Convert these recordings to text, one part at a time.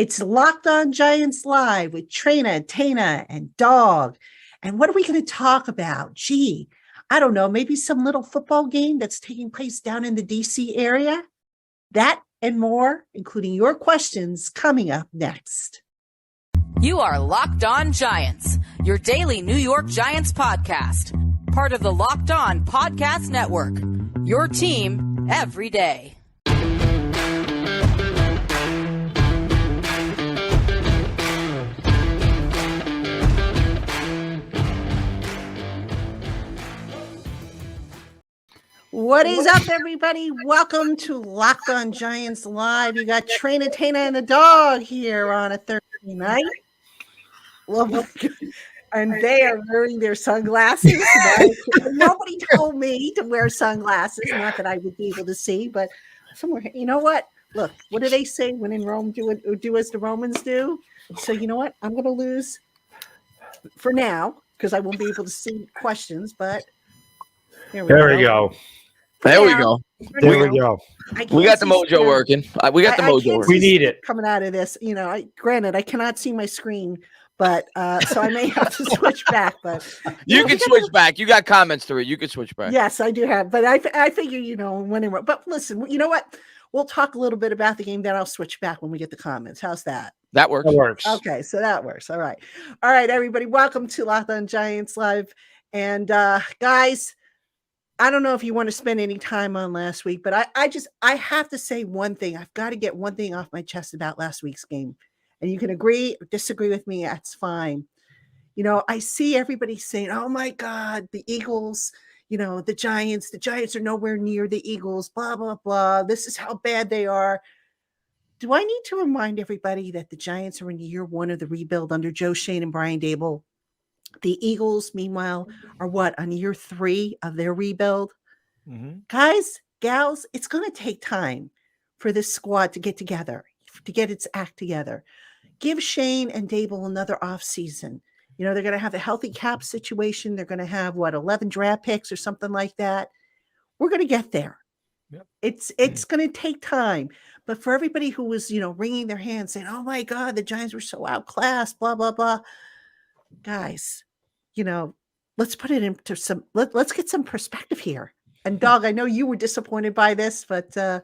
It's Locked On Giants Live with Traina, Tainah, and Dog. And what are we going to talk about? Gee, I don't know, maybe some little football game that's taking place down in the DC area? That and more, including your questions, coming up next. You are Locked On Giants, your daily New York Giants podcast. Part of the Locked On Podcast Network, your team every day. What is up, everybody? Welcome to Locked On Giants Live. You got Traina, Tainah, and the Dog here on a Thursday night. Well, and they are wearing their sunglasses. Nobody told me to wear sunglasses. Not that I would be able to see, but somewhere, you know what? Look, what do they say? When in Rome, do as the Romans do. So you know what? I'm going to lose for now because I won't be able to see questions, but there we go. There we go. There we go. We got the mojo working. We got the mojo working. We need it. Coming out of this, you know, granted, I cannot see my screen, but so I may have to switch back. But you can switch back. You got comments to it. You can switch back. Yes, I do have. But I figure, you know, when it, but listen, you know what? We'll talk a little bit about the game, then I'll switch back when we get the comments. How's that? That works. That works. Okay, so that works. All right, everybody. Welcome to Locked On Giants Live, and guys. I don't know if you want to spend any time on last week, but I have to say one thing. I've got to get one thing off my chest about last week's game. And you can agree or disagree with me. That's fine. You know, I see everybody saying, oh my God, the Eagles, you know, the Giants are nowhere near the Eagles, blah, blah, blah. This is how bad they are. Do I need to remind everybody that the Giants are in year one of the rebuild under Joe Schoen and Brian Daboll? The Eagles, meanwhile, are on year 3 of their rebuild? Mm-hmm. Guys, gals, it's going to take time for this squad to get together, to get its act together. Give Schoen and Daboll another offseason. You know, they're going to have a healthy cap situation. They're going to have, 11 draft picks or something like that. We're going to get there. Yep. It's going to take time. But for everybody who was, wringing their hands saying, oh, my God, the Giants were so outclassed, blah, blah, blah. Guys, let's put it into let's get some perspective here. And Dog, I know you were disappointed by this, but I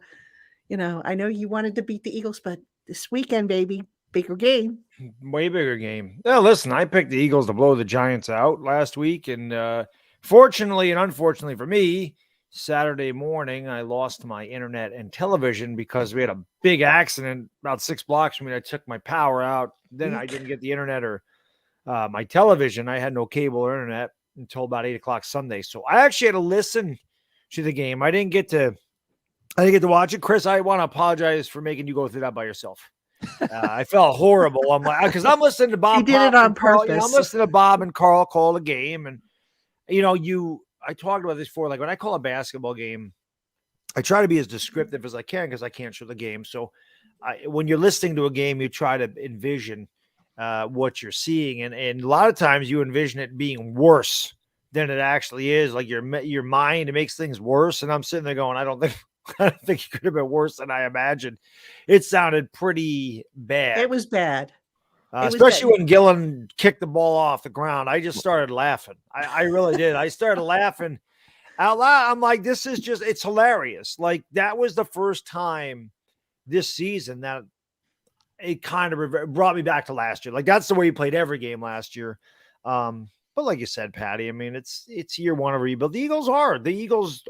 know you wanted to beat the Eagles, but this weekend, baby, bigger game. Way bigger game. Well, listen, I picked the Eagles to blow the Giants out last week. And fortunately and unfortunately for me, Saturday morning, I lost my internet and television because we had a big accident about 6 blocks from me. I took my power out. Then I didn't get the internet or my television. I had no cable or internet until about 8 o'clock Sunday. So I actually had to listen to the game. I didn't get to watch it. Chris, I want to apologize for making you go through that by yourself. I felt horrible. I'm like, because I'm listening to Bob. You did it on purpose. I'm listening to Bob and Carl call the game. And, I talked about this before. Like when I call a basketball game, I try to be as descriptive as I can because I can't show the game. So when you're listening to a game, you try to envision what you're seeing. And a lot of times you envision it being worse than it actually is. Like your mind, it makes things worse. And I'm sitting there going, I don't think it could have been worse than I imagined. It sounded pretty bad. It was bad. Especially when Gillen kicked the ball off the ground. I just started laughing. I really did. I started laughing out loud. I'm like, this is just, it's hilarious. Like that was the first time this season that it kind of brought me back to last year. Like that's the way he played every game last year. But like you said, Patty, I mean, it's year one of rebuild. The Eagles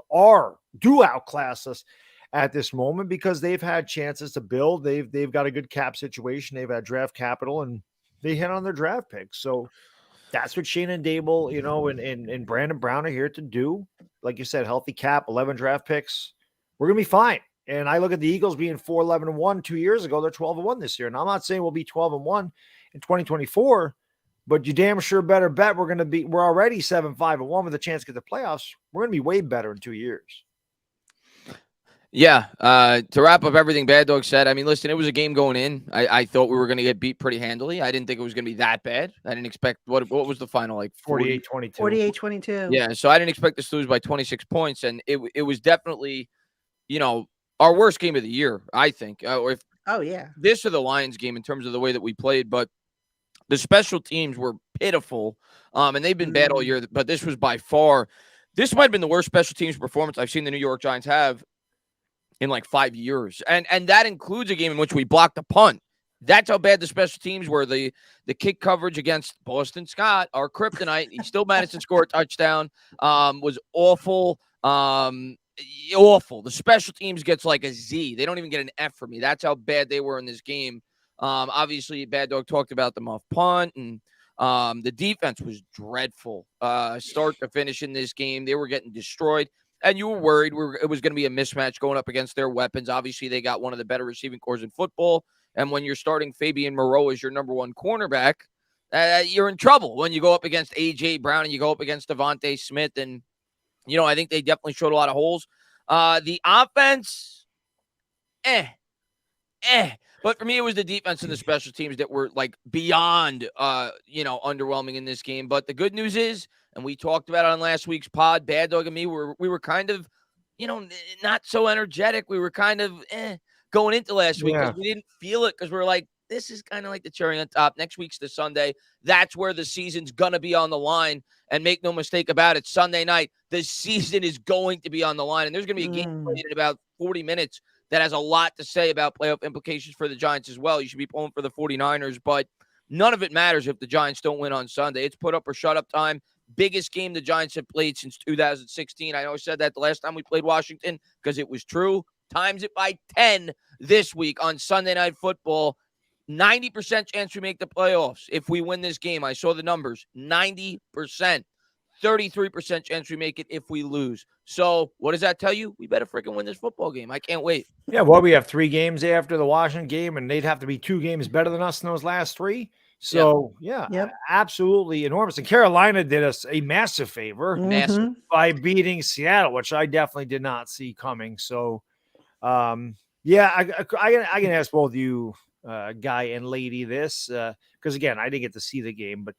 do outclass us at this moment because they've had chances to build. They've got a good cap situation. They've had draft capital and they hit on their draft picks. So that's what Shane and Daboll, and Brandon Brown are here to do. Like you said, healthy cap, 11 draft picks. We're going to be fine. And I look at the Eagles being 4-11-1 2 years ago. They're 12-1 this year. And I'm not saying we'll be 12-1 in 2024, but you damn sure better bet we're already 7-5-1 with a chance to get the playoffs. We're going to be way better in 2 years. Yeah. To wrap up everything Bad Dog said, I mean, listen, it was a game going in. I thought we were going to get beat pretty handily. I didn't think it was going to be that bad. I didn't expect what was the final, like 48-22. 48-22. Yeah. So I didn't expect us to lose by 26 points. And it was definitely, our worst game of the year, I think. Oh, yeah. this or the Lions game in terms of the way that we played, but the special teams were pitiful, and they've been bad all year. But this was by far, this might have been the worst special teams performance I've seen the New York Giants have in like 5 years, and that includes a game in which we blocked a punt. That's how bad the special teams were. The kick coverage against Boston Scott, our kryptonite, he still managed to score a touchdown. Was awful. Awful. The special teams gets like a Z. They don't even get an F for me. That's how bad they were in this game. Obviously, Bad Dog talked about the muff punt, and the defense was dreadful. Start to finish in this game, they were getting destroyed. And you were worried it was going to be a mismatch going up against their weapons. Obviously, they got one of the better receiving corps in football. And when you're starting Fabian Moreau as your number one cornerback, you're in trouble when you go up against A.J. Brown and you go up against Devontae Smith. And, I think they definitely showed a lot of holes. The offense, But for me, it was the defense and the special teams that were like beyond, underwhelming in this game. But the good news is, and we talked about it on last week's pod, Bad Dog and me, we were kind of, not so energetic. We were kind of going into last week because we didn't feel it because we were like, this is kind of like the cherry on top. Next week's the Sunday. That's where the season's going to be on the line. And make no mistake about it, Sunday night, the season is going to be on the line. And there's going to be a game played in about 40 minutes that has a lot to say about playoff implications for the Giants as well. You should be pulling for the 49ers, but none of it matters if the Giants don't win on Sunday. It's put up or shut up time. Biggest game the Giants have played since 2016. I know I said that the last time we played Washington because it was true. Times it by 10 this week on Sunday Night Football. 90% chance we make the playoffs if we win this game. I saw the numbers. 90%. 33% chance we make it if we lose. So what does that tell you? We better freaking win this football game. I can't wait. Yeah, well, we have 3 games after the Washington game, and they'd have to be 2 games better than us in those last 3. So, absolutely enormous. And Carolina did us a massive favor by beating Seattle, which I definitely did not see coming. So, I can ask both you, guy and lady, this because, again, I didn't get to see the game, but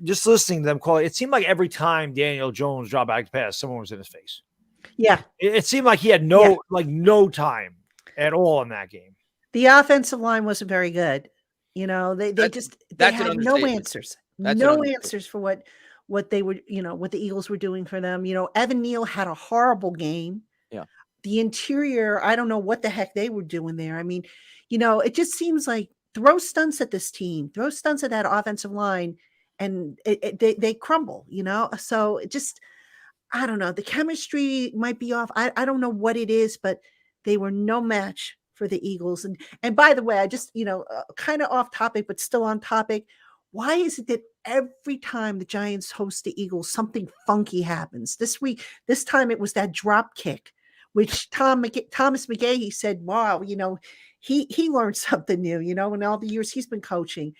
just listening to them call it seemed like every time Daniel Jones dropped back to pass, someone was in his face. Yeah. It seemed like he had no time at all in that game. The offensive line wasn't very good. They had no answers. No answers for what they were, what the Eagles were doing for them. Evan Neal had a horrible game. Yeah. The interior, I don't know what the heck they were doing there. I mean, it just seems like throw stunts at this team, throw stunts at that offensive line, and they crumble, So it just, I don't know. The chemistry might be off. I don't know what it is, but they were no match for the Eagles. And by the way, I just, kind of off topic, but still on topic. Why is it that every time the Giants host the Eagles, something funky happens? This time it was that drop kick, which Thomas McGahee said, wow, he learned something new, in all the years he's been coaching.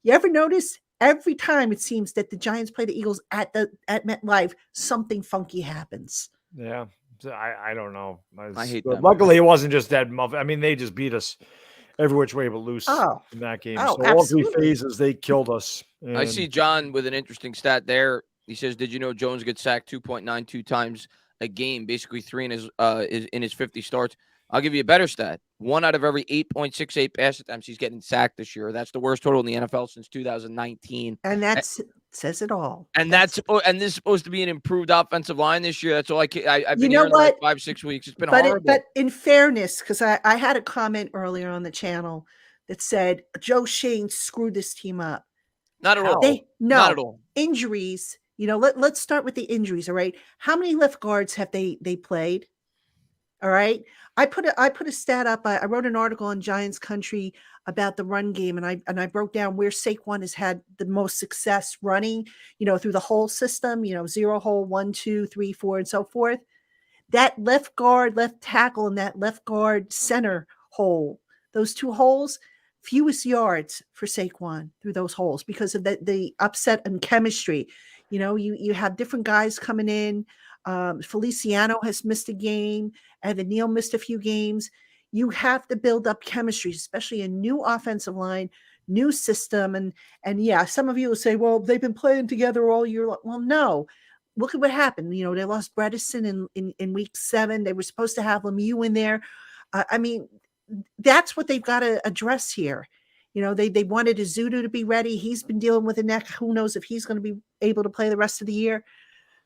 You ever notice every time it seems that the Giants play the Eagles at MetLife, something funky happens? Yeah. I don't know. I hate that. Luckily, it wasn't just that muff. I mean, they just beat us every which way but loose in that game. So all 3 phases, they killed us. I see John with an interesting stat there. He says, did you know Jones gets sacked 2.92 times a game, basically 3 in his 50 starts? I'll give you a better stat. 1 out of every 8.68 pass attempts he's getting sacked this year. That's the worst total in the NFL since 2019. And that says it all. And this is supposed to be an improved offensive line this year. That's all I've been hearing for like 5-6 weeks. It's been horrible. But in fairness, because I had a comment earlier on the channel that said Joe Shane screwed this team up. Not at all. Not at all. Injuries. Let's start with the injuries. All right. How many left guards have they played? All right. I put a stat up. I wrote an article on Giants Country about the run game, and I broke down where Saquon has had the most success running, through the whole system, 0 hole, 1, 2, 3, 4, and so forth. That left guard, left tackle, and that left guard center hole, those 2 holes, fewest yards for Saquon through those holes because of the upset and chemistry. You have different guys coming in. Feliciano has missed a game. Evan Neal missed a few games. You have to build up chemistry, especially a new offensive line, new system. And yeah, some of you will say, well, they've been playing together all year long. Well, no. Look at what happened. They lost Bredesen in week 7. They were supposed to have Lemieux in there. that's what they've got to address here. They wanted Azudu to be ready. He's been dealing with a neck. Who knows if he's going to be able to play the rest of the year.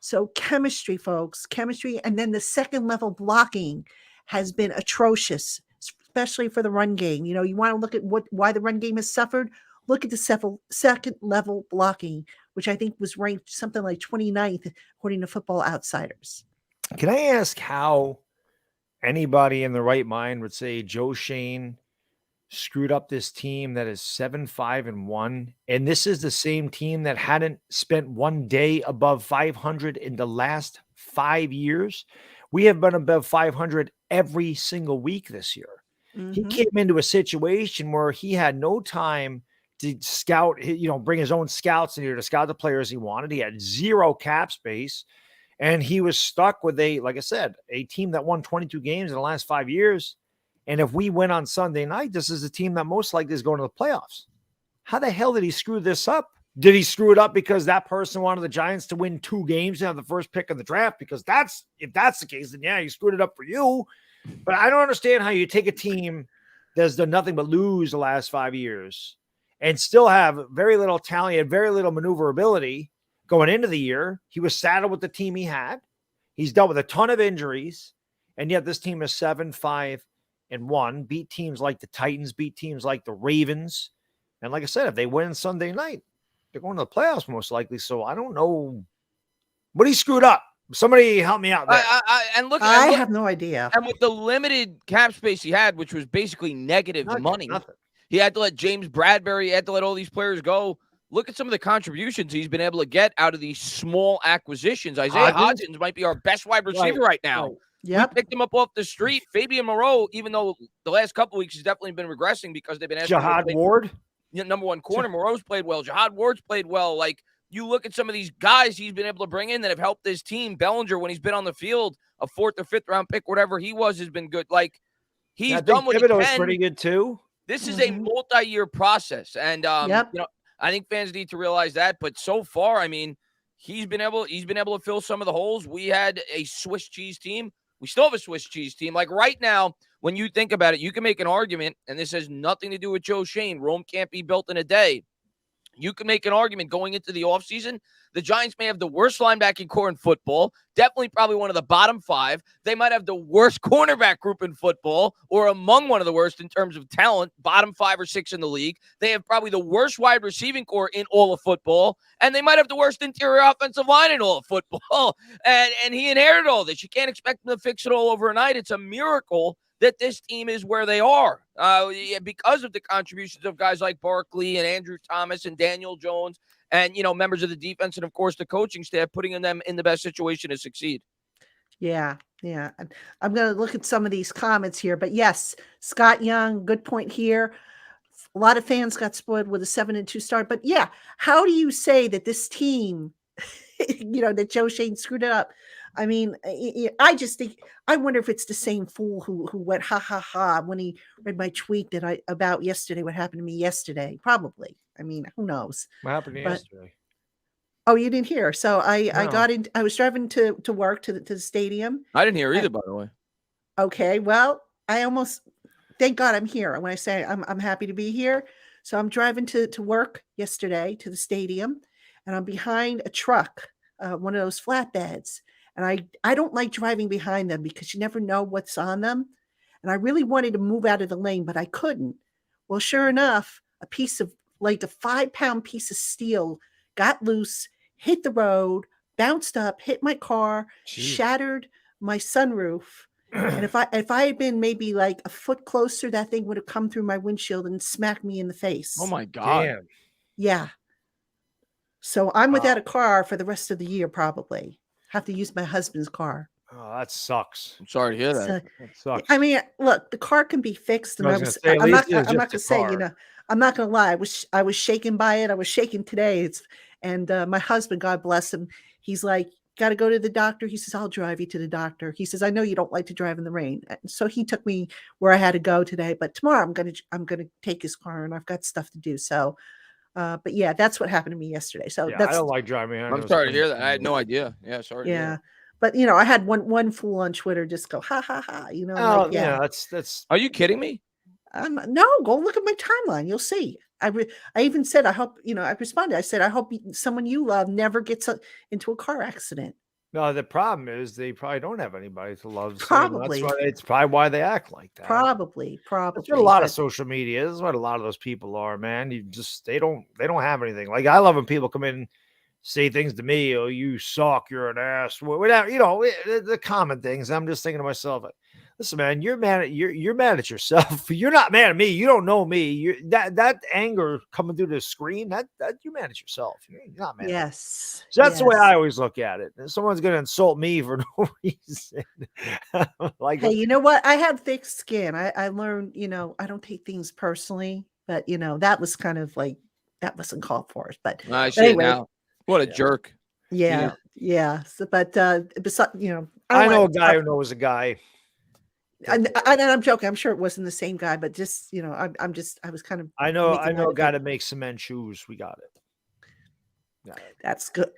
So chemistry, folks, chemistry. And then the second level blocking has been atrocious, especially for the run game. You want to look at why the run game has suffered. Look at the second level blocking, which I think was ranked something like 29th, according to Football Outsiders. Can I ask how anybody in the right mind would say Joe Shane screwed up this team that is 7-5-1, and this is the same team that hadn't spent one day above 500 in the last 5 years? We have been above 500 every single week this year. Mm-hmm. He came into a situation where he had no time to scout, bring his own scouts in here to scout the players he wanted. He had zero cap space, and he was stuck with like I said, a team that won 22 games in the last 5 years. And if we win on Sunday night, this is a team that most likely is going to the playoffs. How the hell did he screw this up? Did he screw it up because that person wanted the Giants to win 2 games and have the first pick of the draft? Because if that's the case, then yeah, you screwed it up for you. But I don't understand how you take a team that's done nothing but lose the last 5 years and still have very little talent and very little maneuverability going into the year. He was saddled with the team he had. He's dealt with a ton of injuries, and yet this team is 7-5-1, beat teams like the Titans, beat teams like the Ravens. And like I said, if they win Sunday night, they're going to the playoffs most likely. So I don't know what he screwed up. Somebody help me out there. I have no idea. And with the limited cap space he had, which was basically negative money, he had to let James Bradbury, he had to let all these players go. Look at some of the contributions he's been able to get out of these small acquisitions. Isaiah Hodgins might be our best wide receiver right now. Right. Yep. We picked him up off the street. Fabian Moreau, even though the last couple of weeks he's definitely been regressing because they've been asking Jihad Ward, number one corner. Moreau's played well. Jihad Ward's played well. Like, you look at some of these guys he's been able to bring in that have helped this team. Bellinger, when he's been on the field, a 4th or 5th round pick, whatever he was, has been good. Like, he's done what he can. Was pretty good too. This is a multi-year process, and I think fans need to realize that. But so far, I mean, he's been able to fill some of the holes. We had a Swiss cheese team. We still have a Swiss cheese team. Like right now, when you think about it, you can make an argument, and this has nothing to do with Joe Shane. Rome can't be built in a day. You can make an argument going into the offseason. The Giants may have the worst linebacking core in football, definitely probably one of the bottom 5. They might have the worst cornerback group in football, or among one of the worst in terms of talent, bottom 5 or 6 in the league. They have probably the worst wide receiving core in all of football, and they might have the worst interior offensive line in all of football. And he inherited all this. You can't expect him to fix it all overnight. It's a miracle that this team is where they are because of the contributions of guys like Barkley and Andrew Thomas and Daniel Jones and, members of the defense and, of course, the coaching staff, putting them in the best situation to succeed. Yeah. I'm going to look at some of these comments here. But, yes, Scott Young, good point here. A lot of fans got spoiled with a 7-2 start. But, yeah, how do you say that this team, that Joe Shane screwed it up? I mean, I just think, I wonder if it's the same fool who went ha ha ha when he read my tweet about yesterday, what happened to me yesterday. Probably. I mean, who knows? What happened yesterday? Oh, you didn't hear? So I was driving to work to the stadium. I didn't hear either, by the way. Okay, well, thank God I'm here. When I say I'm happy to be here, so I'm driving to work yesterday to the stadium, and I'm behind a truck, one of those flatbeds. And I don't like driving behind them because you never know what's on them. And I really wanted to move out of the lane, but I couldn't. Well, sure enough, a piece of, like a 5-pound piece of steel got loose, hit the road, bounced up, hit my car, shattered my sunroof. And if I had been maybe like a foot closer, that thing would have come through my windshield and smacked me in the face. Oh, my God. Damn. Yeah. So I'm without a car for the rest of the year, probably. Have to use my husband's car. Oh, that sucks. I'm sorry to hear that. That sucks. I mean, look, the car can be fixed, and I'm not going to say, I'm not going to lie. I was shaken by it. I was shaken today. And my husband, God bless him, he's like, got to go to the doctor. He says, I'll drive you to the doctor. He says, I know you don't like to drive in the rain. And so he took me where I had to go today. But tomorrow I'm going to take his car, and I've got stuff to do. So. But yeah, that's what happened to me yesterday. So I don't like driving. I'm sorry to hear that. I had no idea. Yeah, sorry. Yeah, but I had one fool on Twitter just go ha ha ha. That's. Are you kidding me? No, go look at my timeline. You'll see. I even said, I hope, I responded. I said, I hope someone you love never gets into a car accident. No, the problem is they probably don't have anybody to love. Probably. So it's probably why they act like that. Probably. That's what a lot of social media is. What a lot of those people are, man. They don't have anything. Like, I love when people come in, say things to me. Oh, you suck. You're an ass. Without, the common things. I'm just thinking to myself, listen, man, you're mad at yourself. You're not mad at me. You don't know me. That anger coming through the screen, that you're mad at yourself. You're not mad. Yes. So that's the way I always look at it. Someone's going to insult me for no reason. Like, hey, you know what? I have thick skin. I learned, I don't take things personally, but that was kind of like, that wasn't called for us. But anyway, now. What a jerk. Yeah. So, but besides, I know a guy who knows a guy. And I'm joking. I'm sure it wasn't the same guy, but just, I was kind of. I know a guy that makes cement shoes. We got it. That's good.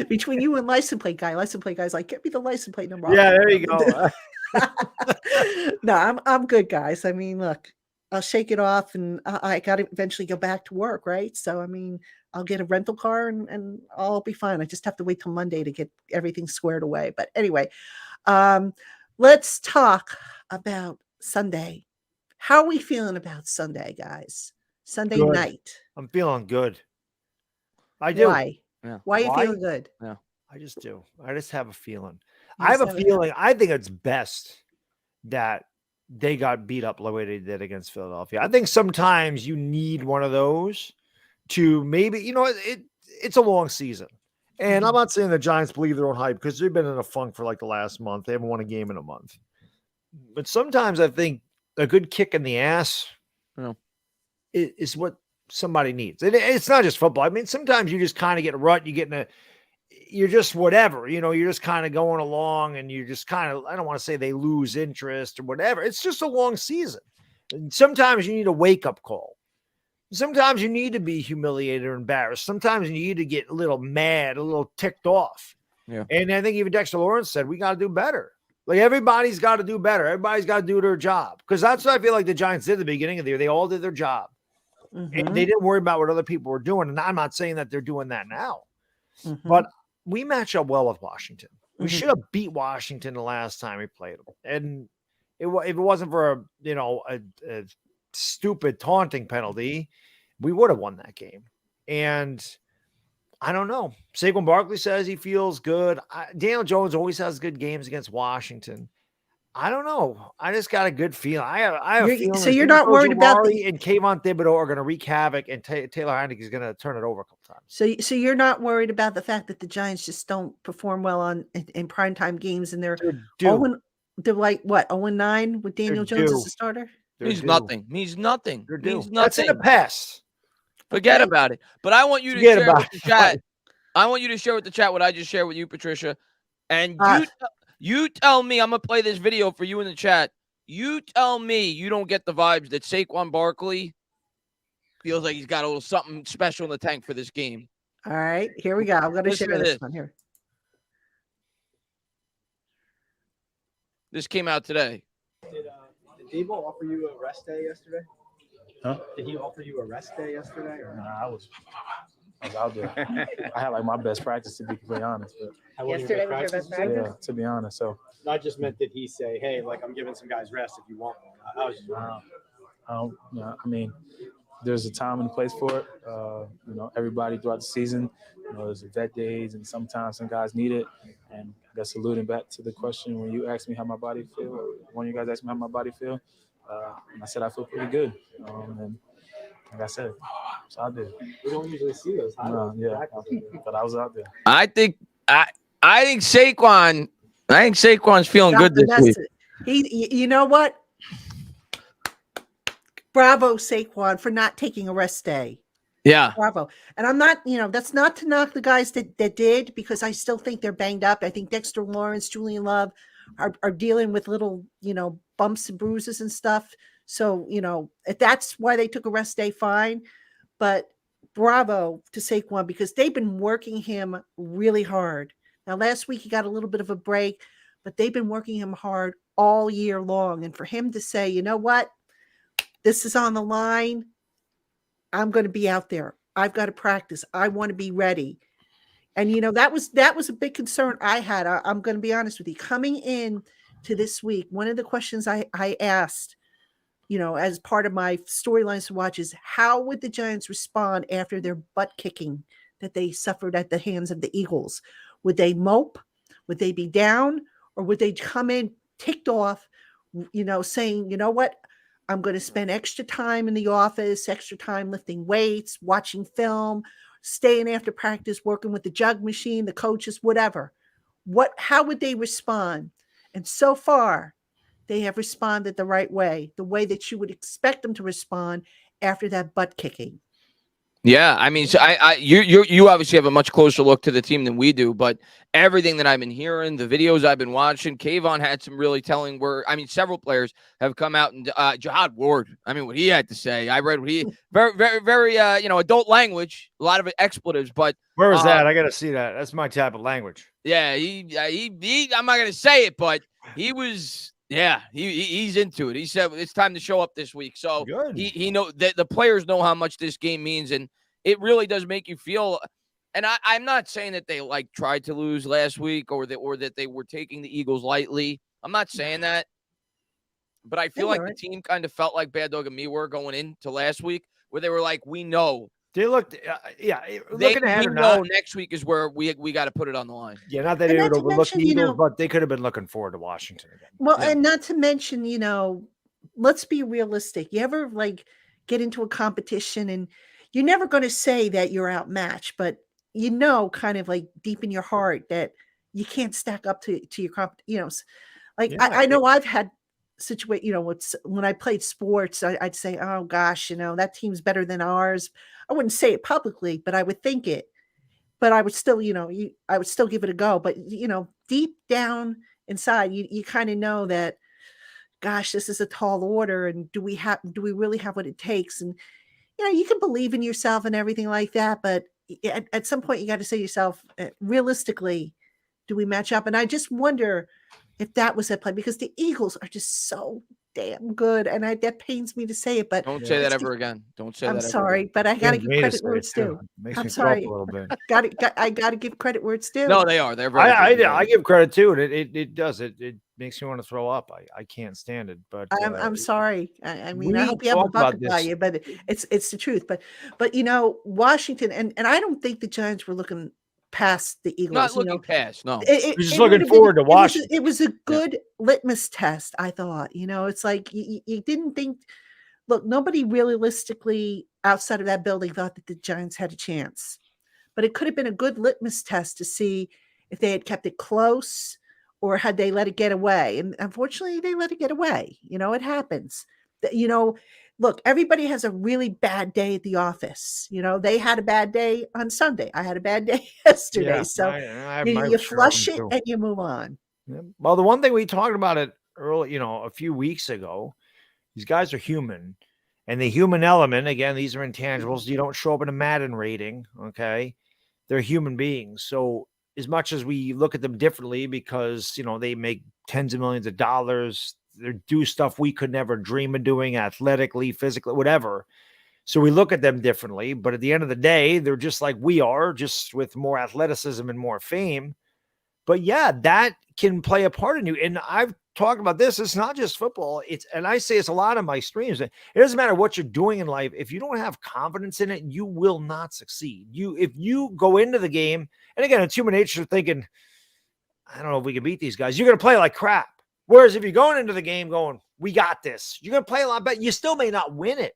Between you and license plate guy's like, get me the license plate number. Yeah, there you go. No, I'm good, guys. I mean, look, I'll shake it off, and I got to eventually go back to work, right? So, I mean, I'll get a rental car, and I'll be fine. I just have to wait till Monday to get everything squared away. But anyway, let's talk about Sunday. How are we feeling about Sunday, guys? Sunday night. I'm feeling good. I do. Why? Yeah. Why are you feeling good? Yeah. I just do. I just have a feeling. I have a feeling. I think it's best that they got beat up the way they did against Philadelphia. I think sometimes you need one of those to maybe, it's a long season. And I'm not saying the Giants believe their own hype, because they've been in a funk for like the last month. They haven't won a game in a month. But sometimes I think a good kick in the ass is what somebody needs. And it's not just football. I mean, sometimes you just kind of get a rut. You're just whatever, you're just kind of going along, and you're just kind of, I don't want to say they lose interest or whatever. It's just a long season. And sometimes you need a wake-up call. Sometimes you need to be humiliated or embarrassed. Sometimes you need to get a little mad, a little ticked off. Yeah. And I think even Dexter Lawrence said, we got to do better. Like, everybody's got to do better. Everybody's got to do their job. Because that's what I feel like the Giants did at the beginning of the year. They all did their job. Mm-hmm. And they didn't worry about what other people were doing. And I'm not saying that they're doing that now. Mm-hmm. But we match up well with Washington. We should have beat Washington the last time we played them. And if it wasn't for a stupid taunting penalty, we would have won that game. And I don't know. Saquon Barkley says he feels good. Daniel Jones always has good games against Washington. I don't know. I just got a good feeling. I have a feeling. So you're not worried about and Kayvon Thibodeau are going to wreak havoc, and Taylor Heineke is going to turn it over a couple times. So you're not worried about the fact that the Giants just don't perform well in primetime games, and they're 0-9 with Daniel Jones as a starter. Means nothing. Means nothing. That's in the past. Forget about it. But I want you to share with the chat. I want you to share with the chat what I just shared with you, Patricia. And you tell me, I'm going to play this video for you in the chat. You tell me you don't get the vibes that Saquon Barkley feels like he's got a little something special in the tank for this game. All right, here we go. I'm going to share this one here. This came out today. Did Debo offer you a rest day yesterday? Huh? Did he offer you a rest day yesterday? Or Nah, I was out there. I had like my best practice, to be completely honest. But yesterday was your best practice? Yeah, to be honest. So I just meant, did he say, hey, like, I'm giving some guys rest if you want one? I was just I mean, there's a time and place for it. Everybody throughout the season, there's vet days, and sometimes some guys need it. And I guess alluding back to the question when you asked me how my body feel, one of you guys asked me how my body feel, and I said I feel pretty good. And like I said, so I did. We don't usually see those highlights. But I was out there. I think Saquon's feeling good this week. You know what? Bravo, Saquon, for not taking a rest day. Yeah. Bravo. And I'm not, that's not to knock the guys that did, because I still think they're banged up. I think Dexter Lawrence, Julian Love are dealing with little, bumps and bruises and stuff. So, if that's why they took a rest day, fine. But bravo to Saquon, because they've been working him really hard. Now, last week he got a little bit of a break, but they've been working him hard all year long. And for him to say, you know what, this is on the line. I'm going to be out there. I've got to practice. I want to be ready. And that was a big concern I had. I'm going to be honest with you. Coming in to this week, one of the questions I asked, as part of my storylines to watch is how would the Giants respond after their butt kicking that they suffered at the hands of the Eagles? Would they mope? Would they be down? Or would they come in ticked off, saying, you know what? I'm going to spend extra time in the office, extra time lifting weights, watching film, staying after practice, working with the jug machine, the coaches, whatever. How would they respond? And so far, they have responded the right way, the way that you would expect them to respond after that butt kicking. Yeah, I mean, so you obviously have a much closer look to the team than we do, but everything that I've been hearing, the videos I've been watching, Kayvon had some really telling several players have come out and Jihad Ward, what he had to say. I read what he very, very, very adult language, a lot of it expletives, but where was that? I got to see that. That's my type of language. Yeah, he I'm not gonna say it, but he was. Yeah, he's into it. He said it's time to show up this week. So good. He know that the players know how much this game means, and it really does make you feel. And I'm not saying that they tried to lose last week or that they were taking the Eagles lightly. I'm not saying that, but I feel like the team kind of felt like Bad Dog and me were going into last week, where they were like, we know. They looked, looking ahead or not. Next week is where we got to put it on the line. Yeah, not that they would overlook the Eagles, but they could have been looking forward to Washington again. Well, and not to mention, let's be realistic. You ever get into a competition and you're never going to say that you're outmatched, but kind of deep in your heart that you can't stack up to your I know I've had when I played sports, I'd say, oh gosh, that team's better than ours. I wouldn't say it publicly, but I would think it. But I would still, I would still give it a go. But deep down inside, you kind of know that, gosh, this is a tall order, and do we really have what it takes? And you can believe in yourself and everything like that, but at some point, you got to say to yourself, realistically, do we match up? And I just wonder if that was at play, because the Eagles are just so damn good, and that pains me to say it, but don't say that ever again. Don't say that. I'm sorry, but I got to give credit where it's due. I'm sorry. I got to give credit where it's due. No, they are. They're very. I give credit too, and it does. It makes me want to throw up. I can't stand it. But I'm sorry. I mean, I hope you have a bucket by you, but it's the truth. But Washington and I don't think the Giants were looking past the Eagles. Not looking past, no. We're just looking forward to Washington. It was a good litmus test, I thought. It's like you didn't think. Look, nobody realistically outside of that building thought that the Giants had a chance, but it could have been a good litmus test to see if they had kept it close or had they let it get away. And unfortunately, they let it get away. It happens. Look, everybody has a really bad day at the office. They had a bad day on Sunday. I had a bad day yesterday. You flush it and you move on. Yeah. Well, the one thing we talked about it early, a few weeks ago, these guys are human, and the human element, again, these are intangibles. You don't show up in a Madden rating. Okay. They're human beings. So as much as we look at them differently because, they make tens of millions of dollars, they do stuff we could never dream of doing athletically, physically, whatever. So we look at them differently, but at the end of the day, they're just like we are, just with more athleticism and more fame. But yeah, that can play a part in you. And I've talked about this. It's not just football. And I say it's a lot of my streams. It doesn't matter what you're doing in life. If you don't have confidence in it, you will not succeed. If you go into the game, and again, it's human nature thinking, I don't know if we can beat these guys. You're going to play like crap. Whereas if you're going into the game going, we got this, you're going to play a lot better. You still may not win it,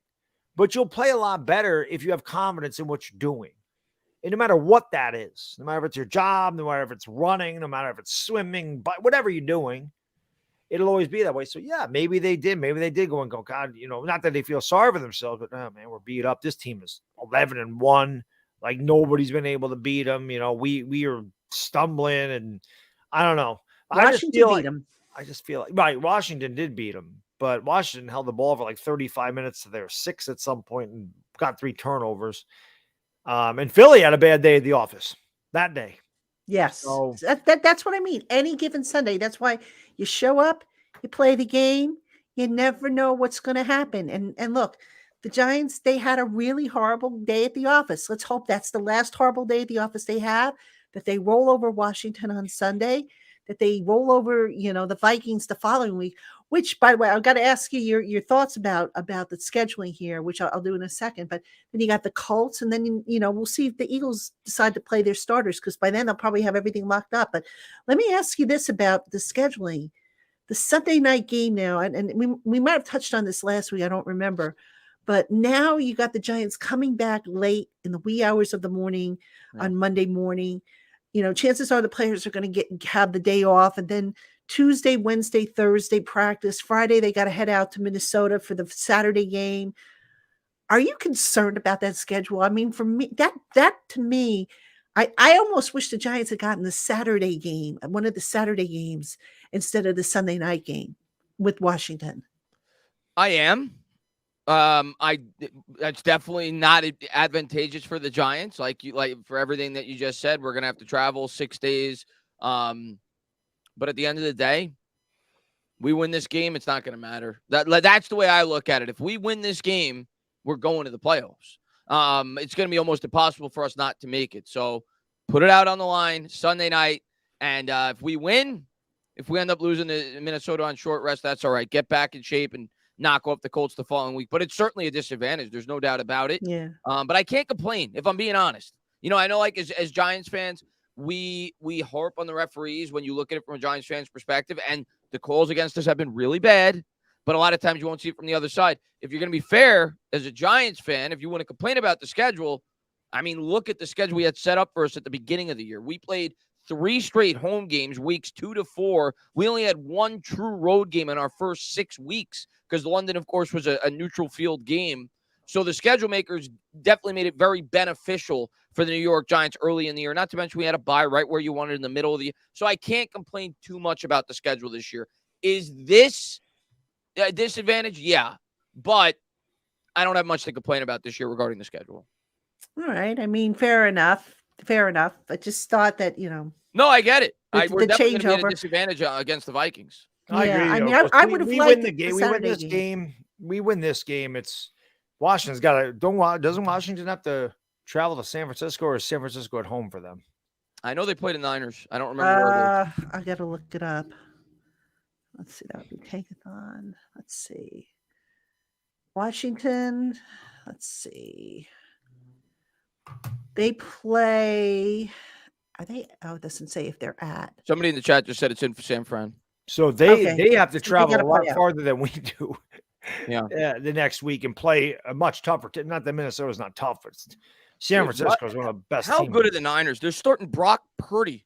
but you'll play a lot better if you have confidence in what you're doing. And no matter what that is, no matter if it's your job, no matter if it's running, no matter if it's swimming, but whatever you're doing, it'll always be that way. So yeah, maybe they did go and go, God, not that they feel sorry for themselves, but oh man, we're beat up. This team is 11-1. Like nobody's been able to beat them. We are stumbling, and I don't know. Washington beat them. I just feel like, right, Washington did beat them, but Washington held the ball for like 35 minutes to their 6 at some point and got 3 turnovers. And Philly had a bad day at the office that day. Yes. So, that's what I mean. Any given Sunday. That's why you show up, you play the game, You never know what's going to happen. And look, the Giants, they had a really horrible day at the office. Let's hope that's the last horrible day at the office they have, that they roll over Washington on Sunday, that they roll over, the Vikings the following week, which, by the way, I've got to ask you your thoughts about the scheduling here, which I'll do in a second. But then you got the Colts, and then, we'll see if the Eagles decide to play their starters, because by then they'll probably have everything locked up. But let me ask you this about the scheduling. The Sunday night game now, and we might have touched on this last week, I don't remember, but now you got the Giants coming back late in the wee hours of the morning on Monday morning. Chances are the players are going to have the day off, and then Tuesday, Wednesday, Thursday practice. Friday, they got to head out to Minnesota for the Saturday game. Are you concerned about that schedule? I mean, for me, that to me, I almost wish the Giants had gotten the Saturday game, one of the Saturday games, instead of the Sunday night game with Washington. I am. That's definitely not advantageous for the Giants. Like for everything that you just said, we're gonna have to travel 6 days. But at the end of the day, we win this game, it's not gonna matter. That's the way I look at it. If we win this game, we're going to the playoffs. It's gonna be almost impossible for us not to make it. So put it out on the line Sunday night, and if we win, if we end up losing to Minnesota on short rest, that's all right. Get back in shape and knock off the Colts the following week. But it's certainly a disadvantage. There's no doubt about it. Yeah. But I can't complain, if I'm being honest. I know, like, as Giants fans, we harp on the referees when you look at it from a Giants fan's perspective, and the calls against us have been really bad. But a lot of times you won't see it from the other side. If you're going to be fair as a Giants fan, if you want to complain about the schedule, I mean, look at the schedule we had set up for us at the beginning of the year. We played 3 straight home games, weeks 2 to 4. We only had 1 true road game in our first 6 weeks, because London, of course, was a neutral field game. So the schedule makers definitely made it very beneficial for the New York Giants early in the year. Not to mention we had a bye right where you wanted in the middle of the year. So I can't complain too much about the schedule this year. Is this a disadvantage? Yeah. But I don't have much to complain about this year regarding the schedule. All right. I mean, fair enough. Fair enough. I just thought that, No, I get it. We're the definitely going to be at a changeover. disadvantage against the Vikings. I Yeah, agree. I mean, though, I 'cause would have we liked win the game. We win Saturday this game. We win this game. It's Washington's got to. Doesn't Washington have to travel to San Francisco, or is San Francisco at home for them? I know they played the Niners. I don't remember where I got to look it up. Let's see. That would be Tankathon. Let's see. Washington. Let's see. They play. Are they? Oh, it doesn't say if they're at. somebody in the chat just said it's in for San Fran. So they Okay. have to So they travel gotta a lot play out. farther than we do. Yeah. The next week and play a much tougher. Not that Minnesota's not tough, but San Dude, Francisco is one of the best. How teams. good are the Niners? They're starting Brock Purdy,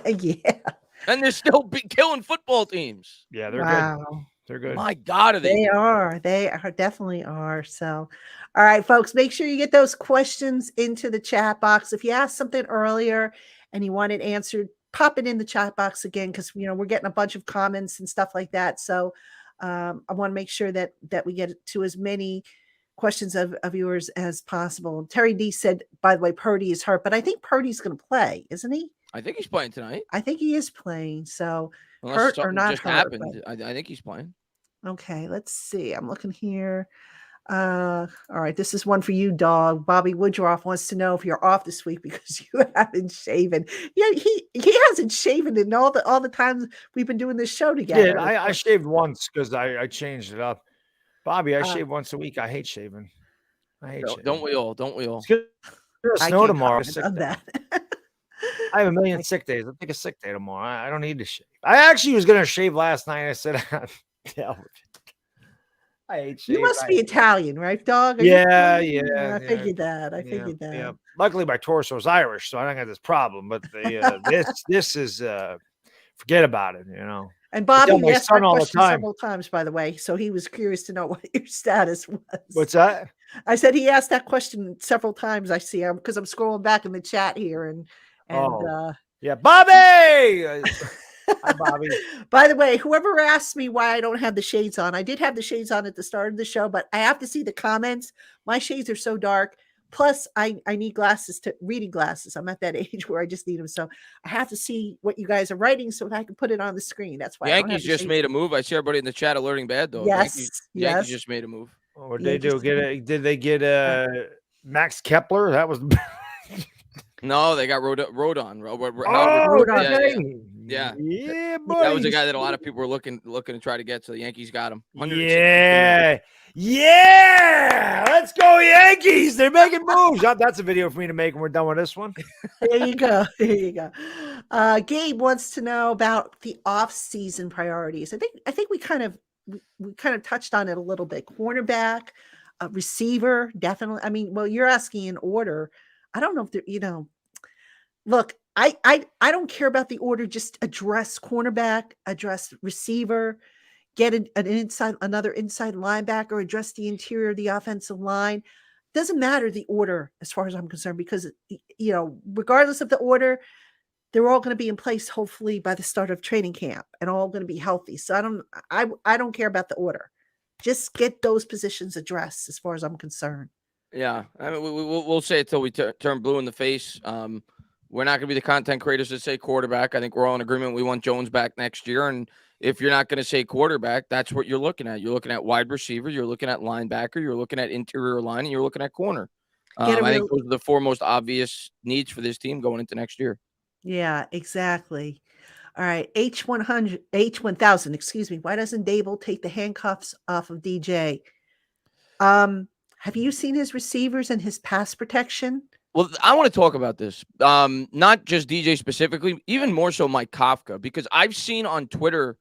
Yeah. and they're still killing football teams. Yeah, they're good. Wow. They're good. My God, are they? They are. They are definitely are. So, all right, folks, make sure you get those questions into the chat box. If you asked something earlier and you want it answered, pop it in the chat box again, because we're getting a bunch of comments and stuff like that. So I want to make sure that we get to as many questions of yours as possible. Terry D said, by the way, Purdy is hurt, but I think Purdy's going to play, isn't he? I think he's playing tonight. I think he is playing. So Unless hurt or something not just hurt, happened. I think he's playing. okay, let's see. I'm looking here. All right, this is one for you, dog. Bobby Woodruff wants to know if you're off this week because you haven't shaven. Yeah, he hasn't shaven in all the times we've been doing this show together. Yeah, I shaved once because I changed it up. Bobby, I Uh, shave once a week. I hate shaving. I hate shaving. Don't we all? Don't we all? It's good. There's I snow can't tomorrow. comment sick on day. that. I have a million sick days. I'll take a sick day tomorrow. I don't need to shave. I actually was going to shave last night. I said, yeah, I hate shaving. You must be Italian, right, dog? Are you Yeah, Italian? yeah, I figured that. I Yeah, figured that. yeah. Luckily, my torso is Irish, so I don't have this problem. But this is forget about it. And I tell Bobby my asked that son all the question time. several times, by the way. So he was curious to know what your status was. What's that? I said he asked that question several times. I see him because I'm scrolling back in the chat here, and Yeah, Bobby. Hi, Bobby. By the way, whoever asked me why I don't have the shades on, I did have the shades on at the start of the show, but I have to see the comments. My shades are so dark. Plus, I need glasses reading glasses. I'm at that age where I just need them. So I have to see what you guys are writing so that I can put it on the screen. That's why I don't have Yankees to just say. made a move. I see everybody in the chat alerting Bad Dog. Yes, Yankees yes. just made a move. What The did they do? Yankees- Did they get Max Kepler? That was No, they got Rodon. Rodon. Yeah, That was buddy. a guy that a lot of people were looking to try to get. So the Yankees got him. Yeah. Let's go Yankees. They're making moves. That's a video for me to make when we're done with this one. There you go. There you go. Gabe wants to know about the off-season priorities. I think we kind of touched on it a little bit. Cornerback, receiver, definitely. I mean, well, you're asking in order. I don't know if they're, look, I don't care about the order. Just address cornerback, address receiver, get another inside linebacker, address the interior of the offensive line. Doesn't matter the order as far as I'm concerned, because regardless of the order, they're all going to be in place hopefully by the start of training camp and all going to be healthy. So I don't care about the order. Just get those positions addressed as far as I'm concerned. Yeah, I mean, we'll say it till we turn blue in the face. We're not going to be the content creators that say quarterback. I think we're all in agreement. We want Jones back next year. And if you're not going to say quarterback, that's what you're looking at. You're looking at wide receiver. You're looking at linebacker. You're looking at interior line. And you're looking at corner. I think those are the four most obvious needs for this team going into next year. Yeah, exactly. All right. H1000, excuse me. Why doesn't Dable take the handcuffs off of DJ? Have you seen his receivers and his pass protection? Well, I want to talk about this. Not just DJ specifically, even more so Mike Kafka, because I've seen on Twitter,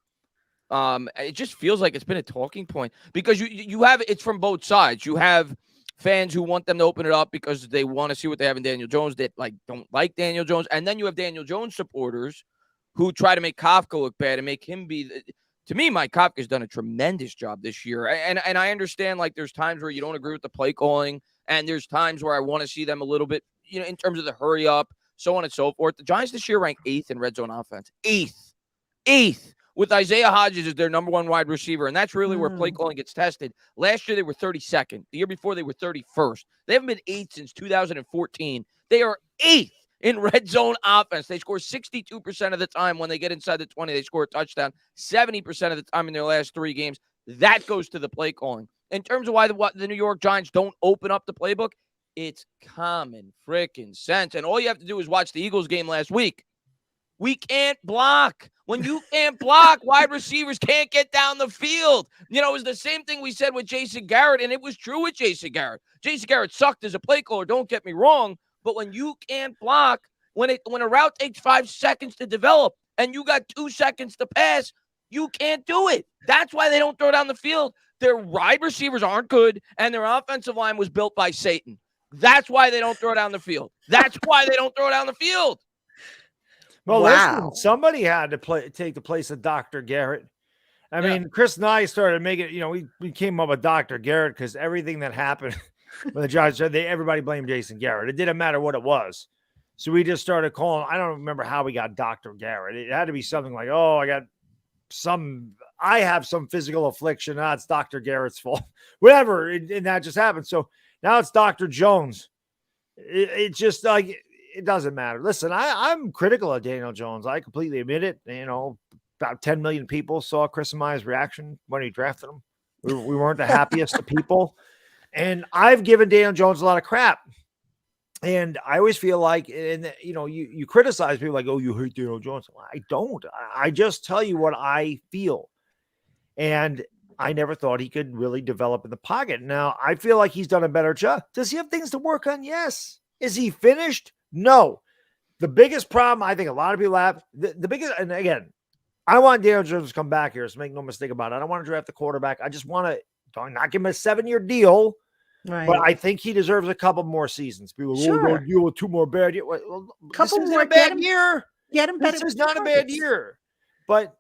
it just feels like it's been a talking point because you have it's from both sides. You have fans who want them to open it up because they want to see what they have in Daniel Jones that don't like Daniel Jones, and then you have Daniel Jones supporters who try to make Kafka look bad and make him be. To me, Mike Kafka's done a tremendous job this year, and I understand there's times where you don't agree with the play calling. And there's times where I want to see them a little bit, in terms of the hurry up, so on and so forth. The Giants this year ranked 8th in red zone offense. 8th, with Isaiah Hodgins as their number one wide receiver. And that's really where play calling gets tested. Last year, they were 32nd. The year before, they were 31st. They haven't been 8th since 2014. They are 8th in red zone offense. They score 62% of the time when they get inside the 20. They score a touchdown 70% of the time in their last 3 games. That goes to the play calling. In terms of why the New York Giants don't open up the playbook, it's common freaking sense. And all you have to do is watch the Eagles game last week. We can't block. When you can't block, wide receivers can't get down the field. It was the same thing we said with Jason Garrett, and it was true with Jason Garrett. Jason Garrett sucked as a play caller, don't get me wrong, but when you can't block, when a route takes 5 seconds to develop and you got 2 seconds to pass, you can't do it. That's why they don't throw down the field. Their wide receivers aren't good, and their offensive line was built by Satan. That's why they don't throw down the field. That's why they don't throw down the field. Well, wow. Listen, somebody had to take the place of Dr. Garrett. I mean, Chris and I started making, we came up with Dr. Garrett because everything that happened when the Giants said everybody blamed Jason Garrett. It didn't matter what it was. So we just started calling. I don't remember how we got Dr. Garrett. It had to be something like, I have some physical affliction. It's Dr. Garrett's fault. Whatever. And that just happened. So now it's Dr. Jones. It just it doesn't matter. Listen, I'm critical of Daniel Jones. I completely admit it. About 10 million people saw Chris and I's reaction when he drafted him. We weren't the happiest of people. And I've given Daniel Jones a lot of crap. And I always feel like, you criticize people like, oh, you hate Daniel Jones. Well, I don't. I just tell you what I feel. And I never thought he could really develop in the pocket. Now, I feel like he's done a better job. Does he have things to work on? Yes. Is he finished? No. The biggest problem, I think a lot of people have, the biggest, and again, I want Daniel Jones to come back here, so make no mistake about it. I don't want to draft the quarterback. I just want to not give him a 7-year deal. Right. But I think he deserves a couple more seasons. People don't deal with 2 more bad years. Well, couple this more isn't a bad year. Get him better. This is not a bad year. But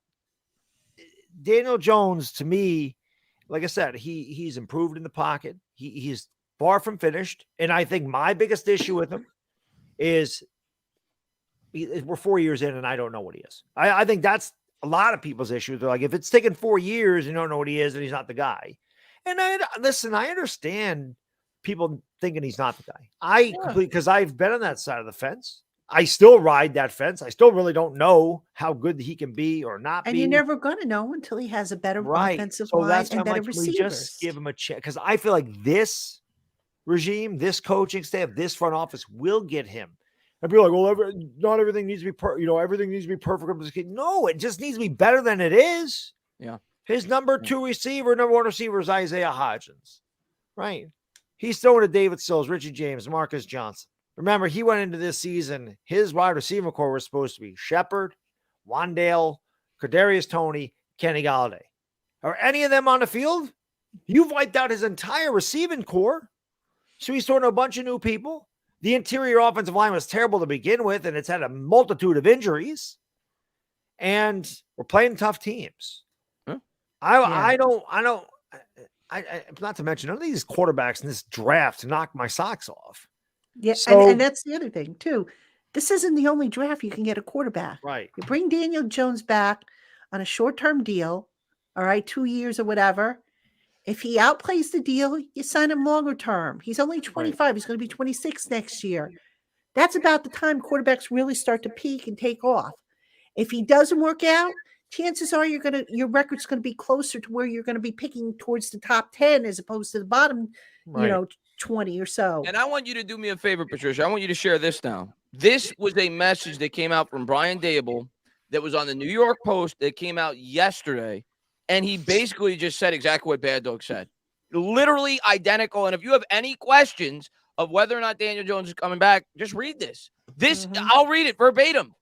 Daniel Jones, to me, like I said, he's improved in the pocket. He's far from finished. And I think my biggest issue with him is we're 4 years in and I don't know what he is. I think that's a lot of people's issues. They're like, if it's taken 4 years and you don't know what he is, then he's not the guy. And I understand people thinking he's not the guy. Because I've been on that side of the fence. I still ride that fence. I still really don't know how good he can be or not And be. you're never going to know until he has a better offensive So line that's and why I'm better like, receivers. we just give him a chance. Because I feel like this regime, this coaching staff, this front office will get him. And be like, well, not everything needs to be everything needs to be perfect. No, it just needs to be better than it is. Yeah. His number 2 receiver, number 1 receiver is Isaiah Hodgins. Right. He's throwing to David Sills, Richie James, Marcus Johnson. Remember, he went into this season, his wide receiver core was supposed to be Shepard, Wandale, Kadarius Toney, Kenny Galladay. Are any of them on the field? You've wiped out his entire receiving core. So he's throwing to a bunch of new people. The interior offensive line was terrible to begin with, and it's had a multitude of injuries. And we're playing tough teams. Huh? I not to mention, none of these quarterbacks in this draft knock my socks off. Yeah, So, and that's the other thing, too. This isn't the only draft you can get a quarterback. Right. You bring Daniel Jones back on a short-term deal, all right, 2 years or whatever. If he outplays the deal, you sign him longer term. He's only 25. Right. He's going to be 26 next year. That's about the time quarterbacks really start to peak and take off. If he doesn't work out, chances are your record's going to be closer to where you're going to be picking towards the top 10 as opposed to the bottom, 20 or so. And I want you to do me a favor, Patricia. I want you to share this now. This was a message that came out from Brian Dable that was on the New York Post that came out yesterday. And he basically just said exactly what Bad Dog said. Literally identical. And if you have any questions of whether or not Daniel Jones is coming back, just read this. I'll read it verbatim.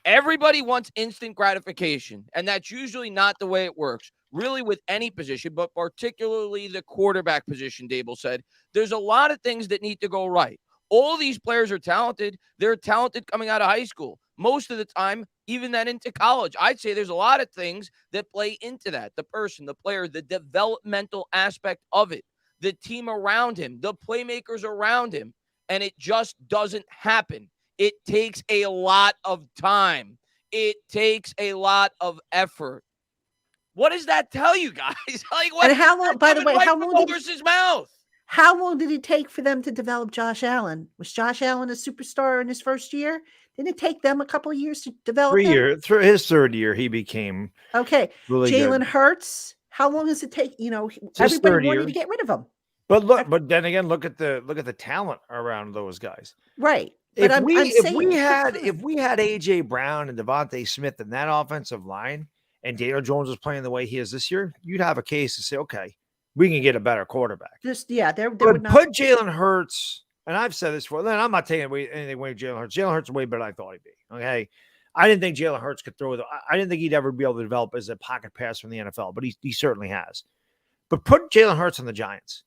Everybody wants instant gratification, and that's usually not the way it works, really with any position, but particularly the quarterback position, Dable said. There's a lot of things that need to go right. All these players are talented. They're talented coming out of high school. Most of the time, even then into college. I'd say there's a lot of things that play into that. The person, the player, the developmental aspect of it, the team around him, the playmakers around him, and it just doesn't happen. It takes a lot of time. It takes a lot of effort. What does that tell you guys? Like, what? And how long? By the way, how long did it take for them to develop Josh Allen? Was Josh Allen a superstar in his first year? Didn't it take them a couple of years to develop? 3 years. Through his third year, he became really Jalen Hurts. How long does it take? Everybody wanted to get rid of him. But then again, look at the talent around those guys. Right. If we had AJ Brown and Devontae Smith in that offensive line, and Daniel Jones was playing the way he is this year, you'd have a case to say, okay, we can get a better quarterback. There would not put Jalen Hurts, and I've said this before. Then I'm not taking anything away from Jalen Hurts. Jalen Hurts is way better than I thought he'd be. Okay, I didn't think Jalen Hurts could throw. I didn't think he'd ever be able to develop as a pocket passer in the NFL, but he certainly has. But put Jalen Hurts on the Giants.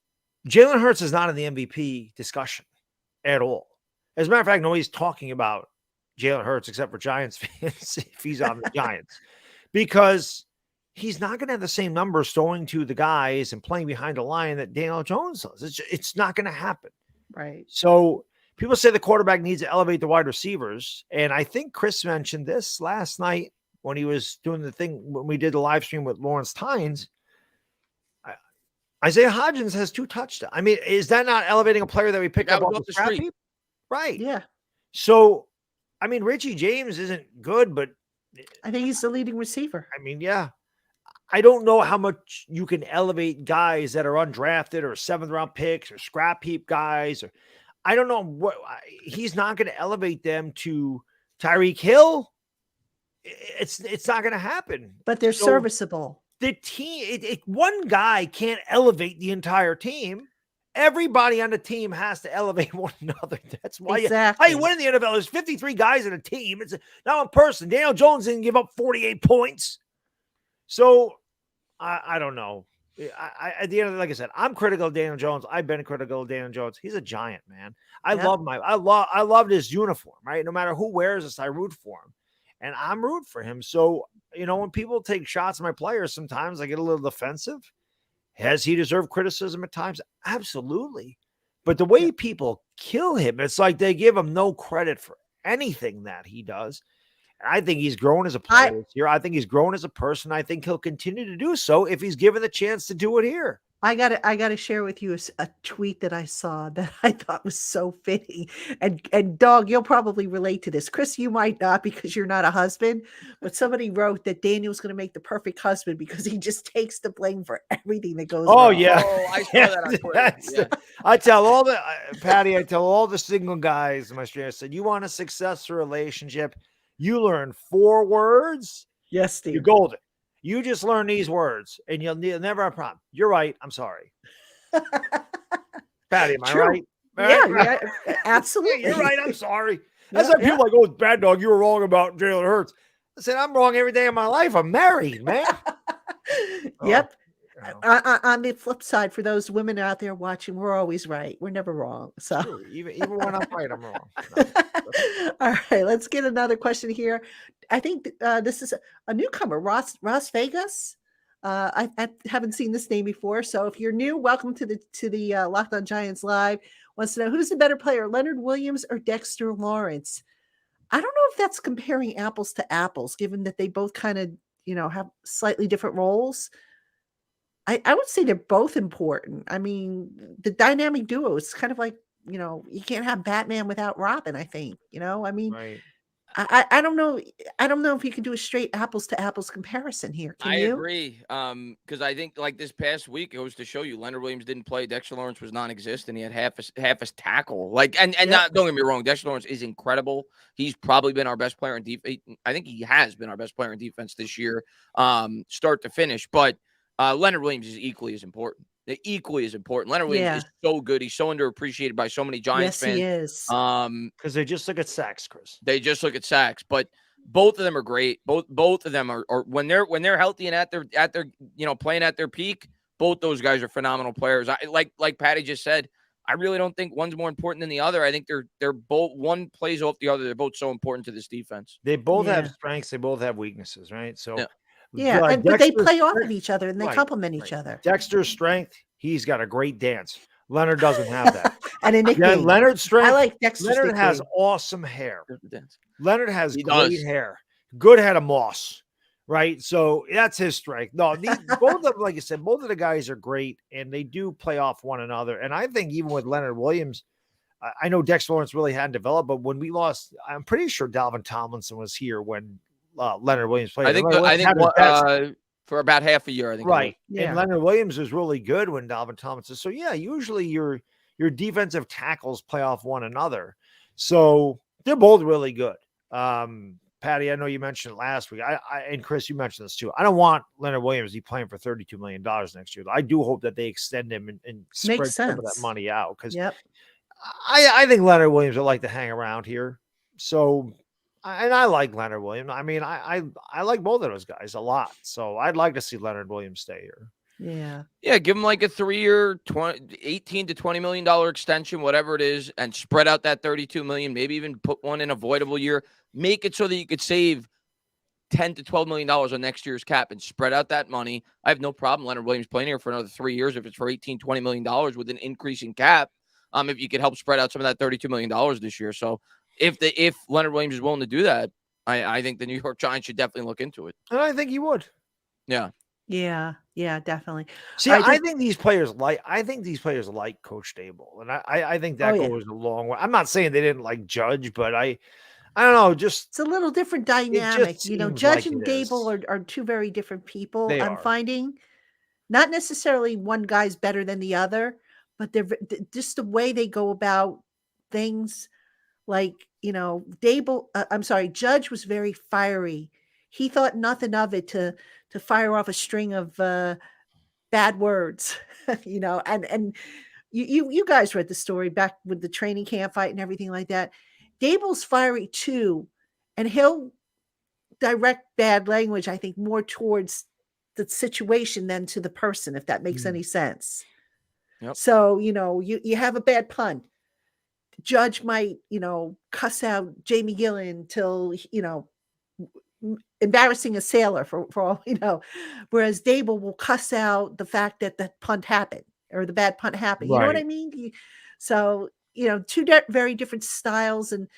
Jalen Hurts is not in the MVP discussion at all. As a matter of fact, nobody's talking about Jalen Hurts except for Giants fans if he's on the Giants, because he's not going to have the same numbers throwing to the guys and playing behind the line that Daniel Jones does. It's not going to happen. Right. So people say the quarterback needs to elevate the wide receivers. And I think Chris mentioned this last night when he was doing the thing, when we did the live stream with Lawrence Tynes. Isaiah Hodgins has 2 touchdowns. I mean, is that not elevating a player that we pick up off the street? Right. Yeah. So, I mean, Richie James isn't good, but I think he's the leading receiver. I mean, yeah. I don't know how much you can elevate guys that are undrafted or 7th round picks or scrap heap guys. Or I don't know what he's not going to elevate them to Tyreek Hill. It's not going to happen. But they're serviceable. The team, one guy can't elevate the entire team. Everybody on the team has to elevate one another. That's why you win in the NFL. There's 53 guys in a team. It's not one person. Daniel Jones didn't give up 48 points. So I don't know. At the end of it, like I said, I'm critical of Daniel Jones. I've been critical of Daniel Jones. He's a giant, man. I loved his uniform, right? No matter who wears this, I root for him. And I'm rooting for him. So, when people take shots at my players, sometimes I get a little defensive. Has he deserved criticism at times? Absolutely. But the way people kill him, it's like they give him no credit for anything that he does. And I think he's grown as a player here. I think he's grown as a person. I think he'll continue to do so if he's given the chance to do it here. I gotta share with you a tweet that I saw that I thought was so fitting. And dog, you'll probably relate to this. Chris, you might not because you're not a husband, but somebody wrote that Daniel's gonna make the perfect husband because he just takes the blame for everything that goes Oh wrong. yeah. Oh, I saw that on Twitter. Yeah. I tell all the Patty, I tell all the single guys in my stream, I said, you want a successful relationship, you learn 4 words, Yes, you're Steve. golden. You just learn these words and you'll never have a problem. You're right. I'm sorry. Patty, am I True. right? Yeah, absolutely. You're right. I'm sorry. Yeah, That's like people like, oh, bad dog, you were wrong about Jalen Hurts. I said, I'm wrong every day of my life. I'm married, man. Yep. You know. On the flip side, for those women out there watching, we're always right. We're never wrong. So True. Even when I'm right, I'm wrong. No. all right, let's get another question here. I think this is a newcomer, Ross Vegas. I haven't seen this name before, so if you're new, welcome to the Locked On Giants Live. Wants to know who's the better player, Leonard Williams or Dexter Lawrence? I don't know if that's comparing apples to apples, given that they both kind of have slightly different roles. I would say they're both important. I mean, the dynamic duo is kind of like, you can't have Batman without Robin, I think. I mean, Right. I don't know. I don't know if you can do a straight apples to apples comparison here. Can I you? agree. Because I think like this past week, it was to show you Leonard Williams didn't play. Dexter Lawrence was non-existent. He had half his tackle. Like, and Yep. not, don't get me wrong, Dexter Lawrence is incredible. He's probably been our best player in defense. I think he has been our best player in defense this year, start to finish. But Leonard Williams is equally as important. Equally as important. Leonard Williams is so good. He's so underappreciated by so many Giants fans. He is. Because they just look at sacks, Chris. They just look at sacks, but both of them are great. Both of them are when they're healthy and at their playing at their peak. Both those guys are phenomenal players. I like Patty just said. I really don't think one's more important than the other. I think they're both, one plays off the other. They're both so important to this defense. They both have strengths. They both have weaknesses, right? So. Yeah, but they play off of each other and they complement each other. Dexter's strength, he's got a great dance. Leonard doesn't have that. And a nickname. Yeah, Leonard's strength. I like Dexter's Leonard nickname. has awesome hair. Leonard has great does. hair. Good head of moss, right? So that's his strength. No, both of them, like you said, both of the guys are great and they do play off one another. And I think even with Leonard Williams, I know Dexter Lawrence really hadn't developed, but when we lost, I'm pretty sure Dalvin Tomlinson was here when Leonard Williams played. I think for about half a year, I think. Right. Yeah. And Leonard Williams was really good when Dalvin Tomlinson. So yeah, usually your defensive tackles play off one another. So they're both really good. Patty, I know you mentioned it last week. And Chris, you mentioned this too. I don't want Leonard Williams to be playing for $32 million next year. I do hope that they extend him and spread some of that money out. Because I think Leonard Williams would like to hang around here. So and I like Leonard Williams. I mean, I like both of those guys a lot. So I'd like to see Leonard Williams stay here. Yeah. Give him like a 3-year, $18 to $20 million extension, whatever it is, and spread out that $32 million. Maybe even put one in avoidable year. Make it so that you could save $10 to $12 million on next year's cap and spread out that money. I have no problem Leonard Williams playing here for another 3 years if it's for $18, $20 million with an increasing cap. If you could help spread out some of that $32 million this year. So if Leonard Williams is willing to do that, I think the New York Giants should definitely look into it. And I think he would. Yeah, definitely. See, I think these players like Coach Dable, and I think that goes a long way. I'm not saying they didn't like Judge, but I don't know, just it's a little different dynamic. Judge and Dable are two very different people. I'm finding not necessarily one guy's better than the other, but they're just the way they go about things. Like, Judge was very fiery. He thought nothing of it to fire off a string of bad words, and you guys read the story back with the training camp fight and everything like that. Dable's fiery too, and he'll direct bad language, I think, more towards the situation than to the person, if that makes any sense. Yep. So, you have a bad pun. Judge might, cuss out Jamie Gillen till, embarrassing a sailor for all we know. Whereas Dable will cuss out the fact that the punt happened or the bad punt happened. You know what I mean? So, two very different styles. And,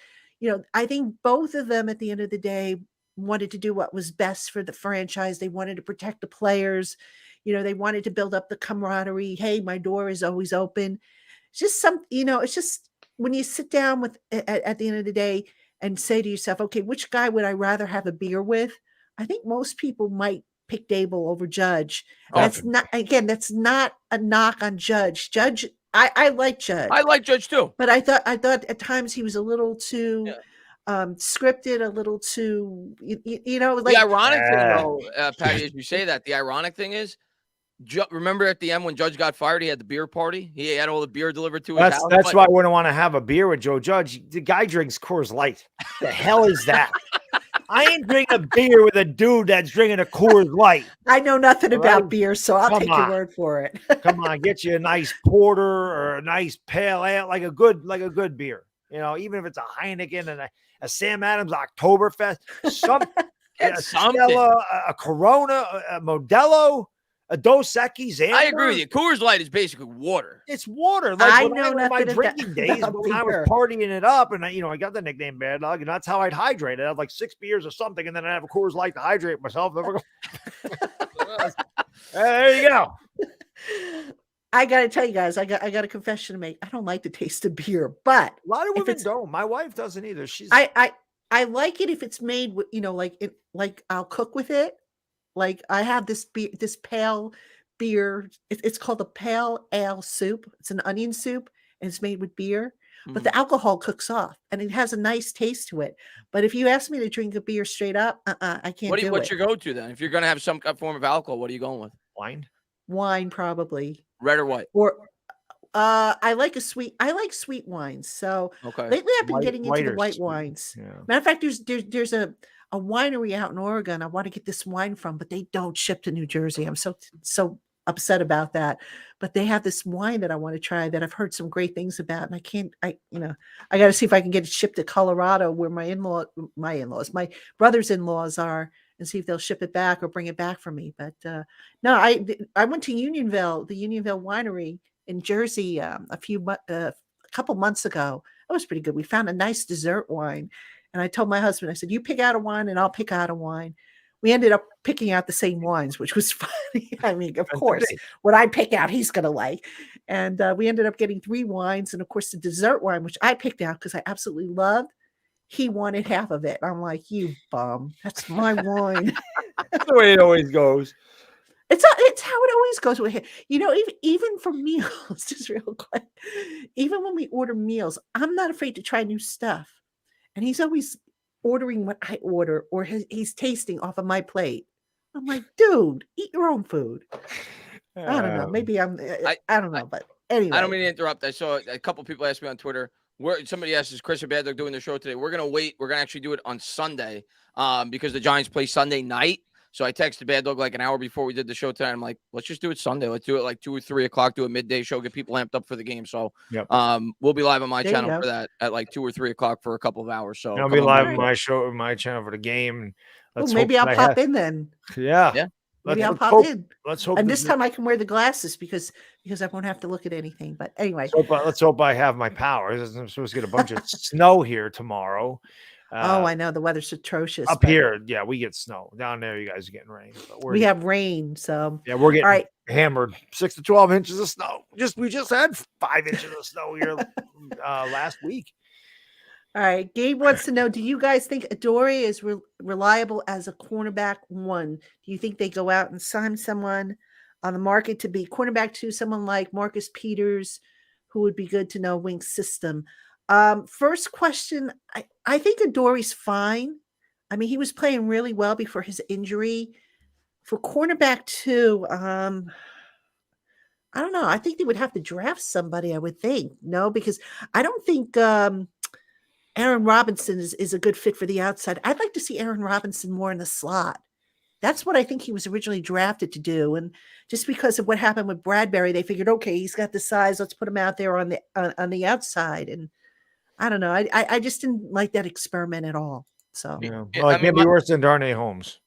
I think both of them at the end of the day wanted to do what was best for the franchise. They wanted to protect the players. they wanted to build up the camaraderie. Hey, my door is always open. It's just it's just when you sit down at the end of the day and say to yourself, okay, which guy would I rather have a beer with? I think most people might pick Dable over Judge. That's not a knock on Judge. I like Judge. I like Judge too. But I thought at times he was a little too scripted, a little too, like the ironic thing, though, Patty, as you say that, the ironic thing is, remember at the end when Judge got fired, he had the beer party. He had all the beer delivered to his house. That's why I wouldn't want to have a beer with Joe Judge. The guy drinks Coors Light. The hell is that? I ain't drinking a beer with a dude that's drinking a Coors Light. I know nothing about beer, so I'll take your word for it. Come on, get you a nice porter or a nice pale ale, like a good beer. Even if it's a Heineken and a Sam Adams Oktoberfest, something, a Corona, a Modelo, a Dos Equis. I agree with you. Coors Light is basically water. It's water. Like I know my drinking days, when I was partying it up, and I got the nickname Bad Dog, and that's how I'd hydrate. I'd have like 6 beers or something, and then I'd have a Coors Light to hydrate myself. There you go. I gotta tell you guys, I got a confession to make. I don't like the taste of beer, but a lot of women don't. My wife doesn't either. I like it if it's made with, like I'll cook with it. Like I have this pale beer. It's called a pale ale soup. It's an onion soup and it's made with beer, but the alcohol cooks off and it has a nice taste to it. But if you ask me to drink a beer straight up, I can't do it. What's your go-to then? If you're going to have some form of alcohol, what are you going with? Wine, probably. Red or white? Or I like sweet wines. So lately I've been getting into the white wines. Yeah. Matter of fact, there's a winery out in Oregon I want to get this wine from, but they don't ship to New Jersey. I'm so upset about that. But they have this wine that I want to try that I've heard some great things about, and I got to see if I can get it shipped to Colorado, where my brothers-in-laws are, and see if they'll ship it back or bring it back for me. But no, I went to the Unionville Winery in Jersey a couple months ago. It was pretty good. We found a nice dessert wine. And I told my husband, I said, you pick out a wine and I'll pick out a wine. We ended up picking out the same wines, which was funny. I mean, of course, what I pick out, he's going to like. And we ended up getting 3 wines. And of course, the dessert wine, which I picked out because I absolutely loved, he wanted half of it. I'm like, you bum. That's my wine. That's the way it always goes. It's how it always goes with him. Even for meals, just real quick, even when we order meals, I'm not afraid to try new stuff. And he's always ordering what I order, or he's tasting off of my plate. I'm like, dude, eat your own food. I don't know. Maybe I don't know. But anyway. I don't mean to interrupt. I saw a couple people ask me on Twitter. Somebody asked, is Chris or Bad Dog doing the show today? We're going to wait. We're going to actually do it on Sunday because the Giants play Sunday night. So I texted Bad Dog like an hour before we did the show tonight. I'm like, let's just do it Sunday. Let's do it like 2 or 3 o'clock, do a midday show, get people amped up for the game. So we'll be live on my channel for that at like 2 or 3 o'clock for a couple of hours. So I'll be live on my channel for the game. Maybe I'll pop in then. Yeah. Maybe I'll pop in. Let's hope. And this time I can wear the glasses because I won't have to look at anything. But anyway. Let's hope I have my powers. I'm supposed to get a bunch of snow here tomorrow. I know the weather's atrocious. Up here, yeah, we get snow. Down there, you guys are getting rain. But we have rain, so yeah, we're getting hammered. 6 to 12 inches of snow. We just had 5 inches of snow here last week. All right, Gabe wants to know: do you guys think Adoree is reliable as a cornerback 1? Do you think they go out and sign someone on the market to be cornerback 2, someone like Marcus Peters, who would be good to know Wink's system? First question, I think Adoree's fine. I mean, he was playing really well before his injury. For cornerback 2, I don't know. I think they would have to draft somebody, I would think. No, because I don't think Aaron Robinson is a good fit for the outside. I'd like to see Aaron Robinson more in the slot. That's what I think he was originally drafted to do. And just because of what happened with Bradbury, they figured, okay, he's got the size. Let's put him out there on the outside. And I don't know. I just didn't like that experiment at all. So maybe worse than Darnay Holmes.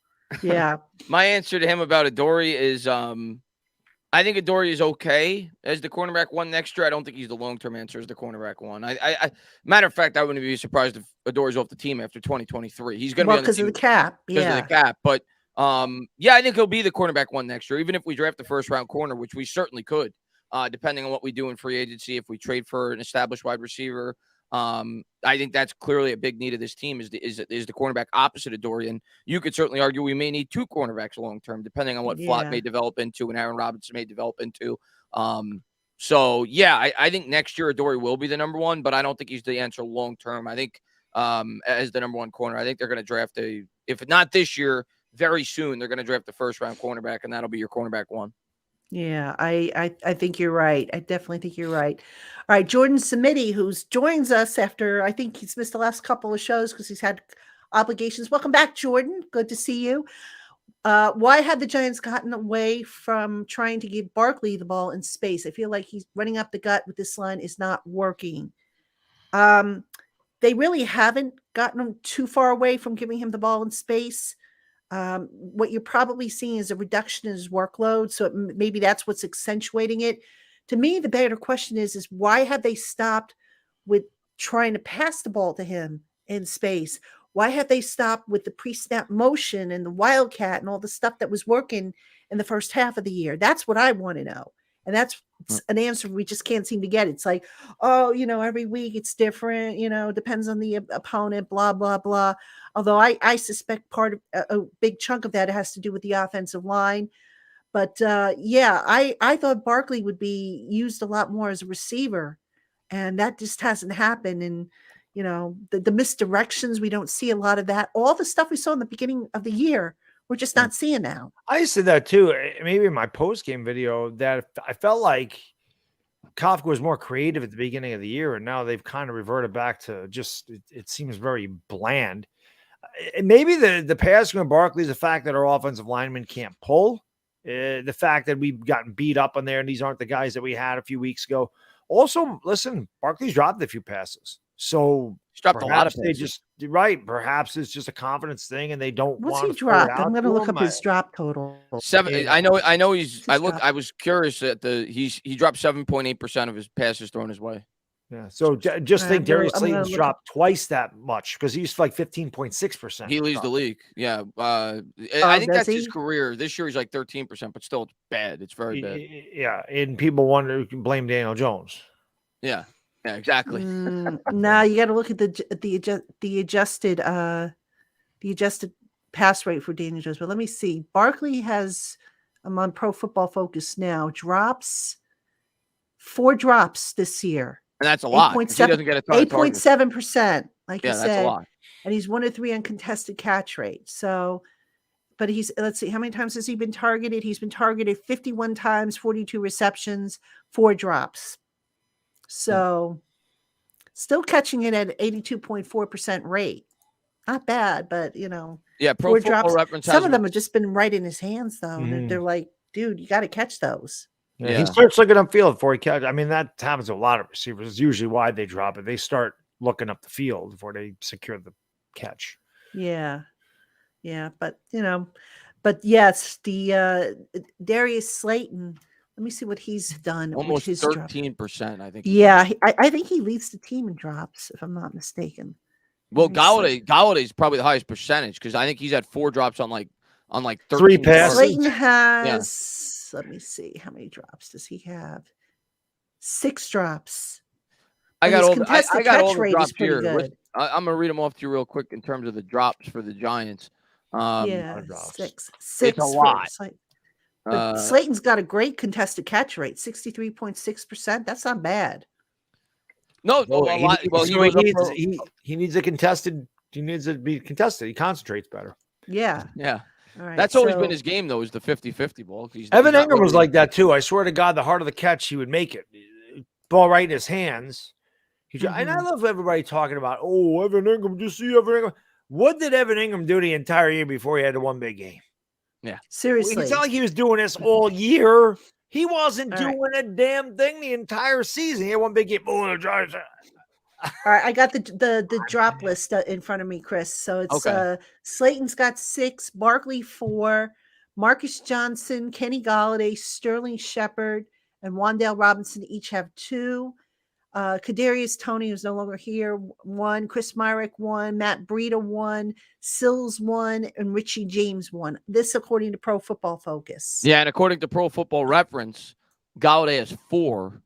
Yeah. My answer to him about Adoree is I think Adoree is okay as the cornerback 1 next year. I don't think he's the long-term answer as the cornerback 1. I matter of fact, I wouldn't be surprised if Adoree's off the team after 2023. He's going to be on the team because of the cap. Because of the cap. But Yeah, I think he'll be the cornerback one next year, even if we draft the first round corner, which we certainly could, depending on what we do in free agency. If we trade for an established wide receiver, I think that's clearly a big need of this team is the cornerback opposite of Dorian. You could certainly argue we may need two cornerbacks long term, depending on what Flott may develop into and Aaron Robinson may develop into. So yeah, I think next year Adoree will be the number one, but I don't think he's the answer long term. I think as the number one corner, I think they're going to draft if not this year, very soon they're going to draft the first round cornerback, and that'll be your cornerback one. Yeah, I think you're right. I definitely think you're right. All right, Jordan Samiti, who joins us after I think he's missed the last couple of shows because he's had obligations. Welcome back, Jordan. Good to see you. Why have the Giants gotten away from trying to give Barkley the ball in space? I feel like he's running up the gut with this line is not working. They really haven't gotten him too far away from giving him the ball in space. What you're probably seeing is a reduction in his workload. So maybe that's what's accentuating it. To me, the better question is why have they stopped with trying to pass the ball to him in space? Why have they stopped with the pre-snap motion and the wildcat and all the stuff that was working in the first half of the year? That's what I want to know. And that's an answer we just can't seem to get. It's like, oh, every week it's different, depends on the opponent, blah, blah, blah. Although I suspect part of a big chunk of that has to do with the offensive line. But yeah, I thought Barkley would be used a lot more as a receiver. And that just hasn't happened. And, the misdirections, we don't see a lot of that. All the stuff we saw in the beginning of the year, we're just not seeing now. I said that too. Maybe in my post-game video that I felt like Kafka was more creative at the beginning of the year, and now they've kind of reverted back to just it seems very bland. Maybe the passing of Barkley is the fact that our offensive linemen can't pull. The fact that we've gotten beat up on there, and these aren't the guys that we had a few weeks ago. Also, listen, Barkley's dropped a few passes. So he's dropped a lot of passes. Perhaps it's just a confidence thing, and they don't want to drop. I'm going to look up his drop total. 7. I know he's. I was curious at he dropped 7.8% of his passes thrown his way. Yeah. So just think Darius Slayton's dropped twice that much because he's like 15.6%. He leads the league. Yeah. I think that's his career. This year he's like 13%, but still it's bad. It's very bad. Yeah. And people wonder can blame Daniel Jones. Yeah. Yeah, exactly. No, you got to look at the adjusted pass rate for Daniel Jones. But let me see. Barkley has, I'm on Pro Football Focus now, 4 drops this year. And that's a lot. 8.7%, like you said. That's a lot. And he's 1 of 3 uncontested catch rate. So, but let's see, how many times has he been targeted? He's been targeted 51 times, 42 receptions, 4 drops. So still catching it at 82.4% rate. Not bad, but yeah, Pro Football Reference. Some of them have just been right in his hands though. And they're like, dude, you got to catch those. Yeah. He starts looking upfield before he catches. I mean, that happens to a lot of receivers. It's usually why they drop it. They start looking up the field before they secure the catch. Yeah. Yeah. But yes, the Darius Slayton, let me see what he's done. Almost 13%, I think. Yeah, I think he leads the team in drops, if I'm not mistaken. Well, Galladay is probably the highest percentage because I think he's had 4 drops on like 3 passes. Slayton has, let me see, how many drops does he have? 6 drops. I got all the drops here. Good. I'm gonna read them off to you real quick in terms of the drops for the Giants. Yeah, 6. It's a lot. But Slayton's got a great contested catch rate, 63.6%. That's not bad. No, he needs a contested. He needs to be contested. He concentrates better. Yeah. Yeah. All right, that's always been his game, though, is the 50-50 ball. Evan Ingram was like that, too. I swear to God, the harder the catch, he would make it. Ball right in his hands. And I love everybody talking about, Evan Ingram. Did you see Evan Ingram? What did Evan Ingram do the entire year before he had the one big game? Yeah. Seriously. It's not like he was doing this all year. He wasn't doing a damn thing the entire season. He had one big game. All right, I got the drop list in front of me, Chris. So it's Slayton's got 6, Barkley 4, Marcus Johnson, Kenny Galladay, Sterling Shepard, and Wan'Dale Robinson each have 2. Kadarius Toney, who's no longer here, 1. Chris Myrick, 1. Matt Breida, 1. Sills, 1. And Richie James, 1. This according to Pro Football Focus. Yeah, and according to Pro Football Reference, Galladay has 4,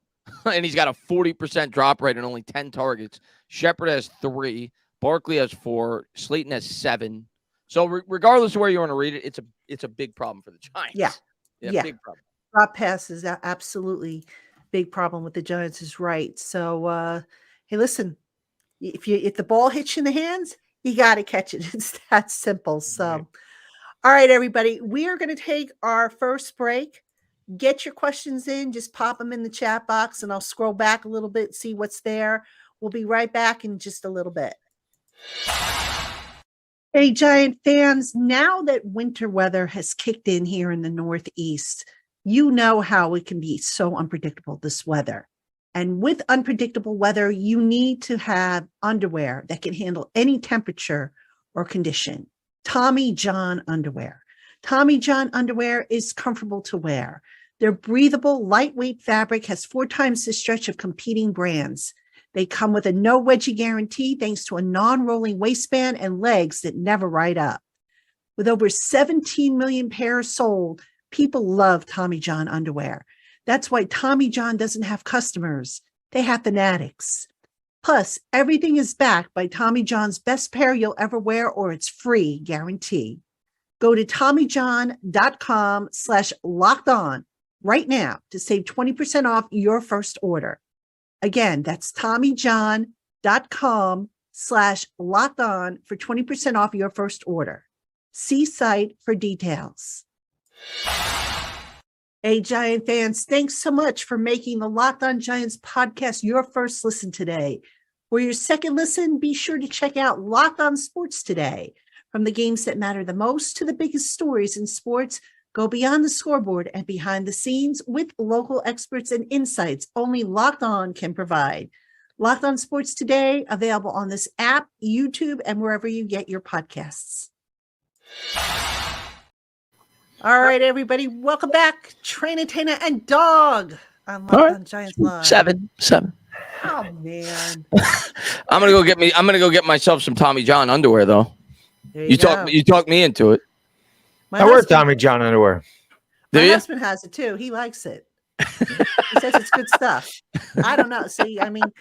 and he's got a 40% drop rate and only 10 targets. Shepard has 3. Barkley has 4. Slayton has 7. So regardless of where you want to read it, it's a big problem for the Giants. Yeah. Big problem. Drop pass is absolutely big problem with the Giants is right. So, hey, listen, if the ball hits you in the hands, you got to catch it. It's that simple. So, All right, everybody, we are going to take our first break. Get your questions in. Just pop them in the chat box, and I'll scroll back a little bit, see what's there. We'll be right back in just a little bit. Hey, Giant fans, now that winter weather has kicked in here in the Northeast, you know how it can be so unpredictable, this weather. And with unpredictable weather, you need to have underwear that can handle any temperature or condition. Tommy John underwear. Tommy John underwear is comfortable to wear. Their breathable, lightweight fabric has 4 times the stretch of competing brands. They come with a no wedgie guarantee thanks to a non-rolling waistband and legs that never ride up. With over 17 million pairs sold, people love Tommy John underwear. That's why Tommy John doesn't have customers. They have fanatics. Plus, everything is backed by Tommy John's best pair you'll ever wear or it's free guarantee. Go to TommyJohn.com/lockedon right now to save 20% off your first order. Again, that's TommyJohn.com/lockedon for 20% off your first order. See site for details. Hey, Giant fans, thanks so much for making the LockedOn Giants podcast your first listen today. For your second listen, be sure to check out LockedOn Sports today. From the games that matter the most to the biggest stories in sports, go beyond the scoreboard and behind the scenes with local experts and insights only Locked On can provide. Locked On Sports today, available on this app, YouTube, and wherever you get your podcasts. All right, everybody, welcome back. Traina, Tainah, and Dog on Locked On Giants Live. 7. Oh man, I'm gonna go get myself some Tommy John underwear though. you talked me into it. I wear Tommy John underwear. My husband has it too. He likes it. He says it's good stuff. I don't know. See, I mean,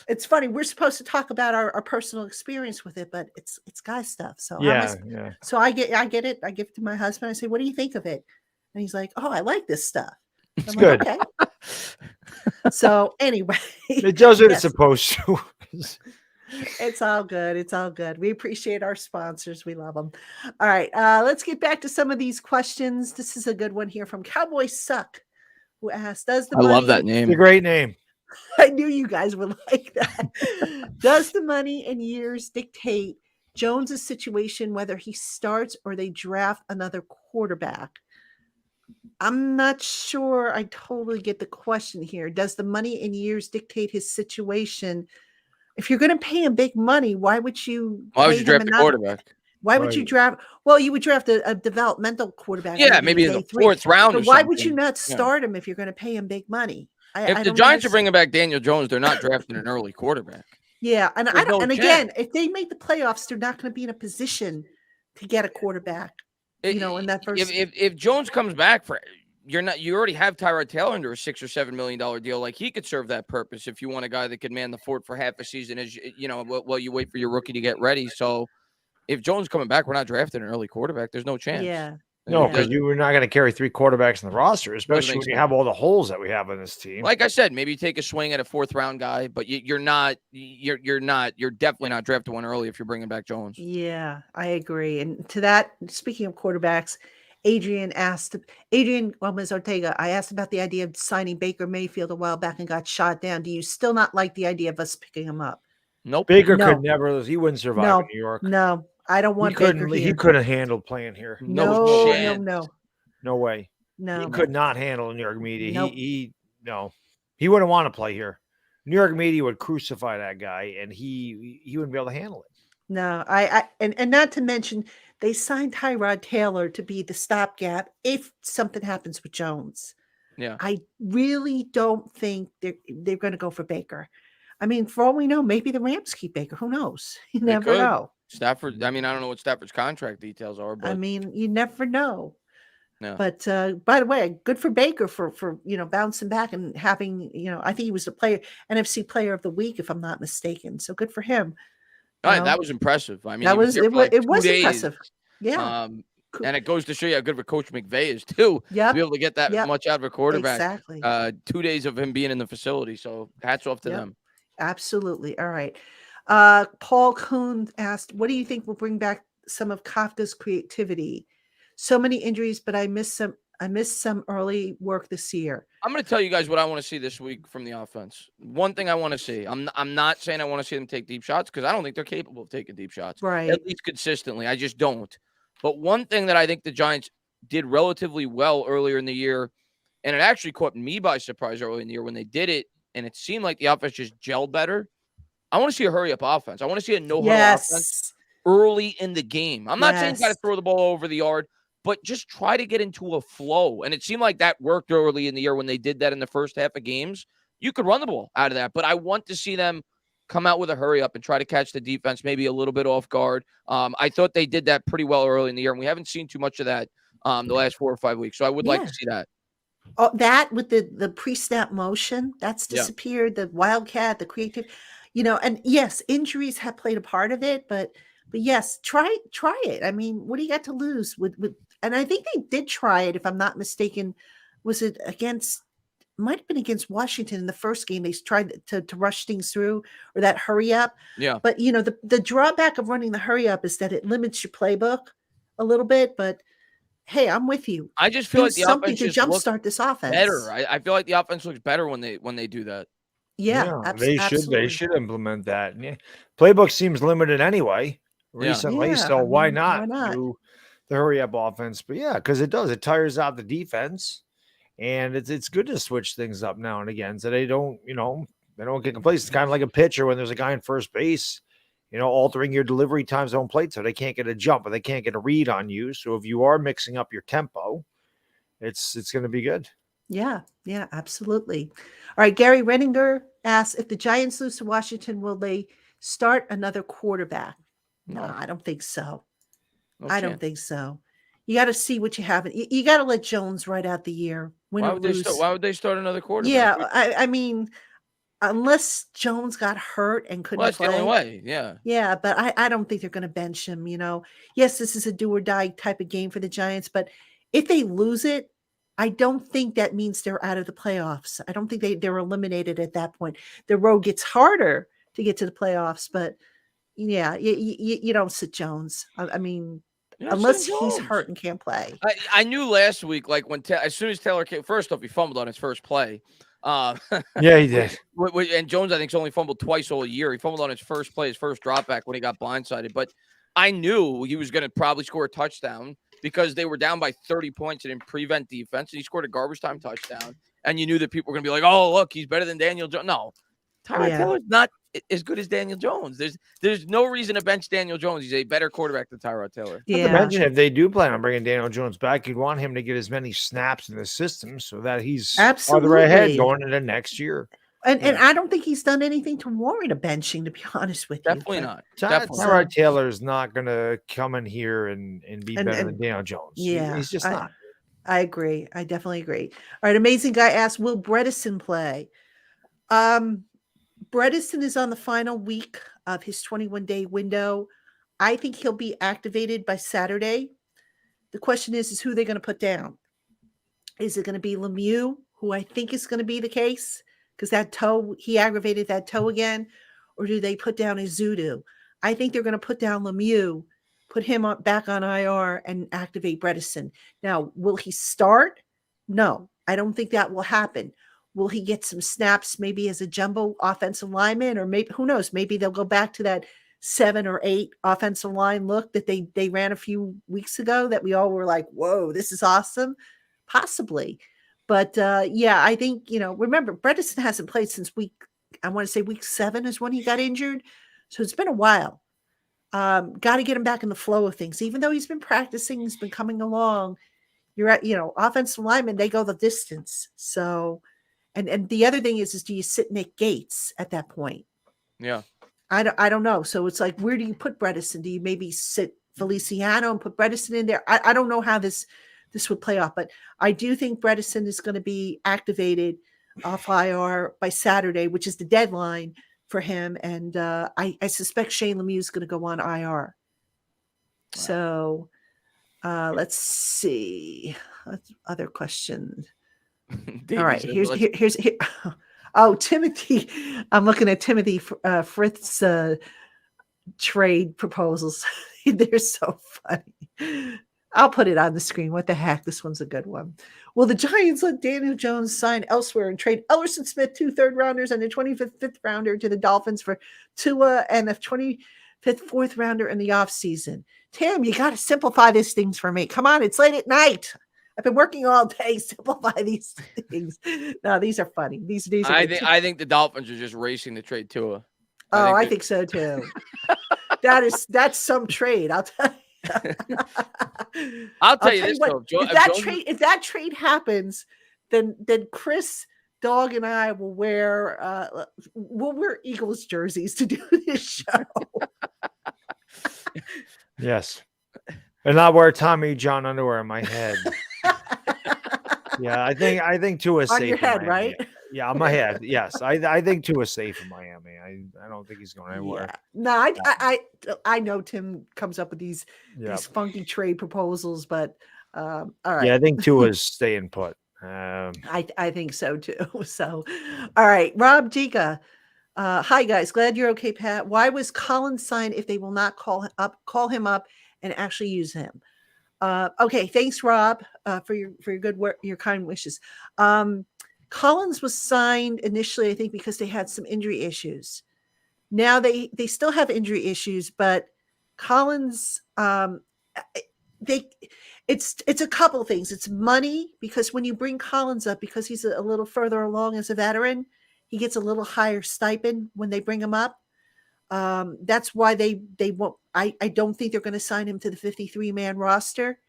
it's funny. We're supposed to talk about our personal experience with it, but it's guy stuff. So yeah. So I get it. I give it to my husband. I say, "What do you think of it?" And he's like, "Oh, I like this stuff." It's I'm good. Like, okay. So anyway, it does what it's supposed to. It's all good. It's all good. We appreciate our sponsors. We love them. All right. Let's get back to some of these questions. This is a good one here from Cowboy Suck, who asked, I love that name. It's a great name. I knew you guys would like that. Does the money and years dictate Jones's situation, whether he starts or they draft another quarterback? I'm not sure I totally get the question here. Does the money and years dictate his situation? If you're going to pay him big money, why would you draft a quarterback? Why would you draft? Well, you would draft a developmental quarterback. Yeah, maybe in the 4th round. But why would you not start him if you're going to pay him big money? If the Giants are bringing back Daniel Jones, they're not drafting an early quarterback. Yeah, and again, if they make the playoffs, they're not going to be in a position to get a quarterback. In that first. If Jones comes back you already have Tyrod Taylor under a $6 or $7 million deal. Like, he could serve that purpose if you want a guy that could man the fort for half a season, as while you wait for your rookie to get ready. So if Jones coming back, we're not drafting an early quarterback. There's no chance. Yeah. No, because you were not going to carry 3 quarterbacks in the roster, especially when you have all the holes that we have on this team. Like I said, maybe take a swing at a 4th round guy, but you're definitely not drafting one early if you're bringing back Jones. Yeah, I agree. And to that, speaking of quarterbacks, Adrian Gomez Ortega, I asked about the idea of signing Baker Mayfield a while back and got shot down. Do you still not like the idea of us picking him up? Nope. Baker could never. He wouldn't survive in New York. No, I don't want Baker here. He couldn't handle playing here. No way. No. He could not handle New York media. Nope. He wouldn't want to play here. New York media would crucify that guy, and he wouldn't be able to handle it. No, and not to mention they signed Tyrod Taylor to be the stopgap if something happens with Jones. Yeah, I really don't think they're going to go for Baker. I mean, for all we know, maybe the Rams keep Baker. Who knows? You They never could. know. Stafford. I mean, I don't know what Stafford's contract details are, I but mean, you never know. yeah. But by the way, good for Baker for bouncing back and having, I think he was the NFC Player of the Week, if I'm not mistaken. So good for him. All right, that was impressive. I mean, That he was was here it. for like It 2 was days. impressive. Yeah. And it goes to show you how good of a coach McVay is too. Yep. To be able to get that Yep. much out of a quarterback. Exactly. 2 days of him being in the facility. So hats off to them. Absolutely. All right. Paul Kuhn asked, what do you think will bring back some of Kafka's creativity? So many injuries, but I missed some early work this year. I'm going to tell you guys what I want to see this week from the offense. One thing I want to see. I'm not saying I want to see them take deep shots because I don't think they're capable of taking deep shots. Right. At least consistently. I just don't. But one thing that I think the Giants did relatively well earlier in the year, and it actually caught me by surprise early in the year when they did it, and it seemed like the offense just gelled better. I want to see a hurry-up offense. I want to see a no-huddle offense early in the game. I'm not saying you got to throw the ball over the yard, but just try to get into a flow. And it seemed like that worked early in the year when they did that in the first half of games. You could run the ball out of that, but I want to see them come out with a hurry-up and try to catch the defense maybe a little bit off guard. I thought they did that pretty well early in the year, and we haven't seen too much of that the last 4 or 5 weeks. So I would like to see that. Oh, that with the pre-snap motion, that's disappeared. The wildcat, the creative, and yes, injuries have played a part of it, but yes, try it. I mean, what do you got to lose and I think they did try it, if I'm not mistaken. Was it might have been against Washington in the first game? They tried to rush things through, or that hurry up. Yeah. But the drawback of running the hurry up is that it limits your playbook a little bit, but hey, I'm with you. I just feel like the something offense to jumpstart this offense better. I feel like the offense looks better when they do that. Yeah, absolutely. They should implement that. Yeah. Playbook seems limited anyway recently, so why not do the hurry up offense? But yeah, because it tires out the defense, and it's good to switch things up now and again so they don't get complacent. It's kind of like a pitcher when there's a guy in first base, altering your delivery times on plate so they can't get a jump or they can't get a read on you. So if you are mixing up your tempo, it's going to be good. Yeah, absolutely. All right, Gary Renninger asks, if the Giants lose to Washington, will they start another quarterback? No, I don't think so. I don't think so. You got to see what you have. You got to let Jones ride out the year. Why would they start another quarterback? Yeah, I mean, unless Jones got hurt and couldn't that's play. the only way. Yeah. Yeah, but I don't think they're going to bench him. Yes, this is a do or die type of game for the Giants, but if they lose it, I don't think that means they're out of the playoffs. I don't think they're eliminated at that point. The road gets harder to get to the playoffs, but yeah, you don't sit Jones. I mean, unless he's hurt and can't play. I knew last week, like as soon as Taylor came, first off, he fumbled on his first play. Yeah, he did. And Jones, I think, has only fumbled twice all year. He fumbled on his first play, his first drop back when he got blindsided. But I knew he was going to probably score a touchdown because they were down by 30 points and in prevent defense, and he scored a garbage time touchdown. And you knew that people were going to be like, "Oh, look, he's better than Daniel Jones." No, Tyrod Taylor's not as good as Daniel Jones. There's no reason to bench Daniel Jones. He's a better quarterback than Tyrod Taylor. Yeah. Not to mention, if they do plan on bringing Daniel Jones back, you'd want him to get as many snaps in the system so that he's farther ahead going into next year. And I don't think he's done anything to warrant a benching, to be honest with you. Definitely not. Tyrod Taylor is not going to come in here and be better than Daniel Jones. Yeah, he's just not. I agree. I definitely agree. All right, Amazing Guy asks, will Bredesen play? Bredesen is on the final week of his 21-day window. I think he'll be activated by Saturday. The question is who they're going to put down. Is it going to be Lemieux, who I think is going to be the case? Because that toe, he aggravated that toe again. Or do they put down Izudu? I think they're going to put down Lemieux, put him back on IR, and activate Bredesen. Now, will he start? No, I don't think that will happen. Will he get some snaps maybe as a jumbo offensive lineman? Or maybe, who knows, maybe they'll go back to that 7 or 8 offensive line look that they ran a few weeks ago that we all were like, whoa, this is awesome. Possibly. But I think, remember, Bredesen hasn't played since week 7 is when he got injured. So it's been a while. Got to get him back in the flow of things. Even though he's been practicing, he's been coming along. You're at, offensive linemen, they go the distance. So, And the other thing is do you sit Nick Gates at that point? Yeah. I don't know. So it's like, where do you put Bredesen? Do you maybe sit Feliciano and put Bredesen in there? I don't know how this would play off, but I do think Bredesen is going to be activated off IR by Saturday, which is the deadline for him. And I suspect Shane Lemieux is going to go on IR. So let's see. Other question. All right. Here's. Oh, Timothy. I'm looking at Timothy Frith's trade proposals. They're so funny. I'll put it on the screen. What the heck? This one's a good one. Will the Giants let Daniel Jones sign elsewhere and trade Ellerson Smith, 2 third-rounders and a 25th fifth-rounder to the Dolphins for Tua and a 25th fourth-rounder in the offseason? Tim, you got to simplify these things for me. Come on, it's late at night. I've been working all day. Simplify these things. No, these are funny. These are I think the Dolphins are just racing to trade Tua. I think so too. That's some trade. I'll tell you. I'll tell you this, what, though. If that trade happens, then Chris, Dog, and I will wear Eagles jerseys to do this show. Yes, and not wear Tommy John underwear on my head. Yeah, I think Tua is on safe your head, in right? Yeah, on my head. Yes, I think Tua is safe in Miami. I don't think he's going anywhere. Yeah. No, I know Tim comes up with these funky trade proposals, but all right. Yeah, I think Tua is staying put. I think so too. So, all right, Rob Giga. Hi guys, glad you're okay, Pat. Why was Collins signed if they will not call him up and actually use him? Okay, thanks, Rob, for your good work, your kind wishes. Collins was signed initially, I think, because they had some injury issues. Now they still have injury issues, but Collins, it's a couple things. It's money, because when you bring Collins up, because he's a little further along as a veteran, he gets a little higher stipend when they bring him up. That's why they won't. I don't think they're going to sign him to the 53-man roster.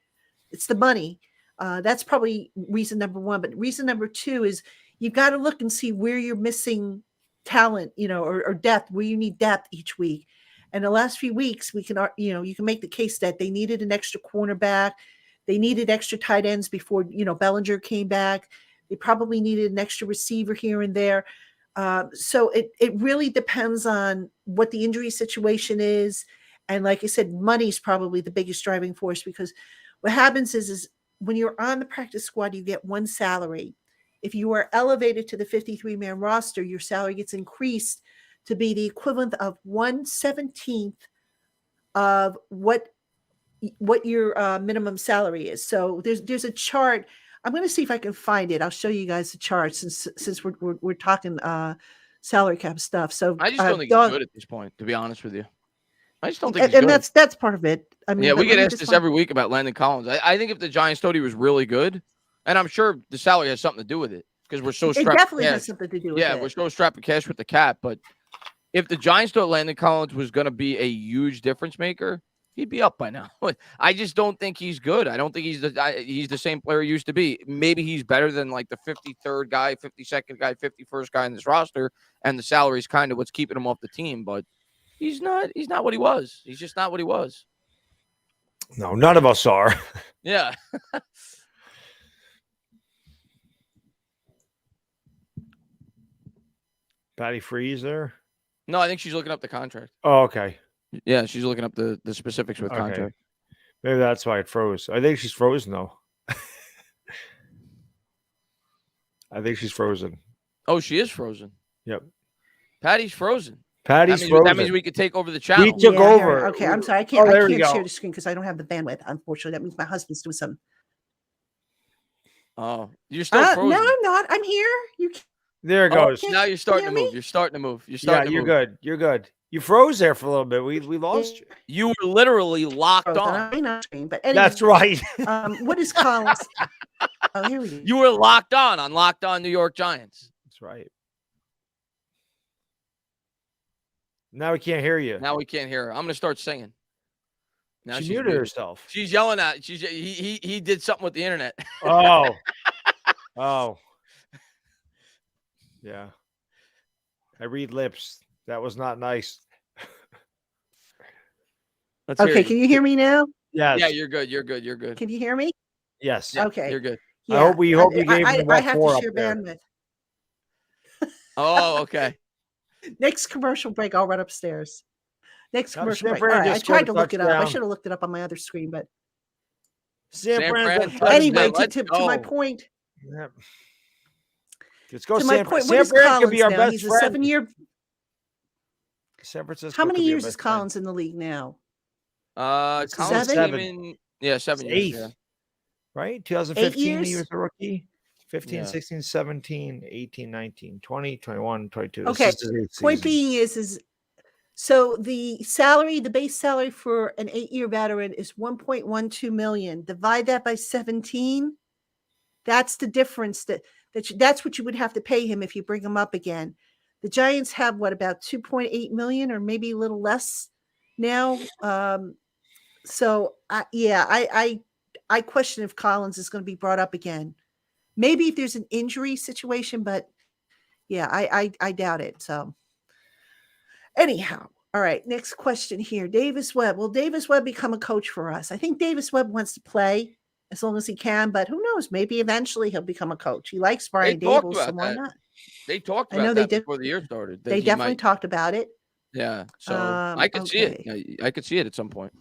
It's the money. That's probably reason number one. But reason number two is you've got to look and see where you're missing talent, or depth, where you need depth each week. And the last few weeks, we can, you can make the case that they needed an extra cornerback. They needed extra tight ends before, Bellinger came back. They probably needed an extra receiver here and there. So it really depends on what the injury situation is. And like I said, money's probably the biggest driving force, because what happens is when you're on the practice squad, you get one salary. If you are elevated to the 53-man roster, your salary gets increased to be the equivalent of 1/17 of what your minimum salary is. So there's a chart. I'm going to see if I can find it. I'll show you guys the chart since we're talking salary cap stuff. So I just don't think he's good at this point, to be honest with you. I just don't think he's good. And that's part of it. I mean, we get asked this every week about Landon Collins. I think if the Giants thought he was really good, and I'm sure the salary has something to do with it, because we're so strapped. It definitely has something to do with it. Yeah, we're so strapped for cash with the cap. But if the Giants thought Landon Collins was going to be a huge difference maker, he'd be up by now. I just don't think he's good. I don't think he's the same player he used to be. Maybe he's better than like the 53rd guy, 52nd guy, 51st guy in this roster, and the salary is kind of what's keeping him off the team. But he's not what he was. He's just not what he was. No, none of us are. Yeah. Patty Freeze there? No, I think she's looking up the contract. Oh, okay. Yeah, she's looking up the specifics with contract. Maybe that's why it froze. I think she's frozen, though. I think she's frozen. Oh, she is frozen. Yep. Patty's frozen. Frozen. That means we could take over the channel. We took over. Okay, I'm sorry. I can't share the screen because I don't have the bandwidth. Unfortunately, that means my husband's doing something. Oh, you're still frozen. No, I'm not. I'm here. There it goes. Now you're starting to move. You're starting to move. You're good. You're good. You froze there for a little bit. We lost you. You were literally locked on. But anyway, that's right. What is Collins? Oh, here we go. You were locked on LockedOn New York Giants. That's right. Now we can't hear you. Now we can't hear her. I'm going to start singing. Now she muted herself. She's yelling at. He did something with the internet. Oh. Yeah. I read lips. That was not nice. Let's hear Okay, it. can you hear me now? Yes. Yeah, you're good. You're good. You're good. Can you hear me? Yes. Yeah, Okay. you're good. Yeah. I hope we gave him I about have 4 to up share there. bandwidth. Oh, okay. Next commercial break, I'll run upstairs. Next Now, commercial San break. Fran All right, I just scored tried a to look it up. I touchdown. should have looked it up on my other screen, but San Fran's Fran got touchdown. anyway, Let's to my go. point. Yeah. Let's go. To my San point, what San is Fran could be Collins our now? best He's a friend. 7-year. San Francisco. How many could be our years is best friend. Collins in the league now? Collins Collins 7? came in. Yeah, 7 It's years. 8th, Yeah. right? 2015, he years? was a rookie. 15, Yeah. 16, 17, 18, 19, 20, 21, 22. Okay. This is his 8th Point season. being is so the salary, the base salary for an 8-year veteran is 1.12 million. Divide that by 17. That's the difference. That's what you would have to pay him if you bring him up again. The Giants have what, about 2.8 million, or maybe a little less now. So I question if Collins is going to be brought up again. Maybe if there's an injury situation, but yeah, I doubt it. So anyhow, all right, next question here. Davis Webb. Will Davis Webb become a coach for us? I think Davis Webb wants to play as long as he can, but who knows? Maybe eventually he'll become a coach. He likes Brian talked Daboll, about so why that. not? They talked I know about they that did. before the year started. that They he definitely might- talked about it. Yeah. So I could see okay. it. I could see it at some point.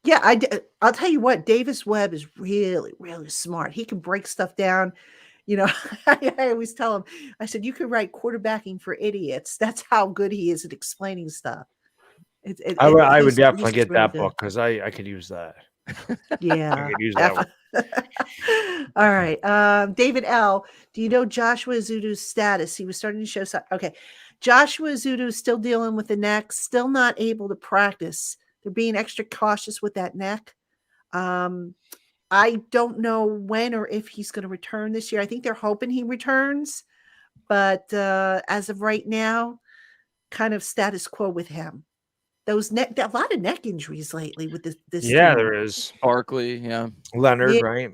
Yeah, I'll tell you what, Davis Webb is really, really smart. He can break stuff down. You know, I always tell him, I said, you could write Quarterbacking for Idiots. That's how good he is at explaining stuff. I would he's definitely just get really that good. book because I could use that. Yeah. I could use that one. All right. David L. Do you know Joshua Azudu's status? He was starting to show some. Okay. Joshua Azudu is still dealing with the neck, still not able to practice. They're being extra cautious with that neck. I don't know when or if he's going to return this year. I think they're hoping he returns, but as of right now, kind of status quo with him. A lot of neck injuries lately with this Yeah, team. there is. Barkley. Yeah. Leonard, Yeah. right?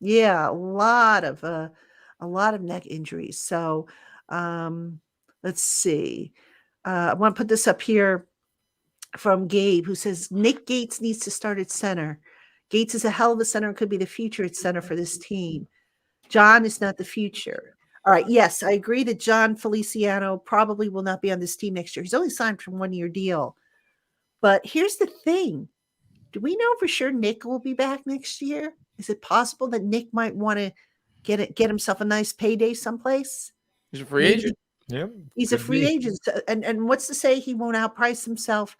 Yeah, a lot of neck injuries. So let's see. I want to put this up here from Gabe, who says Nick Gates needs to start at center. Gates is a hell of a center and could be the future at center for this team. John is not the future. All right. Yes, I agree that John Feliciano probably will not be on this team next year. He's only signed for a 1-year deal. But here's the thing. Do we know for sure Nick will be back next year? Is it possible that Nick might want to get himself a nice payday someplace? He's a free agent. Yep. He's a free agent. And what's to say he won't outprice himself?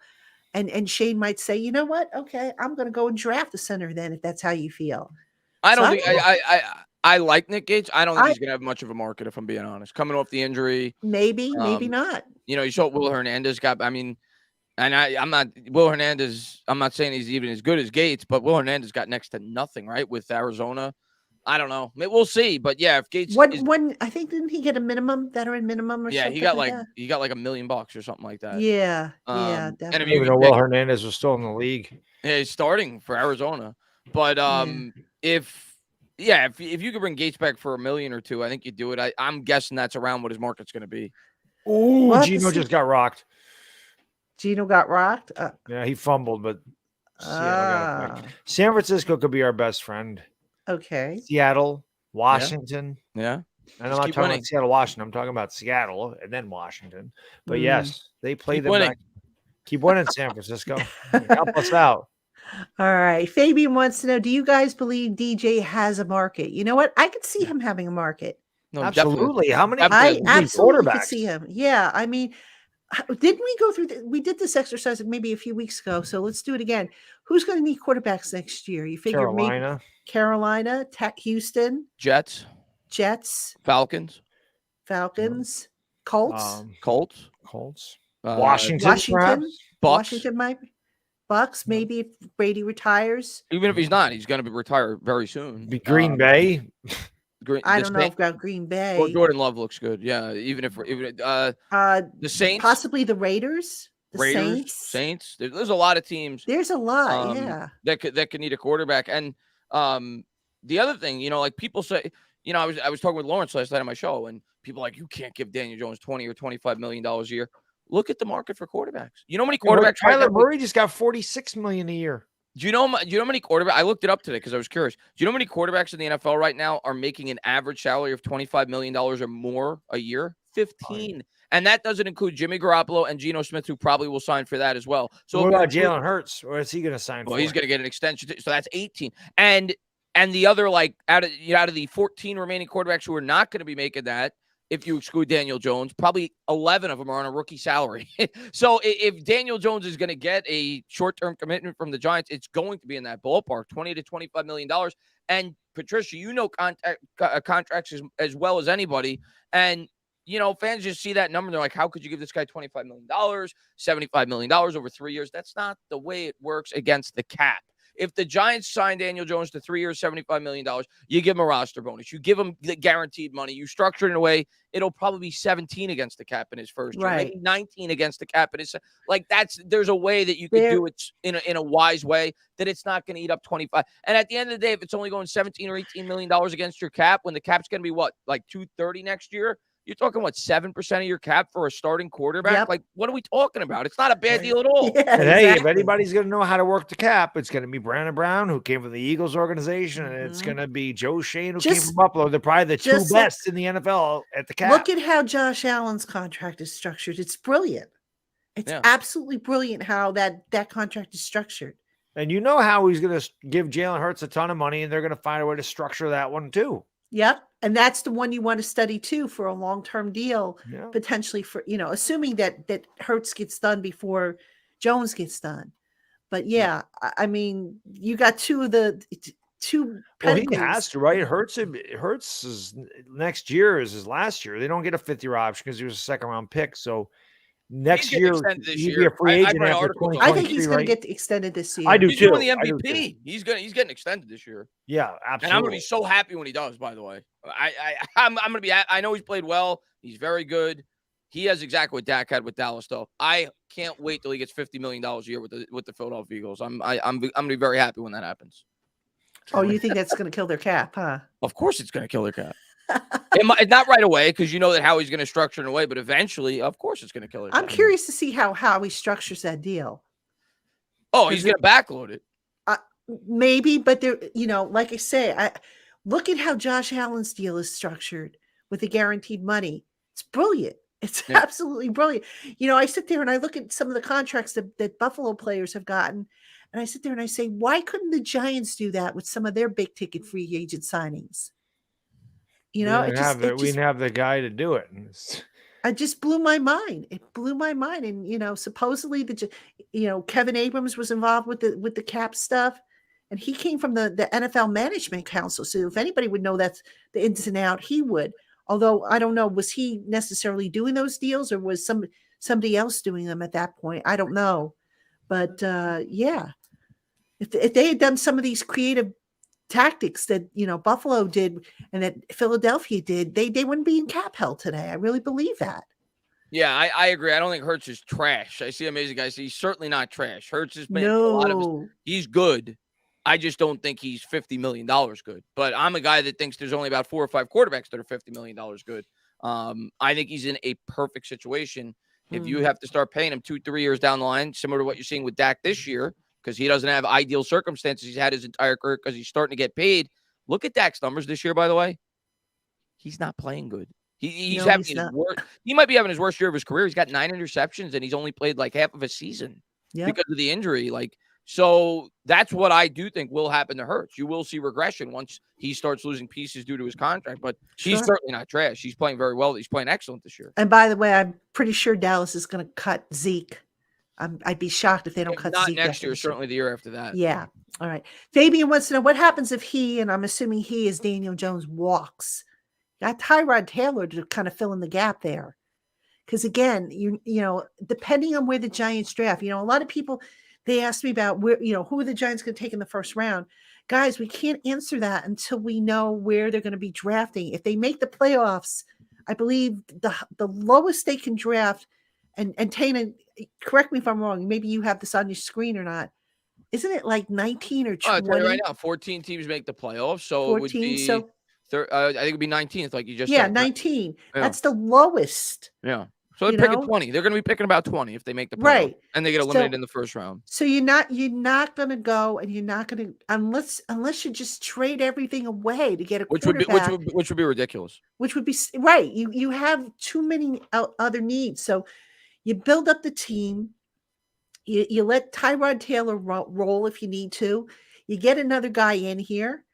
And Shane might say, you know what? Okay, I'm going to go and draft a center then, if that's how you feel. I don't So think I like Nick Gates. I don't think he's going to have much of a market, if I'm being honest. Coming off the injury, maybe not. You know, you saw Will Hernandez got. I mean, and I'm not Will Hernandez. I'm not saying he's even as good as Gates, but Will Hernandez got next to nothing, right, with Arizona. I don't know. We'll see. But yeah, if Gates, when I think didn't he get a veteran minimum or something? He got like $1 million or something like that. Yeah, And definitely. I didn't even know Will Hernandez was still in the league. Yeah, he's starting for Arizona. But if you could bring Gates back for $1 million or $2 million, I think you'd do it. I'm guessing that's around what his market's going to be. Oh, Gino just got rocked. Gino got rocked? Yeah, he fumbled, but Seattle got it back. San Francisco could be our best friend. Okay. Seattle, Washington. Yeah. And I'm not talking about Seattle, Washington. I'm talking about Seattle and then Washington. But yes, they play them back. Keep winning, San Francisco. Help us out. All right. Fabian wants to know, do you guys believe DJ has a market? You know what? I could see him having a market. No, absolutely. Definitely. How many? I absolutely could see him. Yeah. I mean, didn't we go through we did this exercise maybe a few weeks ago, so let's do it again. Who's going to need quarterbacks next year? You figure Carolina, maybe Carolina, Houston, Jets, Falcons, Colts, Washington, Bucks, maybe if Brady retires. Even if he's not, he's going to retire very soon. Be Green Bay. I don't know about Green Bay. Or Jordan Love looks good. Yeah, even the Saints, possibly the Raiders, Saints. There's a lot of teams. There's a lot, that could need a quarterback. And the other thing, like people say, I was talking with Lawrence last night on my show, and people are like, you can't give Daniel Jones $20 or $25 million a year. Look at the market for quarterbacks. You know how many quarterbacks? Kyler Murray just got $46 million a year. Do you know how many quarterbacks? I looked it up today because I was curious. Do you know how many quarterbacks in the NFL right now are making an average salary of $25 million or more a year? 15. And that doesn't include Jimmy Garoppolo and Geno Smith, who probably will sign for that as well. So what about Jalen Hurts? Or is he going to sign for? Well, he's going to get an extension. So that's 18. And the other, like, out of the 14 remaining quarterbacks who are not going to be making that, if you exclude Daniel Jones, probably 11 of them are on a rookie salary. So if Daniel Jones is going to get a short-term commitment from the Giants, it's going to be in that ballpark, $20 to $25 million. And Patricia, contracts as well as anybody. And, fans just see that number. And they're like, how could you give this guy $25 million, $75 million over 3 years? That's not the way it works against the cap. If the Giants sign Daniel Jones to 3 years, $75 million, you give him a roster bonus. You give him the guaranteed money. You structure it in a way it'll probably be 17 against the cap in his first year, maybe 19 against the cap in his. Like there's a way that you could do it in a wise way that it's not going to eat up 25. And at the end of the day, if it's only going 17 or $18 million against your cap, when the cap's going to be what, like 230 next year, you're talking, 7% of your cap for a starting quarterback? Yep. Like, what are we talking about? It's not a bad deal at all. Yeah, And hey, if exactly. anybody's going to know how to work the cap, it's going to be Brandon Brown, who came from the Eagles organization, and it's going to be Joe Shane, who came from Buffalo. They're probably the two best in the NFL at the cap. Look at how Josh Allen's contract is structured. It's brilliant. It's absolutely brilliant how that contract is structured. And you know how he's going to give Jalen Hurts a ton of money, and they're going to find a way to structure that one too. Yep. And that's the one you want to study too for a long-term deal, potentially for, assuming that Hurts gets done before Jones gets done. But I mean, you got two. Well, he has to, right? Hurts is next year is his last year. They don't get a fifth-year option because he was a second-round pick. So next year, he'd be a free agent after 2023. I think he's going to get extended this year. I do He's too. doing the MVP. He's getting extended this year. Yeah, absolutely. And I'm going to be so happy when he does. By the way, I'm going to be. I know he's played well. He's very good. He has exactly what Dak had with Dallas, though. I can't wait till he gets $50 million a year with the Philadelphia Eagles. I'm going to be very happy when that happens. Oh, you think that's going to kill their cap, huh? Of course, it's going to kill their cap. Not right away, because you know that how he's going to structure it in a way, but eventually, of course, it's going to kill it. I'm curious to see how he structures that deal. Oh, he's going to backload it. Maybe, but there, like I say, look at how Josh Allen's deal is structured with the guaranteed money. It's brilliant. It's absolutely brilliant. I sit there and I look at some of the contracts that Buffalo players have gotten, and I sit there and I say, why couldn't the Giants do that with some of their big ticket free agent signings? We didn't have the guy to do it. It just blew my mind. It blew my mind. And, supposedly Kevin Abrams was involved with the cap stuff, and he came from the NFL Management Council. So if anybody would know that's the ins and out, he would. Although I don't know, was he necessarily doing those deals, or was somebody else doing them at that point? I don't know. But if they had done some of these creative tactics that Buffalo did and that Philadelphia did, they wouldn't be in cap hell today. I really believe that. Yeah, I agree. I don't think Hurts is trash. I see amazing guys. He's certainly not trash. Hurts has been a lot of he's good. I just don't think he's $50 million good. But I'm a guy that thinks there's only about 4 or 5 quarterbacks that are $50 million good. I think he's in a perfect situation. If you have to start paying him 2-3 years down the line, similar to what you're seeing with Dak this year, because he doesn't have ideal circumstances he's had his entire career because he's starting to get paid. Look at Dak's numbers this year, by the way. He's not playing good. He's having his worst. He might be having his worst year of his career. He's got 9 interceptions, and he's only played like half of a season because of the injury. So that's what I do think will happen to Hurts. You will see regression once he starts losing pieces due to his contract, but he's certainly not trash. He's playing very well. He's playing excellent this year. And by the way, I'm pretty sure Dallas is going to cut Zeke. I'd be shocked if they don't cut Zeke. Not next year, certainly the year after that. Yeah. All right. Fabian wants to know what happens if he, and I'm assuming he is Daniel Jones, walks. Got Tyrod Taylor to kind of fill in the gap there. Because again, depending on where the Giants draft, a lot of people, they asked me about where, who are the Giants going to take in the first round. Guys, we can't answer that until we know where they're going to be drafting. If they make the playoffs, I believe the lowest they can draft, and Tainah, correct me if I'm wrong, maybe you have this on your screen or not. Isn't it like 19 or 20? I'll tell you right now, 14 teams make the playoffs. So 14, it would be I think it'd be 19th, like you just Yeah, said. 19. Yeah. That's the lowest. Yeah. So they're You picking know? 20. They're going to be picking about 20 if they make the playoffs. Right. And they get So- eliminated in the first round. So you're not going to go, and you're not going to unless you just trade everything away to get a Which would quarterback, be ridiculous. which would be right. You have too many other needs. So you build up the team. You let Tyrod Taylor roll if you need to. You get another guy in here,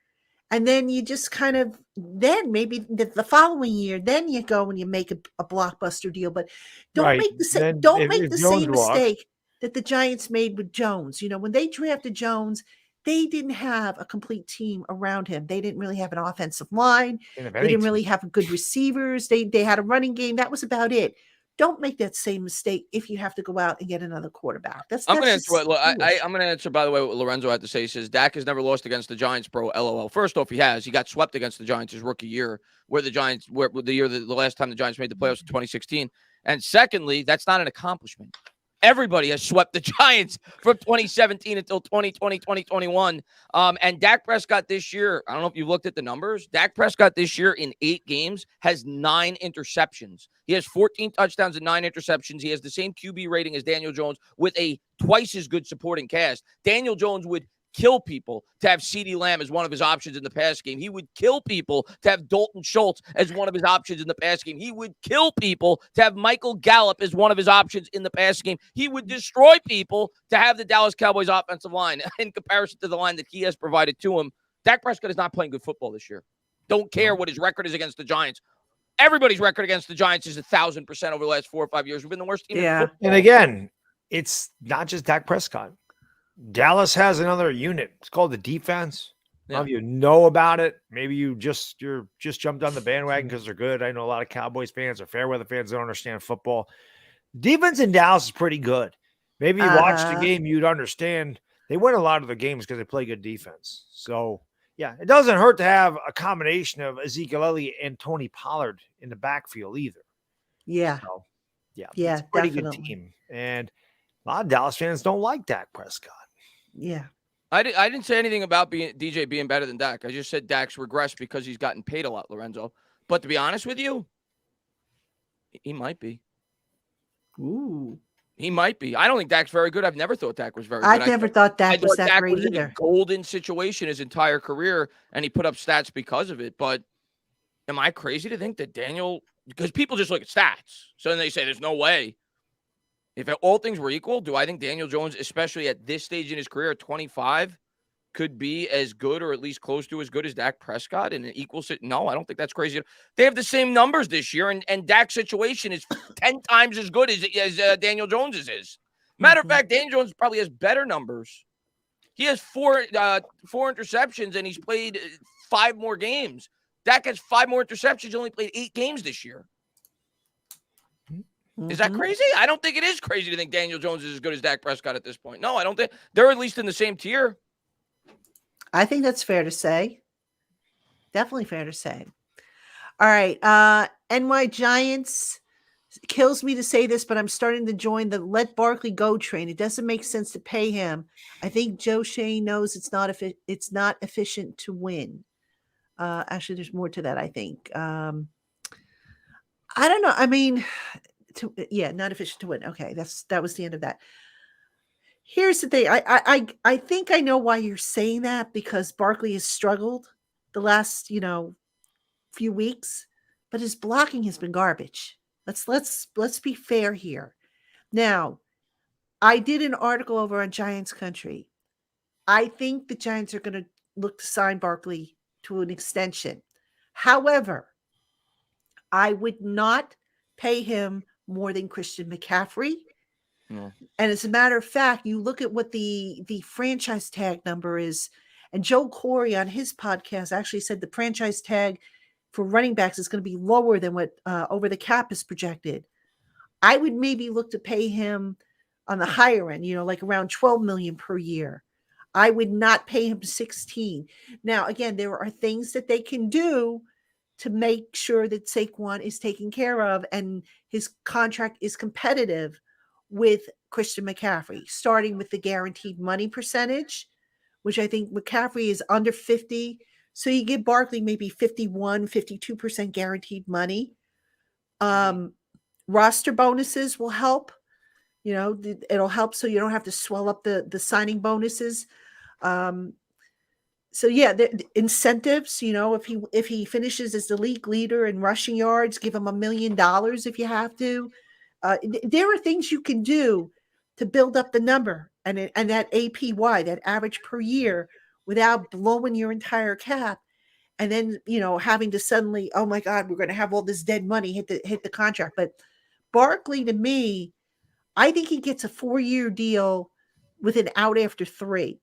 and then you just kind of then maybe the following year, then you go and you make a blockbuster deal. But don't Right. make the same Then don't if- make if the Jones same walks- mistake that the Giants made with Jones. You know, when they drafted Jones, they didn't have a complete team around him. They didn't really have an offensive line. Didn't have They any didn't team. really have good receivers. They had a running game. That was about it. Don't make that same mistake if you have to go out and get another quarterback. I'm going to just answer what foolish. I'm going to answer, by the way, what Lorenzo had to say. He says Dak has never lost against the Giants, bro. LOL. First off, he has. He got swept against the Giants his rookie year, where the Giants were the last time the Giants made the playoffs in 2016. And secondly, that's not an accomplishment. Everybody has swept the Giants from 2017 until 2020, 2021. And Dak Prescott this year, I don't know if you looked at the numbers. Dak Prescott this year in 8 games has 9 interceptions. He has 14 touchdowns and 9 interceptions. He has the same QB rating as Daniel Jones with a twice as good supporting cast. Daniel Jones would kill people to have CeeDee Lamb as one of his options in the pass game. He would kill people to have Dalton Schultz as one of his options in the pass game. He would kill people to have Michael Gallup as one of his options in the pass game. He would destroy people to have the Dallas Cowboys offensive line in comparison to the line that he has provided to him. Dak Prescott is not playing good football this year. Don't care what his record is against the Giants. Everybody's record against the Giants is 1,000% over the last 4 or 5 years. We've been the worst team in football. And again, it's not just Dak Prescott. Dallas has another unit. It's called the defense. Yeah. If you know about it, maybe you're just jumped on the bandwagon because they're good. I know a lot of Cowboys fans or Fairweather fans don't understand football. Defense in Dallas is pretty good. Maybe you watch the game, you'd understand. They win a lot of the games because they play good defense. So, yeah, it doesn't hurt to have a combination of Ezekiel Elliott and Tony Pollard in the backfield either. Yeah. So, yeah, Yeah, it's a pretty definitely. good team. And a lot of Dallas fans don't like Dak Prescott. Yeah. I didn't say anything about DJ being better than Dak. I just said Dak's regressed because he's gotten paid a lot, Lorenzo. But to be honest with you, he might be. Ooh. He might be. I don't think Dak's very good. I've never thought Dak was very good. I've never thought Dak was that great in a either. golden situation his entire career, and he put up stats because of it. But am I crazy to think that Daniel – because people just look at stats. So then they say there's no way. If all things were equal, do I think Daniel Jones, especially at this stage in his career at 25, could be as good or at least close to as good as Dak Prescott in an equal – no, I don't think that's crazy. They have the same numbers this year, and Dak's situation is 10 times as good as Daniel Jones's is. Matter of fact, Daniel Jones probably has better numbers. He has four interceptions, and he's played 5 more games. Dak has 5 more interceptions. He only played 8 games this year. Is that crazy? I don't think it is crazy to think Daniel Jones is as good as Dak Prescott at this point. No, I don't think. They're at least in the same tier. I think that's fair to say. Definitely fair to say. All right. NY Giants. It kills me to say this, but I'm starting to join the let Barkley go train. It doesn't make sense to pay him. I think Joe Shane knows it's not efficient to win. Actually, there's more to that, I think. I don't know. I mean, not efficient to win. Okay, that was the end of that. Here's the thing. I think I know why you're saying that, because Barkley has struggled the last, few weeks, but his blocking has been garbage. Let's be fair here. Now, I did an article over on Giants Country. I think the Giants are going to look to sign Barkley to an extension. However, I would not pay him more than Christian McCaffrey. No. And as a matter of fact, you look at what the franchise tag number is, and Joe Corey on his podcast actually said the franchise tag for running backs is going to be lower than what over the cap is projected. I would maybe look to pay him on the higher end, like around $12 million per year. I would not pay him 16. Now, again, there are things that they can do to make sure that Saquon is taken care of and his contract is competitive with Christian McCaffrey, starting with the guaranteed money percentage, which I think McCaffrey is under 50. So you give Barkley maybe 51, 52% guaranteed money. Roster bonuses will help. It'll help so you don't have to swell up the signing bonuses. So yeah, the incentives, if he finishes as the league leader in rushing yards, give him $1 million if you have to. There are things you can do to build up the number and that APY, that average per year, without blowing your entire cap. And then, having to suddenly, oh my God, we're going to have all this dead money hit the contract. But Barkley, to me, I think he gets a 4-year deal with an out after 3.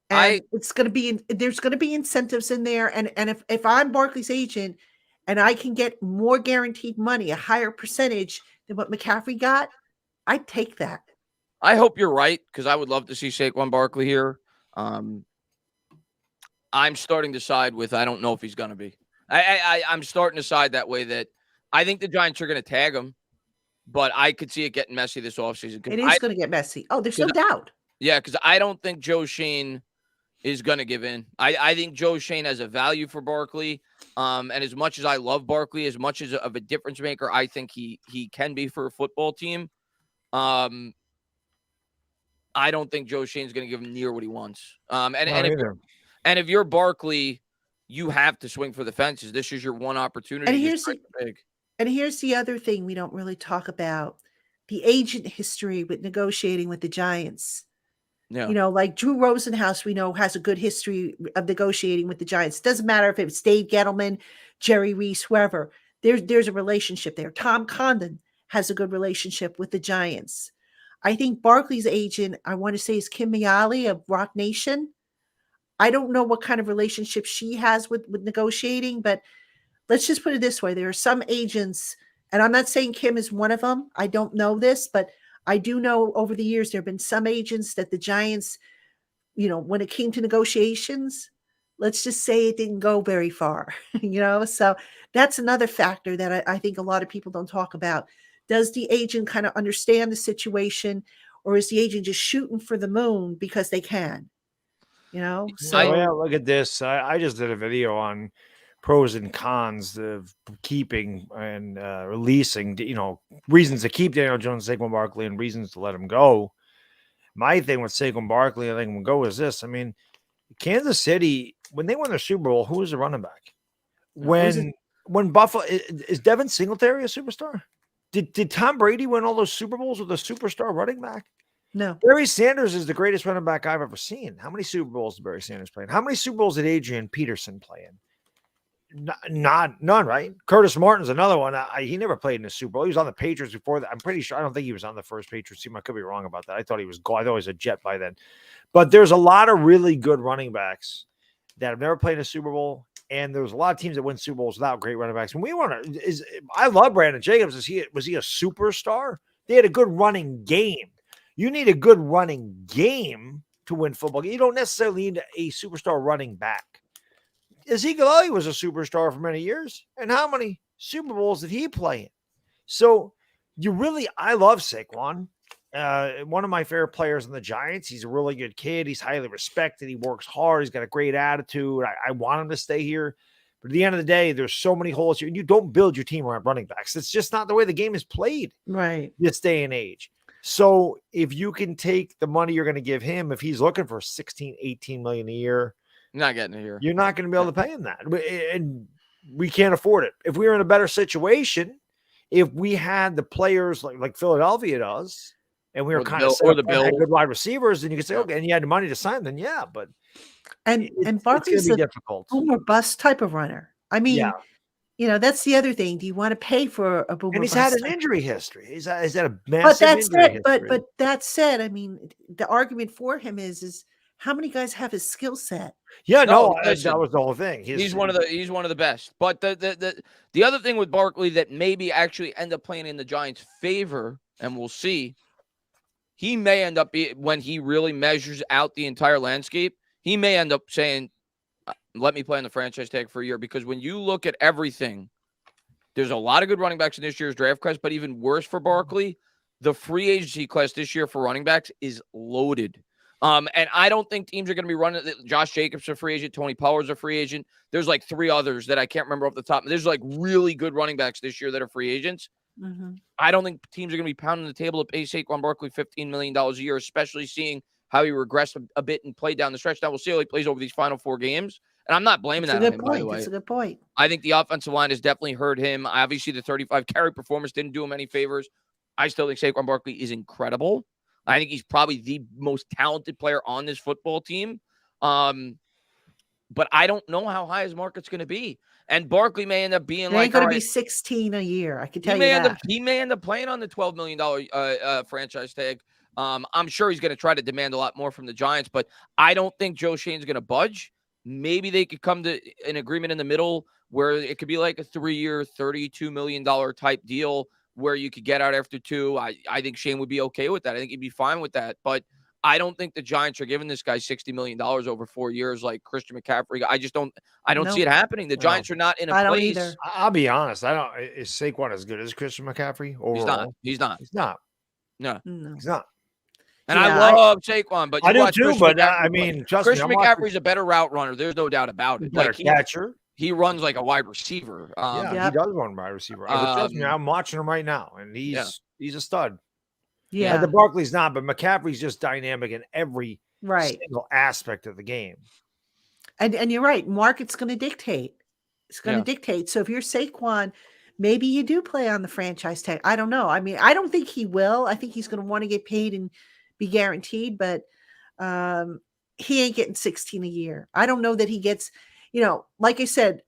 And it's going to be, there's going to be incentives in there. And if I'm Barkley's agent and I can get more guaranteed money, a higher percentage than what McCaffrey got, I'd take that. I hope you're right, because I would love to see Saquon Barkley here. I'm starting to side with, I don't know if he's going to be. I'm starting to side that way, that I think the Giants are going to tag him, but I could see it getting messy this offseason. It is going to get messy. Oh, there's no doubt. Yeah, because I don't think Joe Schoen is going to give in. I think Joe Schoen has a value for Barkley. And as much as I love Barkley, as much as of a difference maker I think he can be for a football team, I don't think Joe Schoen's going to give him near what he wants. And if you're Barkley, you have to swing for the fences. This is your one opportunity. And here's the other thing we don't really talk about: the agent history with negotiating with the Giants. Yeah. Like Drew Rosenhaus, we know, has a good history of negotiating with the Giants. Doesn't matter if it's Dave Gettleman, Jerry Reese, whoever. There's a relationship there. Tom Condon has a good relationship with the Giants. I think Barkley's agent, I want to say, is Kim Miali of Rock Nation. I don't know what kind of relationship she has with negotiating, but let's just put it this way. There are some agents, and I'm not saying Kim is one of them. I don't know this, but I do know over the years there have been some agents that the Giants, when it came to negotiations, let's just say it didn't go very far, So that's another factor that I think a lot of people don't talk about. Does the agent kind of understand the situation, or is the agent just shooting for the moon because they can? So look at this. I just did a video on pros and cons of keeping and releasing, reasons to keep Daniel Jones, Saquon Barkley, and reasons to let him go. My thing with Saquon Barkley, I think will go is this. I mean, Kansas City, when they won their Super Bowl, who was the running back? When Buffalo, is Devin Singletary a superstar? Did Tom Brady win all those Super Bowls with a superstar running back? No. Barry Sanders is the greatest running back I've ever seen. How many Super Bowls did Barry Sanders play in? How many Super Bowls did Adrian Peterson play in? None, right? Curtis Martin's another one. He never played in a Super Bowl. He was on the Patriots before that. I'm pretty sure. I don't think he was on the first Patriots team. I could be wrong about that. I thought he was. I thought he was a Jet by then. But there's a lot of really good running backs that have never played in a Super Bowl, and there's a lot of teams that win Super Bowls without great running backs. I love Brandon Jacobs. Was he a superstar? They had a good running game. You need a good running game to win football. You don't necessarily need a superstar running back. Ezekiel Elliott was a superstar for many years. And how many Super Bowls did he play in? So I love Saquon. One of my favorite players in the Giants. He's a really good kid. He's highly respected. He works hard. He's got a great attitude. I want him to stay here. But at the end of the day, there's so many holes here. And you don't build your team around running backs. It's just not the way the game is played. Right. This day and age. So if you can take the money you're going to give him, if he's looking for 16, 18 million a year, not getting it here. You're not going to be able to pay him that. And we can't afford it. If we were in a better situation, if we had the players like Philadelphia does, and we were kind of set up and had good wide receivers, then you could say, okay, and you had the money to sign them, yeah, but and Barkley's a difficult boom or bust type of runner. I mean, that's the other thing. Do you want to pay for a boom? And he's had an injury history. He's had a massive injury history. But that said, I mean, the argument for him is how many guys have his skill set? Yeah, that was the whole thing. He's one of the best. But the other thing with Barkley that maybe actually end up playing in the Giants' favor, and we'll see, he may end up when he really measures out the entire landscape, he may end up saying, let me play on the franchise tag for a year. Because when you look at everything, there's a lot of good running backs in this year's draft class, but even worse for Barkley, the free agency class this year for running backs is loaded. And I don't think teams are going to be running. Josh Jacobs a free agent. Tony Pollard's a free agent. There's like 3 others that I can't remember off the top. There's like really good running backs this year that are free agents. Mm-hmm. I don't think teams are going to be pounding the table to pay Saquon Barkley $15 million a year, especially seeing how he regressed a bit and played down the stretch. Now we'll see how he plays over these final 4 games. And I'm not blaming that on him, by the way. That's a good point. I think the offensive line has definitely hurt him. Obviously, the 35 carry performance didn't do him any favors. I still think Saquon Barkley is incredible. I think he's probably the most talented player on this football team. But I don't know how high his market's going to be. And Barkley may end up being ain't going to be 16 a year. I can tell you that. He may end up playing on the $12 million franchise tag. I'm sure he's going to try to demand a lot more from the Giants, but I don't think Joe Schoen's going to budge. Maybe they could come to an agreement in the middle where it could be like a 3-year, $32 million type deal where you could get out after 2. I think Schoen would be okay with that. I think he'd be fine with that. But I don't think the Giants are giving this guy $60 million over 4 years like Christian McCaffrey. I don't see it happening. The Giants are not in a place. Either. I'll be honest. Is Saquon as good as Christian McCaffrey overall? He's not. No. He's not. And I love Saquon, but I do too. But I mean, Christian McCaffrey's a better route runner. There's no doubt about it. Better catcher. He runs like a wide receiver. He does run wide receiver. Trust me, I'm watching him right now, and he's a stud. Yeah, the Barkley's not, but McCaffrey's just dynamic in every single aspect of the game. And you're right. Market's going to dictate. It's going to dictate. So if you're Saquon, maybe you do play on the franchise tag. I don't know. I mean, I don't think he will. I think he's going to want to get paid and be guaranteed, but he ain't getting 16 a year. I don't know that he gets, like I said,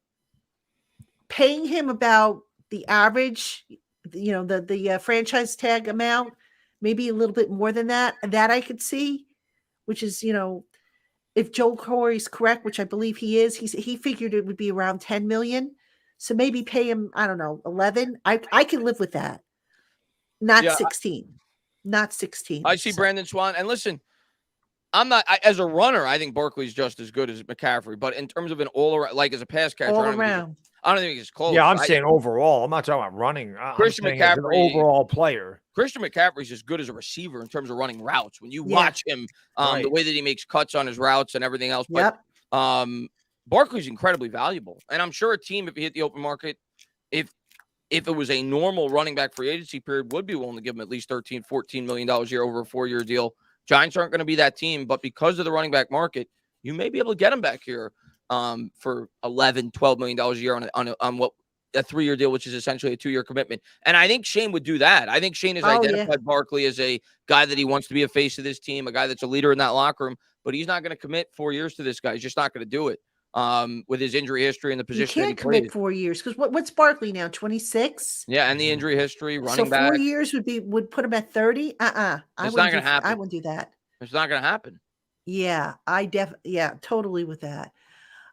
paying him about the average, the franchise tag amount, maybe a little bit more than that I could see, which is, if Joe Corey's correct, which I believe he is, he figured it would be around 10 million. So maybe pay him, I don't know, 11. I can live with that. Not 16. Not 16. I see Brandon Swan. And listen, as a runner, I think Barkley's just as good as McCaffrey. But in terms of an all-around, like as a pass catcher, I don't think he's close. Yeah, I'm saying overall. I'm not talking about running. Christian McCaffrey, overall player. Christian McCaffrey's as good as a receiver in terms of running routes. When you watch him, the way that he makes cuts on his routes and everything else. But Barkley's incredibly valuable. And I'm sure a team, if he hit the open market, if it was a normal running back free agency period, would be willing to give him at least $13, $14 million a year over a 4-year deal. Giants aren't going to be that team, but because of the running back market, you may be able to get him back here for $11, $12 million a year on what a 3-year deal, which is essentially a 2-year commitment. And I think Schoen would do that. I think Schoen has identified Barkley as a guy that he wants to be a face of this team, a guy that's a leader in that locker room, but he's not going to commit 4 years to this guy. He's just not going to do it. With his injury history and the position you can't commit 4 years because what's Barkley now? 26. Yeah, and the injury history, running back. 4 years would put him at 30. It's not going to happen. I wouldn't do that. It's not going to happen. Yeah, totally with that.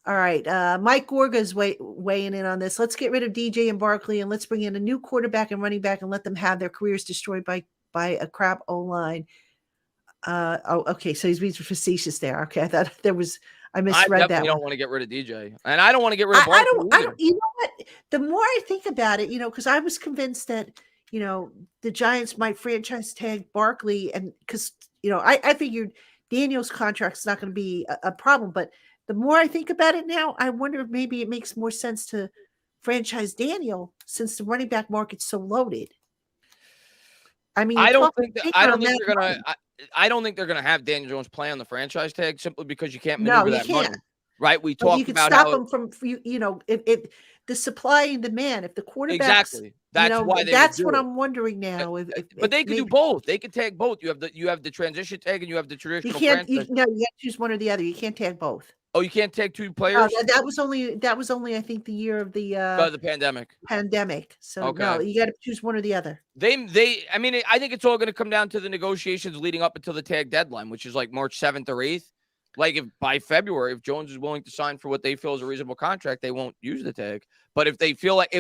All right, Mike Gorga is weighing in on this. Let's get rid of DJ and Barkley and let's bring in a new quarterback and running back and let them have their careers destroyed by a crap O-line. Okay, so he's being facetious there. Okay, I thought I misread that. I definitely don't want to get rid of DJ, and I don't want to get rid of Barkley. I don't. You know what? The more I think about it, because I was convinced that the Giants might franchise tag Barkley, and because I figured Daniel's contract's not going to be a problem. But the more I think about it now, I wonder if maybe it makes more sense to franchise Daniel since the running back market's so loaded. I mean, I don't think they're gonna have Daniel Jones play on the franchise tag simply because you can't maneuver that money, right? We talked about stop him from if the supply and demand. If the quarterbacks, exactly, that's what I'm wondering now. But they could do both. They could tag both. You have the transition tag and you have the traditional. You can't. You have to choose one or the other. You can't tag both. Oh, you can't tag 2 players. That was only I think the year of the pandemic. So no, you got to choose one or the other. I think it's all going to come down to the negotiations leading up until the tag deadline, which is like March 7th or 8th. Like if by February, if Jones is willing to sign for what they feel is a reasonable contract, they won't use the tag. But if they feel like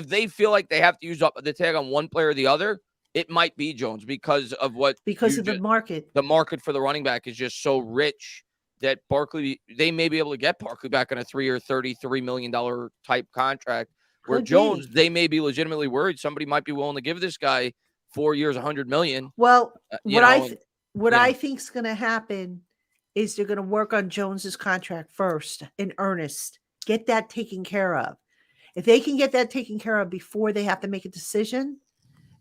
they have to use up the tag on one player or the other, it might be Jones because of the market. The market for the running back is just so rich that Barkley, they may be able to get Barkley back on a 3-year, $33 million type contract. Where Jones, they may be legitimately worried somebody might be willing to give this guy 4 years, $100 million. Well, what I think is going to happen is they're going to work on Jones's contract first in earnest. Get that taken care of. If they can get that taken care of before they have to make a decision,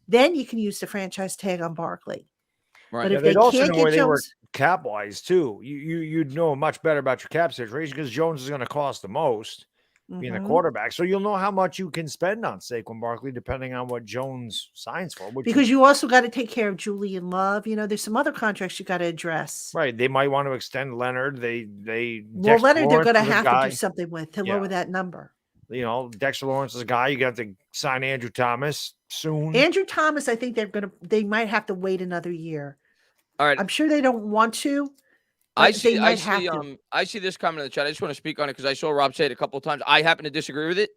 then you can use the franchise tag on Barkley. Right. But Yeah, if they they'd also can't know get where they were Jones, cap wise too. You'd know much better about your cap situation because Jones is going to cost the most being the Mhm. quarterback. So you'll know how much you can spend on Saquon Barkley depending on what Jones signs for. because you also got to take care of Julian Love. There's some other contracts you got to address. right, they might want to extend Leonard. They Well, Dexter Leonard, they're Lawrence going to is a have to guy. do something with to Yeah. lower that number. Dexter Lawrence is a guy. You got to sign Andrew Thomas soon. Andrew Thomas, I think they might have to wait another year. All right. I'm sure they don't want to. I But see. they might have to. I see this comment in the chat. I just want to speak on it because I saw Rob say it a couple of times. I happen to disagree with it.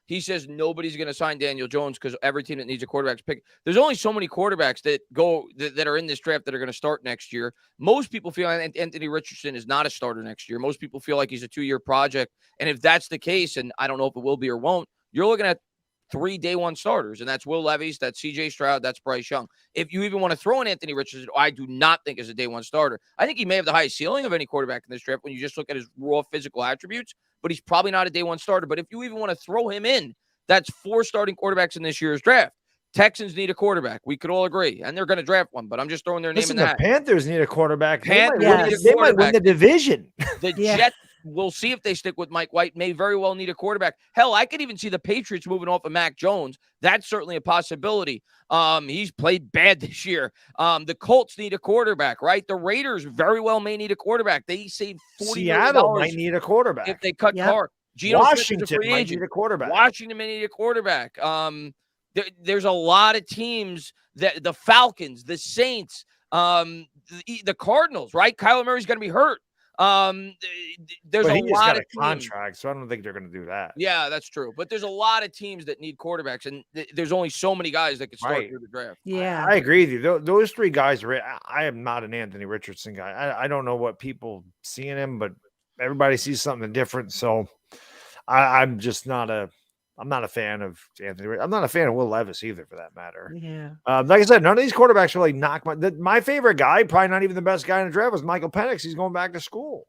He says nobody's going to sign Daniel Jones because every team that needs a quarterback pick. There's only so many quarterbacks that are in this draft that are going to start next year. Most people feel Anthony Richardson is not a starter next year. Most people feel like he's a 2-year project. And if that's the case, and I don't know if it will be or won't, you're looking at 3 day one starters, and that's Will Levis, that's CJ Stroud, that's Bryce Young. If you even want to throw in Anthony Richardson, I do not think is a day one starter. I think he may have the highest ceiling of any quarterback in this draft when you just look at his raw physical attributes, but he's probably not a day one starter. But if you even want to throw him in, that's 4 starting quarterbacks in this year's draft. Texans need a quarterback. We could all agree, and they're going to draft one, but I'm just throwing their name in the that. Panthers need a quarterback. Panthers They might win the division. The Jets, we'll see if they stick with Mike White, may very well need a quarterback. Hell, I could even see the Patriots moving off of Mac Jones. That's certainly a possibility. He's played bad this year. The Colts need a quarterback, right? The Raiders very well may need a quarterback. They saved $40 Seattle million might need a quarterback if they cut Carr. Washington might need a quarterback. Washington may need a quarterback. There's a lot of teams that the Falcons, the Saints, the Cardinals, right? Kyler Murray's going to be hurt. There's a lot of contract, so I don't think they're going to do that. Yeah, that's true. But there's a lot of teams that need quarterbacks, and there's only so many guys that can start through the draft. Yeah, I agree with you. Those 3 guys are. I am not an Anthony Richardson guy. I don't know what people see in him, but everybody sees something different. So I'm just not a. I'm not a fan of Anthony. I'm not a fan of Will Levis either, for that matter. Yeah. Like I said, none of these quarterbacks really knock my favorite guy. Probably not even the best guy in the draft was Michael Penix. He's going back to school.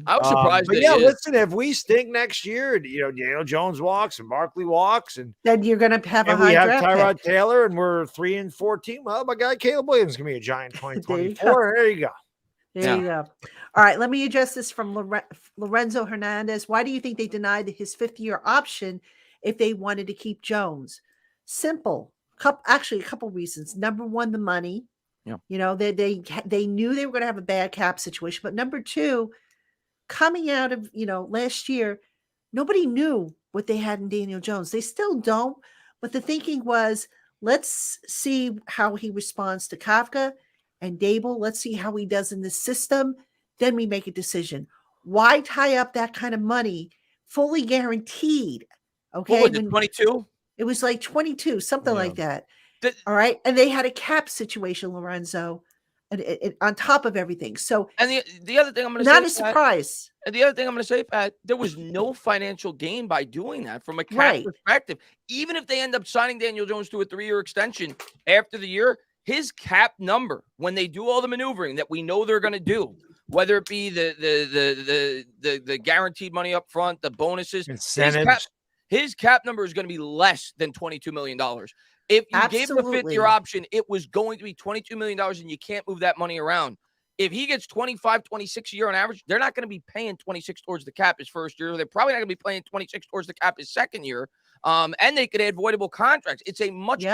I was surprised. But yeah, listen, if we stink next year, Daniel Jones walks and Barkley walks, and then you're going to have a high we have draft Tyrod pick. Taylor, and we're 3-14. Well, my guy Caleb Williams is going to be a Giant 2024. There you go. There you go. All right, let me address this from Lorenzo Hernandez. Why do you think they denied his 5th-year option if they wanted to keep Jones? Simple. Actually, a couple reasons. Number one, the money. Yeah. They knew they were going to have a bad cap situation. But number two, coming out of, last year, nobody knew what they had in Daniel Jones. They still don't. But the thinking was, let's see how he responds to Kafka and Dable. Let's see how he does in the system. Then we make a decision. Why tie up that kind of money, fully guaranteed? Okay. What was it, 22? It was like 22, something like that. All right. And they had a cap situation, Lorenzo, and on top of everything. So, and the other thing I'm going to say, not a surprise. And the other thing I'm going to say, Pat, there was no financial gain by doing that from a cap perspective. Even if they end up signing Daniel Jones to a 3-year extension after the year, his cap number, when they do all the maneuvering that we know they're going to do, whether it be the guaranteed money up front, the bonuses, incentives, his cap number is going to be less than $22 million. If you gave him a 5th-year option, it was going to be $22 million, and you can't move that money around. If he gets 25, 26 a year on average, they're not going to be paying 26 towards the cap his first year. They're probably not going to be paying 26 towards the cap his second year. And they could add voidable contracts. It's a much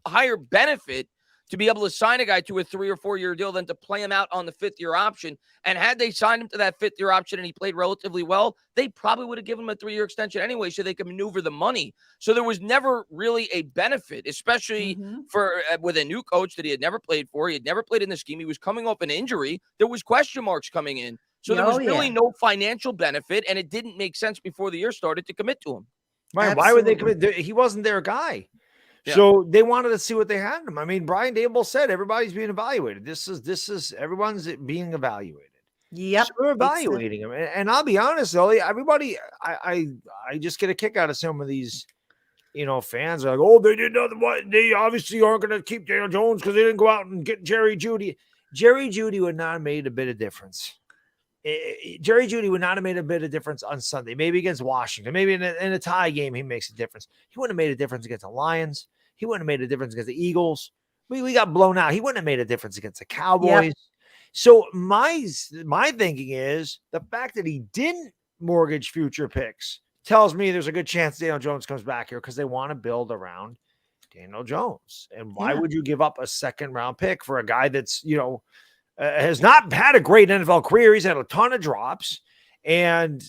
higher benefit to be able to sign a guy to a 3 or 4 year deal than to play him out on the 5th-year option. And had they signed him to that 5th-year option and he played relatively well, they probably would have given him a 3-year extension anyway so they could maneuver the money. So there was never really a benefit, especially for with a new coach that he had never played for. He had never played in the scheme. He was coming off an injury. There was question marks coming in. So there was really no financial benefit, and it didn't make sense before the year started to commit to him. Right? Why would they commit? He wasn't their guy. Yeah. So they wanted to see what they had in him. I mean, Brian Dable said everybody's being evaluated. This is everyone's being evaluated. Yep. So we're evaluating him. And I'll be honest, though, everybody, I just get a kick out of some of these, fans are like, oh, they did nothing. What? They obviously aren't going to keep Daniel Jones because they didn't go out and get Jerry Jeudy. Jerry Jeudy would not have made a bit of difference. Jerry Jeudy would not have made a bit of difference on Sunday. Maybe against Washington. Maybe in a tie game, he makes a difference. He wouldn't have made a difference against the Lions. He wouldn't have made a difference against the Eagles. We got blown out. He wouldn't have made a difference against the Cowboys. Yep. So my thinking is the fact that he didn't mortgage future picks tells me there's a good chance Daniel Jones comes back here because they want to build around Daniel Jones. And why would you give up a second-round pick for a guy that's, has not had a great NFL career? He's had a ton of drops, and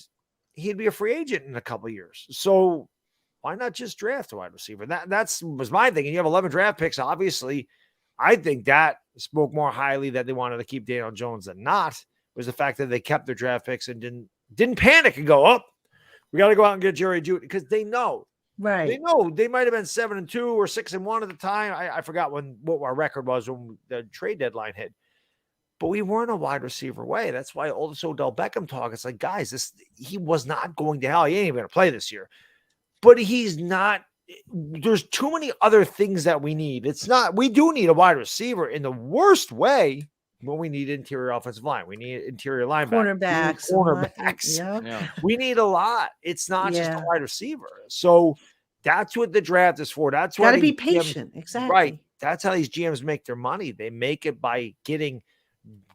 he'd be a free agent in a couple of years. So why not just draft a wide receiver? That was my thinking. You have 11 draft picks. Obviously, I think that spoke more highly that they wanted to keep Daniel Jones than not, was the fact that they kept their draft picks and didn't panic and go, we got to go out and get Jerry Jeudy, because they know. Right. They know they might have been 7-2 or 6-1 at the time. I forgot what our record was when the trade deadline hit. But we weren't a wide receiver away. That's why all this Odell Beckham talk. It's like, guys, he was not going to hell. He ain't even going to play this year. But he's not. There's too many other things that we need. We do need a wide receiver in the worst way. When we need interior offensive line, we need interior linebackers, cornerbacks. Yeah. We need a lot. It's not just a wide receiver. So that's what the draft is for. That's why got to be patient. Exactly. Right. That's how these GMs make their money. They make it by getting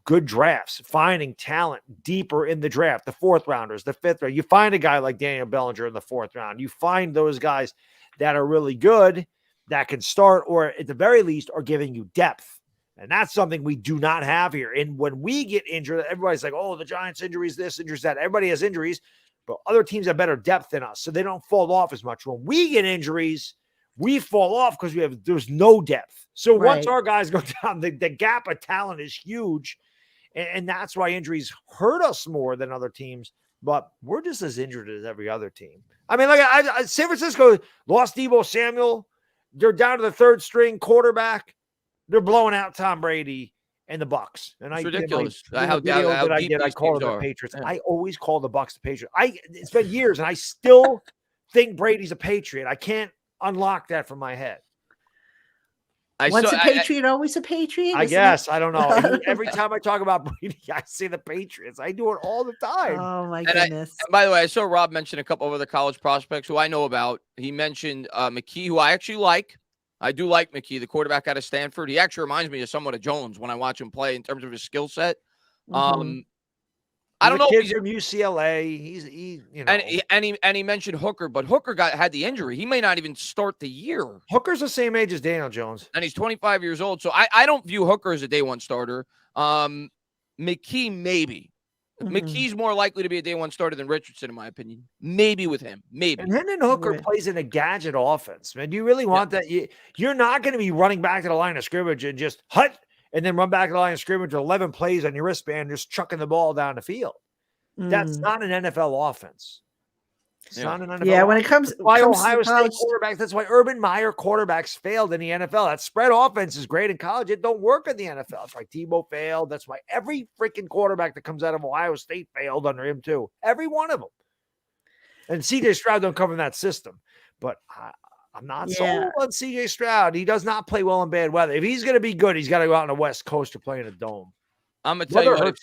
good drafts, finding talent deeper in the draft, the fourth rounders, the fifth round. You find a guy like Daniel Bellinger in the fourth round. You find those guys that are really good, that can start, or at the very least are giving you depth. And that's something we do not have here. And when we get injured, everybody's like, the Giants injuries, this, injuries, that. Everybody has injuries, but other teams have better depth than us, so they don't fall off as much. When we get injuries, we fall off because there's no depth. So once our guys go down, the gap of talent is huge. And that's why injuries hurt us more than other teams. But we're just as injured as every other team. I mean, San Francisco lost Deebo Samuel. They're down to the third string quarterback. They're blowing out Tom Brady and the Bucs. And it's ridiculous. I call them the Patriots. Yeah. I always call the Bucs the Patriots. It's been years, and I still think Brady's a Patriot. I can't unlock that from my head. Once a Patriot, always a Patriot? I guess. I don't know. Every time I talk about Brady, I say the Patriots. I do it all the time. Oh, my goodness. And by the way, I saw Rob mention a couple of other college prospects who I know about. He mentioned McKee, who I actually like. I do like McKee, the quarterback out of Stanford. He actually reminds me of somewhat of Jones when I watch him play in terms of his skill set. Mm-hmm. I don't know. He's from UCLA. He And he mentioned Hooker, but Hooker had the injury. He may not even start the year. Hooker's the same age as Daniel Jones, and he's 25 years old. So I don't view Hooker as a day one starter. McKee maybe. Mm-hmm. McKee's more likely to be a day one starter than Richardson, in my opinion. Maybe with him. Maybe. And Hendon Hooker plays in a gadget offense, man. Do you really want that? You're not going to be running back to the line of scrimmage and just and then run back to the line of scrimmage with 11 plays on your wristband, just chucking the ball down the field. That's not an NFL offense. It's not an NFL. Yeah, when it comes to Ohio State quarterbacks, that's why Urban Meyer quarterbacks failed in the NFL. That spread offense is great in college. It don't work in the NFL. That's why Tebow failed. That's why every freaking quarterback that comes out of Ohio State failed under him too. Every one of them. And C.J. Stroud don't come from that system. But I'm not sold on C.J. Stroud. He does not play well in bad weather. If he's going to be good, he's got to go out on the West Coast to play in a dome. I'm gonna tell you what.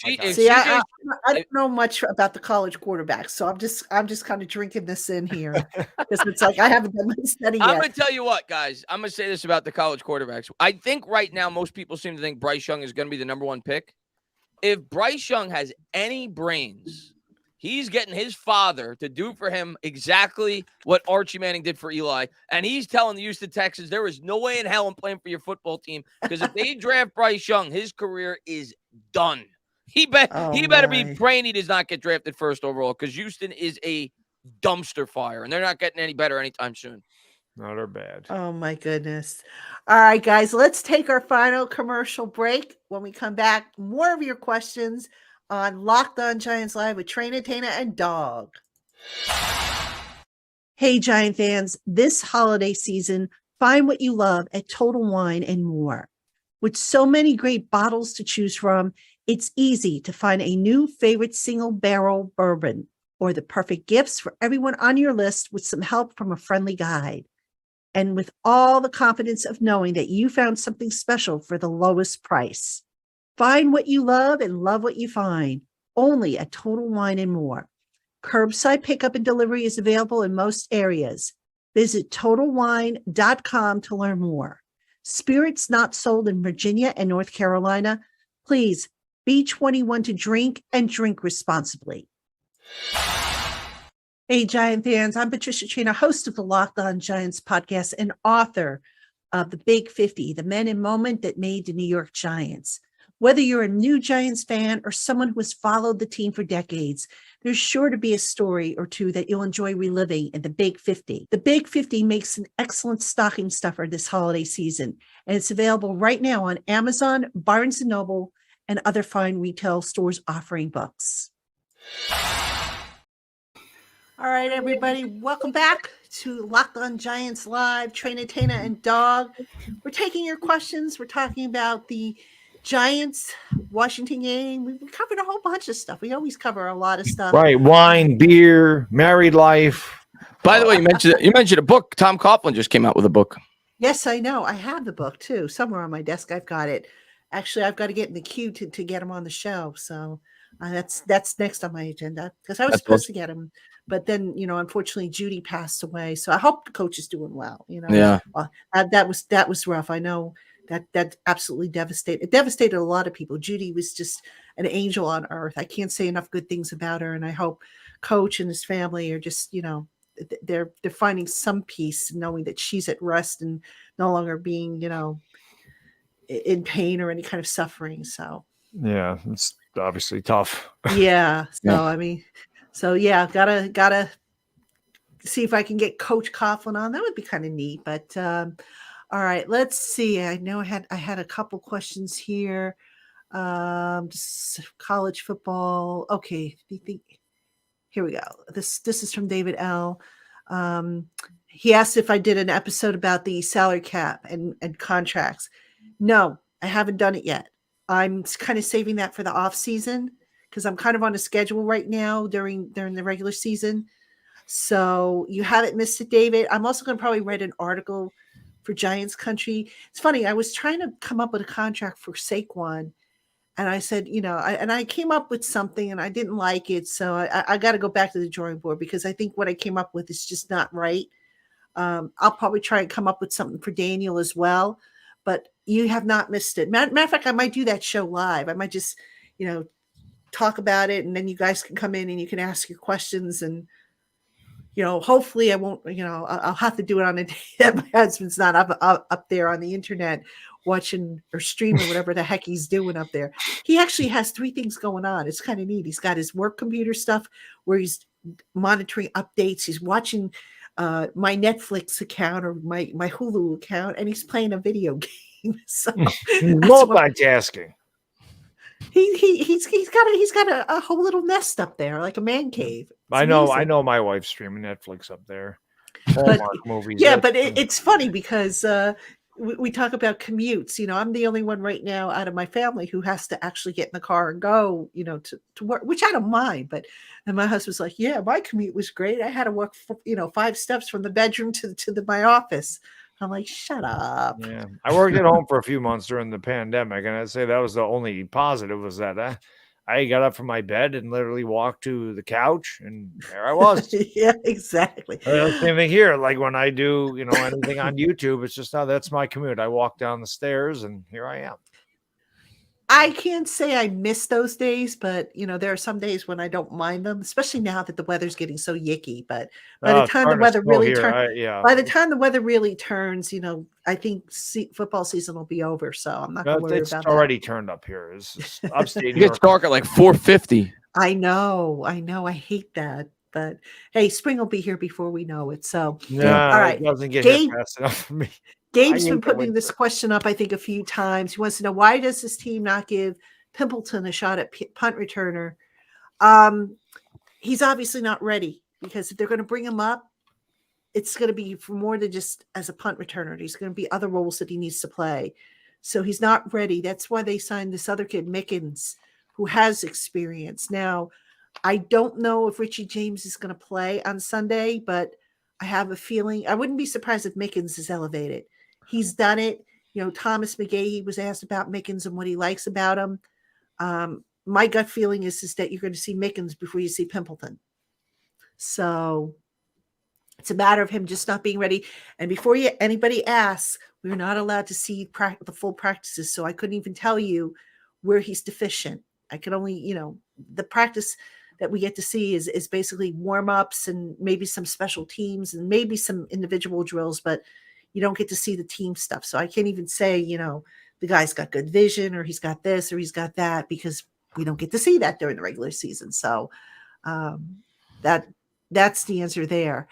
I don't know much about the college quarterbacks, so I'm just kind of drinking this in here because it's like I haven't done my study yet. I'm gonna tell you what, guys. I'm gonna say this about the college quarterbacks. I think right now most people seem to think Bryce Young is gonna be the number one pick. If Bryce Young has any brains, he's getting his father to do for him exactly what Archie Manning did for Eli, and he's telling the Houston Texans there is no way in hell I'm playing for your football team because if they draft Bryce Young, his career is done. He better be praying he does not get drafted first overall because Houston is a dumpster fire and they're not getting any better anytime soon. No, they're bad. Oh my goodness. All right, guys, let's take our final commercial break. When we come back, more of your questions on LockedOn Giants Live with Traina, Tainah, and Dog. Hey, Giant fans, this holiday season, find what you love at Total Wine and More. With so many great bottles to choose from, it's easy to find a new favorite single barrel bourbon or the perfect gifts for everyone on your list with some help from a friendly guide. And with all the confidence of knowing that you found something special for the lowest price. Find what you love and love what you find. Only at Total Wine and More. Curbside pickup and delivery is available in most areas. Visit TotalWine.com to learn more. Spirits not sold in Virginia and North Carolina. Please be 21 to drink and drink responsibly. Hey, Giant fans, I'm Patricia Traina, host of the LockedOn Giants podcast and author of The Big 50, the men and moment that made the New York Giants. Whether you're a new Giants fan or someone who has followed the team for decades, there's sure to be a story or two that you'll enjoy reliving in The Big 50. The Big 50 makes an excellent stocking stuffer this holiday season, and it's available right now on Amazon, Barnes & Noble, and other fine retail stores offering books. All right, everybody, welcome back to LockedOn Giants Live. Traina, Tainah, and Dog. We're taking your questions. We're talking about the Giants Washington game. We covered a whole bunch of stuff. We always cover a lot of stuff. Right. Wine, beer, married life. By the way, you mentioned a book. Tom Coughlin just came out with a book. Yes, I know. I have the book too. Somewhere on my desk, I've got it. Actually, I've got to get in the queue to get him on the show. So that's next on my agenda because I was supposed to get him. But then, unfortunately, Judy passed away. So I hope the coach is doing well. Yeah. That was rough. I know that absolutely devastated. It devastated a lot of people. Judy was just an angel on earth. I can't say enough good things about her. And I hope Coach and his family are just, they're finding some peace knowing that she's at rest and no longer being, in pain or any kind of suffering. So yeah, it's obviously tough. Yeah. So gotta see if I can get Coach Coughlin on. That would be kind of neat. But all right, let's see. I know I had a couple questions here. College football. Okay, here we go. This is from David L. He asked if I did an episode about the salary cap and contracts. No, I haven't done it yet. I'm kind of saving that for the off season because I'm kind of on a schedule right now during the regular season. So you haven't missed it, David. I'm also going to probably write an article for Giants Country. It's funny. I was trying to come up with a contract for Saquon. And I said, I came up with something and I didn't like it. So I got to go back to the drawing board because I think what I came up with is just not right. I'll probably try and come up with something for Daniel as well. But you have not missed it. Matter of fact, I might do that show live. I might just, talk about it. And then you guys can come in and you can ask your questions. And, hopefully I won't, I'll have to do it on a day that my husband's not up there on the internet watching or streaming whatever the heck he's doing up there. He actually has 3 things going on. It's kind of neat. He's got his work computer stuff where he's monitoring updates. He's watching my Netflix account or my Hulu account, and he's playing a video game. So multitasking. He's got a whole little nest up there, like a man cave. It's I know my wife's streaming Netflix up there. Hallmark movies. Yeah, but it's funny because we talk about commutes. I'm the only one right now out of my family who has to actually get in the car and go, to work, which I don't mind. And my husband's like, yeah, my commute was great. I had to walk, 5 steps from the bedroom to my office. I'm like, shut up. Yeah, I worked at home for a few months during the pandemic, and I'd say that was the only positive was that I got up from my bed and literally walked to the couch, and there I was. Yeah, exactly. Same thing here. Like when I do, anything on YouTube, it's just that's my commute. I walk down the stairs, and here I am. I can't say I miss those days, but there are some days when I don't mind them, especially now that the weather's getting so yicky. But by the time the weather really turns, by the time the weather really turns, I think football season will be over. So I'm not going to worry about that. It's already turned up here. It's upstate. It gets dark at like 4:50. I know. I hate that. But hey, spring will be here before we know it. So all right, it doesn't get hit fast enough for me. Gabe's been putting this question up, I think, a few times. He wants to know, why does this team not give Pimpleton a shot at punt returner? He's obviously not ready because if they're going to bring him up, it's going to be for more than just as a punt returner. There's going to be other roles that he needs to play. So he's not ready. That's why they signed this other kid, Mickens, who has experience. Now, I don't know if Richie James is going to play on Sunday, but I have a feeling I wouldn't be surprised if Mickens is elevated. He's done it. Thomas McGahee was asked about Mickens and what he likes about him. My gut feeling is that you're going to see Mickens before you see Pimpleton. So it's a matter of him just not being ready. And before anybody asks, we're not allowed to see the full practices. So I couldn't even tell you where he's deficient. I could only, the practice that we get to see is basically warm-ups and maybe some special teams and maybe some individual drills, but you don't get to see the team stuff. So I can't even say, the guy's got good vision or he's got this or he's got that, because we don't get to see that during the regular season. So that's the answer there.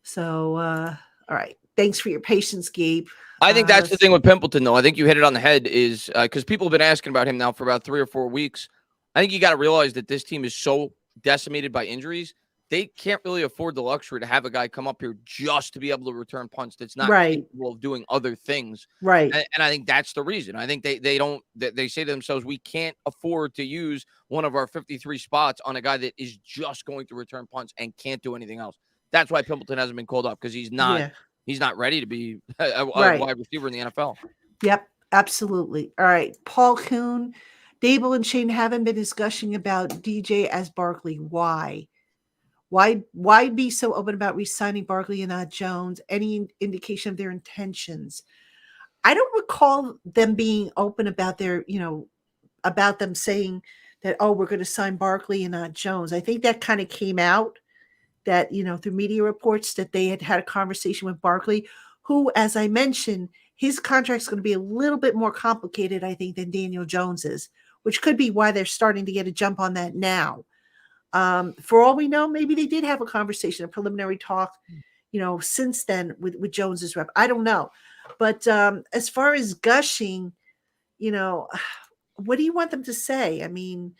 So, all right. Thanks for your patience, Gabe. I think that's the thing with Pimpleton, though. I think you hit it on the head is because people have been asking about him now for about 3 or 4 weeks. I think you got to realize that this team is so decimated by injuries. They can't really afford the luxury to have a guy come up here just to be able to return punts that's not capable of doing other things. Right. And I think that's the reason. I think they say to themselves, we can't afford to use one of our 53 spots on a guy that is just going to return punts and can't do anything else. That's why Pimpleton hasn't been called up, because he's not ready to be a wide receiver in the NFL. Yep, absolutely. All right. Paul Kuhn, Dable and Shane haven't been discussing about DJ as Barkley. Why? Why be so open about re-signing Barkley and not Jones? Any indication of their intentions? I don't recall them being open about their, about them saying that, we're going to sign Barkley and not Jones. I think that kind of came out that, through media reports that they had a conversation with Barkley, who, as I mentioned, his contract's going to be a little bit more complicated, I think, than Daniel Jones's, which could be why they're starting to get a jump on that now. For all we know, maybe they did have a conversation, a preliminary talk, since then with Jones's rep. I don't know. But as far as gushing, what do you want them to say? I mean,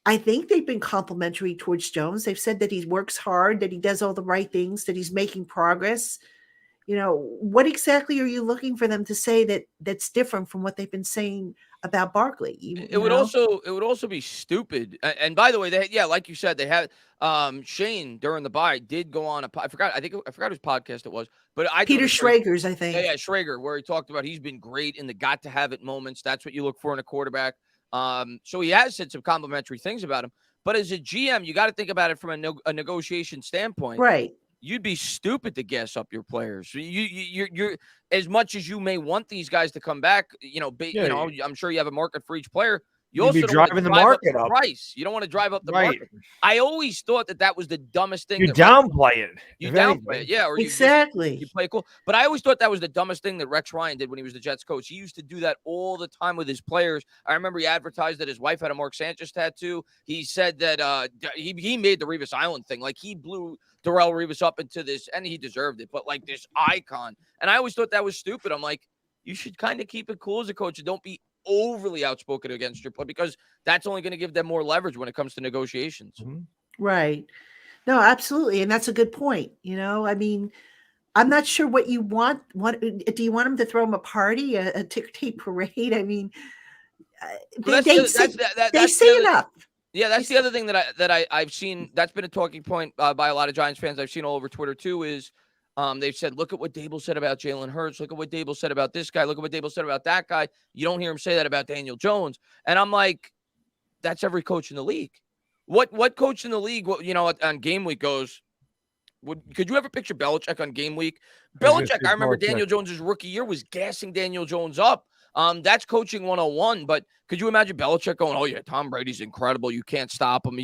I think they've been complimentary towards Jones. They've said that he works hard, that he does all the right things, that he's making progress. What exactly are you looking for them to say that's different from what they've been saying about Barkley? It would also be stupid. And by the way, like you said, they had Shane during the bye did go on I forgot whose podcast it was, but Peter Schrager's, I think. Yeah, Schrager, where he talked about he's been great in the got to have it moments. That's what you look for in a quarterback. So he has said some complimentary things about him. But as a GM, you got to think about it from a negotiation standpoint. Right. You'd be stupid to gas up your players. You're as much as you may want these guys to come back. I'm sure you have a market for each player. You also don't want to drive up the price. You don't want to drive up the market. I always thought that was the dumbest thing. You downplay it. You downplay it, yeah. Or exactly. You play cool. But I always thought that was the dumbest thing that Rex Ryan did when he was the Jets coach. He used to do that all the time with his players. I remember he advertised that his wife had a Mark Sanchez tattoo. He said that he made the Revis Island thing. Like, he blew Darrelle Revis up into this, and he deserved it, but like this icon. And I always thought that was stupid. I'm like, you should kind of keep it cool as a coach and don't be overly outspoken against your play, because that's only going to give them more leverage when it comes to negotiations. Mm-hmm. Right. No, absolutely. And that's a good point. I mean, I'm not sure what you want. What do you want them to throw him a party, a ticker tape parade? I mean, they say enough. Yeah, that's the other thing that I've seen. That's been a talking point by a lot of Giants fans. I've seen all over Twitter too. Is they've said, look at what Dable said about Jalen Hurts. Look at what Dable said about this guy. Look at what Dable said about that guy. You don't hear him say that about Daniel Jones. And I'm like, that's every coach in the league. What coach in the league, on game week goes, could you ever picture Belichick on game week? Belichick, I remember Daniel Jones's rookie year was gassing Daniel Jones up. That's coaching 101. But could you imagine Belichick going, oh, yeah, Tom Brady's incredible. You can't stop him.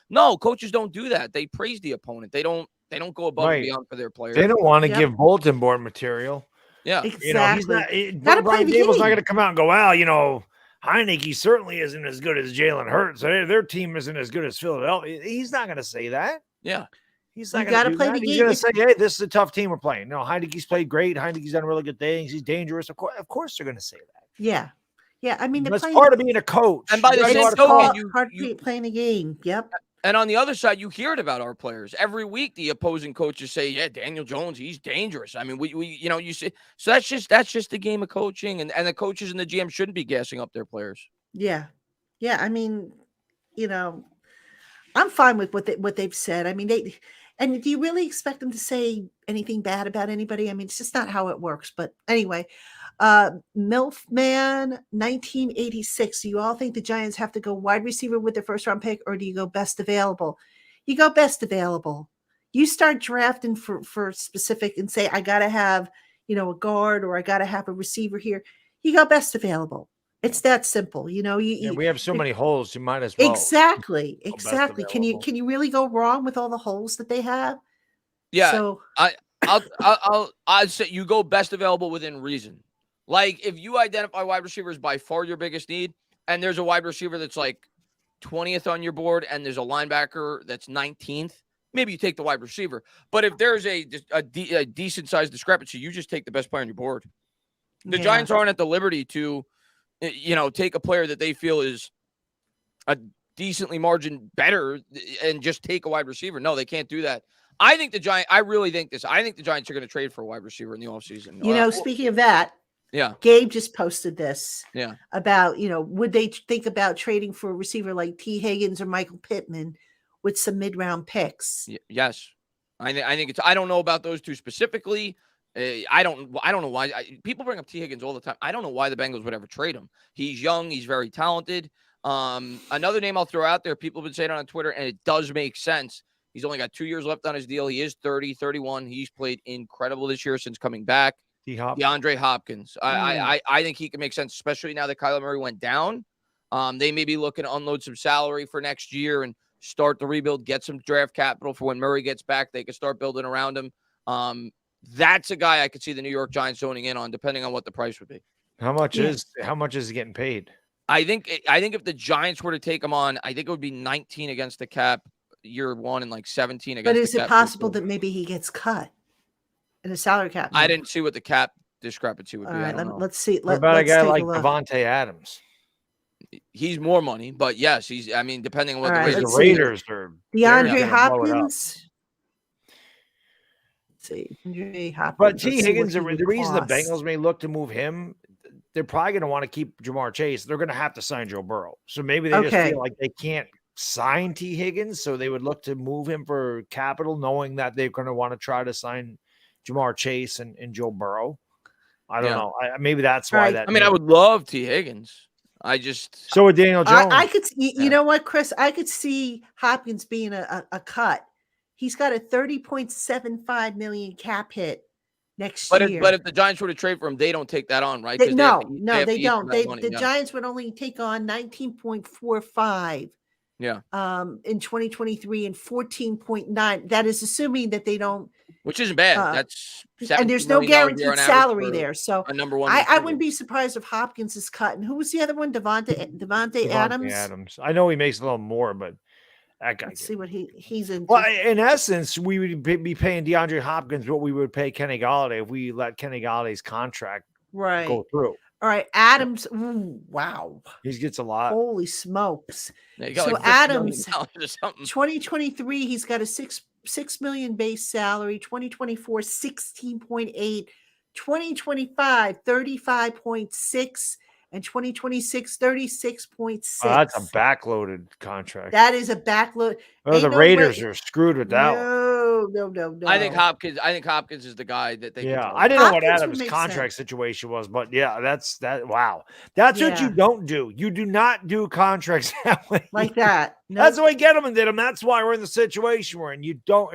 No, coaches don't do that. They praise the opponent. They don't go above and beyond for their players. They don't want to give bulletin board material. Yeah. Exactly. Brian Dable's not going to come out and go, well, Heineke certainly isn't as good as Jalen Hurts. Their team isn't as good as Philadelphia. He's not going to say that. Yeah. He's not going to play the game. He's going to say, hey, this is a tough team we're playing. No, Heineke's played great. Heineke's done really good things. He's dangerous. Of course they're going to say that. Yeah. Yeah. I mean, that's part of being a coach. And by the same token, hard playing a game. Yep. And on the other side, you hear it about our players every week. The opposing coaches say, "Yeah, Daniel Jones, he's dangerous." I mean, we you see. So that's just the game of coaching, and the coaches and the GM shouldn't be gassing up their players. Yeah, yeah. I mean, I'm fine with what they've said. I mean, and do you really expect them to say anything bad about anybody? I mean, it's just not how it works. But anyway, Milfman 1986. Do you all think the Giants have to go wide receiver with their first round pick, or do you go best available? You go best available. You start drafting for specific and say, I got to have, a guard, or I got to have a receiver here. You go best available. It's that simple. We have so many holes. You might as well. Exactly. go best Exactly. Can available. you really go wrong with all the holes that they have? Yeah. So I'd say you go best available within reason. Like, if you identify wide receivers by far your biggest need, and there's a wide receiver that's like 20th on your board, and there's a linebacker that's 19th, maybe you take the wide receiver. But if there's a decent sized discrepancy, you just take the best player on your board. The Giants aren't at the liberty to, take a player that they feel is a decently margin better and just take a wide receiver. No, they can't do that. I think the Giants are going to trade for a wide receiver in the offseason. Speaking of that, yeah, Gabe just posted this. Yeah. About, would they think about trading for a receiver like T. Higgins or Michael Pittman with some mid-round picks? Yes. I think I don't know about those two specifically. I don't know why people bring up T. Higgins all the time. I don't know why the Bengals would ever trade him. He's young. He's very talented. Another name I'll throw out there, people have been saying it on Twitter, and it does make sense. He's only got 2 years left on his deal. He is 30, 31. He's played incredible this year since coming back. DeAndre Hopkins. I think he can make sense, especially now that Kyler Murray went down. They may be looking to unload some salary for next year and start the rebuild, get some draft capital for when Murray gets back. They can start building around him. That's a guy I could see the New York Giants zoning in on, depending on what the price would be. How much is he getting paid? I think if the Giants were to take him on, I think it would be 19 against the cap year one and like 17 against the cap. But is it possible that maybe he gets cut in a salary cap? I didn't see what the cap discrepancy would be. All right, I don't know. let's see. What about a guy like Devontae Adams? He's more money, but yes, depending on what the Raiders are. DeAndre Hopkins. See, Hopkins. But T. Higgins, the reason the Bengals may look to move him, they're probably going to want to keep Jamar Chase. They're going to have to sign Joe Burrow. So maybe they just feel like they can't sign T. Higgins, so they would look to move him for capital, knowing that they're going to want to try to sign Jamar Chase and Joe Burrow. I don't know. Maybe that's why that. I would love T. Higgins. So with Daniel Jones. I could, you know what, Chris? I could see Hopkins being a cut. He's got a $30.75 million cap hit next year. But if the Giants were to trade for him, they don't take that on, right? They don't. The Giants would only take on 19.45. Yeah. In 2023 and 14.9. That is assuming that they don't. Which isn't bad. That's and there's no guaranteed salary there. So a number one. I wouldn't be surprised if Hopkins is cut. And who was the other one? Devontae Adams. I know he makes a little more, but let's see what he's in. Well, in essence, we would be paying DeAndre Hopkins what we would pay Kenny Golladay if we let Kenny Galladay's contract go through. All right, Adams. Ooh, wow, he gets a lot. Holy smokes! So like Adams, 2023, he's got a $6 million base salary. 2024, 16.8. 2025, 35.6. And 2026, 36.6. Oh, that's a backloaded contract. That is a backload. Oh, the Raiders are screwed with that one. No. I think Hopkins is the guy that they. Yeah, I didn't know what Adams' contract situation was, but yeah, that's that. Wow, that's what you don't do. You do not do contracts that way. Like that. Nope. That's the way Gettleman did them. That's why we're in the situation we're in. You don't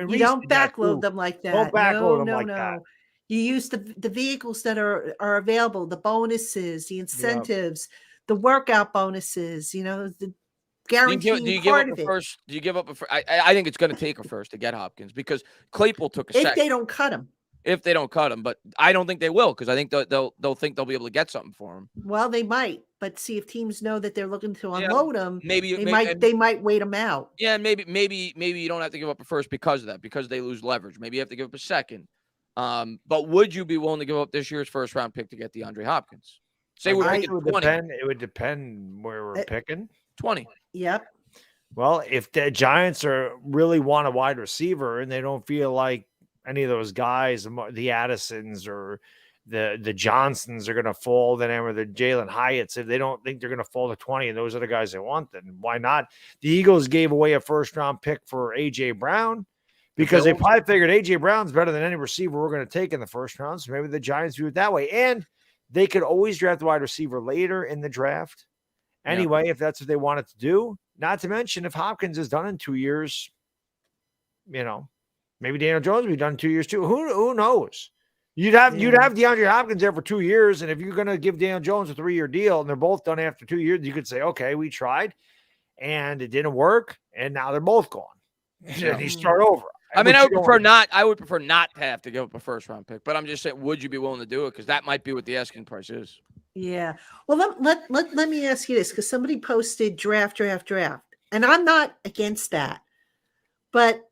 backload them like that. Don't backload them like that. You use the vehicles that are available, the bonuses, the incentives, the workout bonuses, the guaranteed part of it. Do you give up a first? I think it's going to take a first to get Hopkins because Claypool took a second. If they don't cut him. But I don't think they will because I think they'll think they'll be able to get something for him. Well, they might, but see if teams know that they're looking to unload him, they might wait him out. Yeah, maybe you don't have to give up a first because of that, because they lose leverage. Maybe you have to give up a second. But would you be willing to give up this year's first round pick to get DeAndre Hopkins? Say we're picking 20. It would depend where we're picking. 20. Yep. Well, if the Giants really want a wide receiver and they don't feel like any of those guys, the Addisons or the Johnsons are going to fall, then or the Jalen Hyatts, if they don't think they're going to fall to 20 and those are the guys they want, then why not? The Eagles gave away a first round pick for A.J. Brown. Because they probably figured A.J. Brown's better than any receiver we're going to take in the first round. So maybe the Giants view it that way. And they could always draft a wide receiver later in the draft. Anyway, if that's what they wanted to do, not to mention if Hopkins is done in 2 years, maybe Daniel Jones will be done in 2 years too. Who knows? You'd have DeAndre Hopkins there for 2 years, and if you're going to give Daniel Jones a 3-year deal, and they're both done after 2 years, you could say, okay, we tried, and it didn't work, and now they're both gone. And you start over. I mean, I would prefer not to have to give up a first-round pick, but I'm just saying, would you be willing to do it? Because that might be what the asking price is. Yeah. Well, let me ask you this, because somebody posted draft, and I'm not against that, but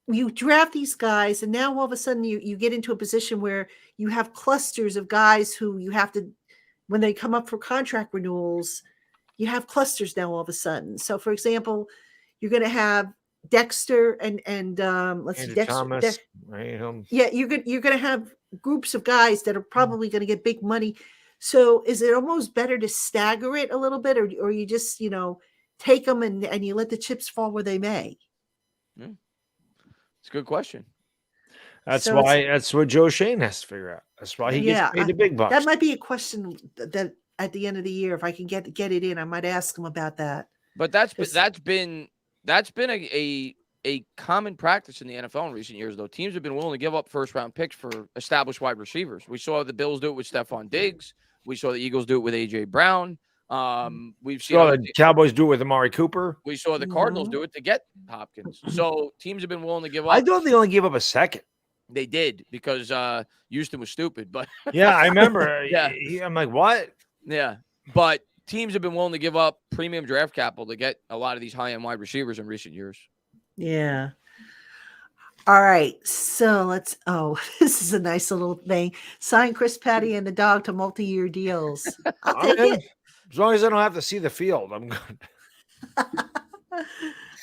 you draft these guys, and now all of a sudden you get into a position where you have clusters of guys who you have to, when they come up for contract renewals, you have clusters now all of a sudden. So, for example, you're going to have Dexter and let's see, Dexter. Thomas, right? Yeah, you're going to have groups of guys that are probably going to get big money. So, is it almost better to stagger it a little bit, or you just take them and you let the chips fall where they may? It's a good question. That's what Joe Shane has to figure out. That's why he gets paid the big bucks. That might be a question that at the end of the year, if I can get it in, I might ask him about that. But that's been a common practice in the NFL in recent years, though. Teams have been willing to give up first-round picks for established wide receivers. We saw the Bills do it with Stephon Diggs. We saw the Eagles do it with A.J. Brown. We've seen the Cowboys do it with Amari Cooper. We saw the Cardinals do it to get Hopkins. So teams have been willing to give up. I thought they only gave up a second. They did because Houston was stupid. But yeah, I remember. I'm like, what? Yeah, but teams have been willing to give up premium draft capital to get a lot of these high-end wide receivers in recent years. Yeah. All right. So this is a nice little thing. Sign Chris Patty and the dog to multi-year deals. I'll take it. As long as I don't have to see the field, I'm good.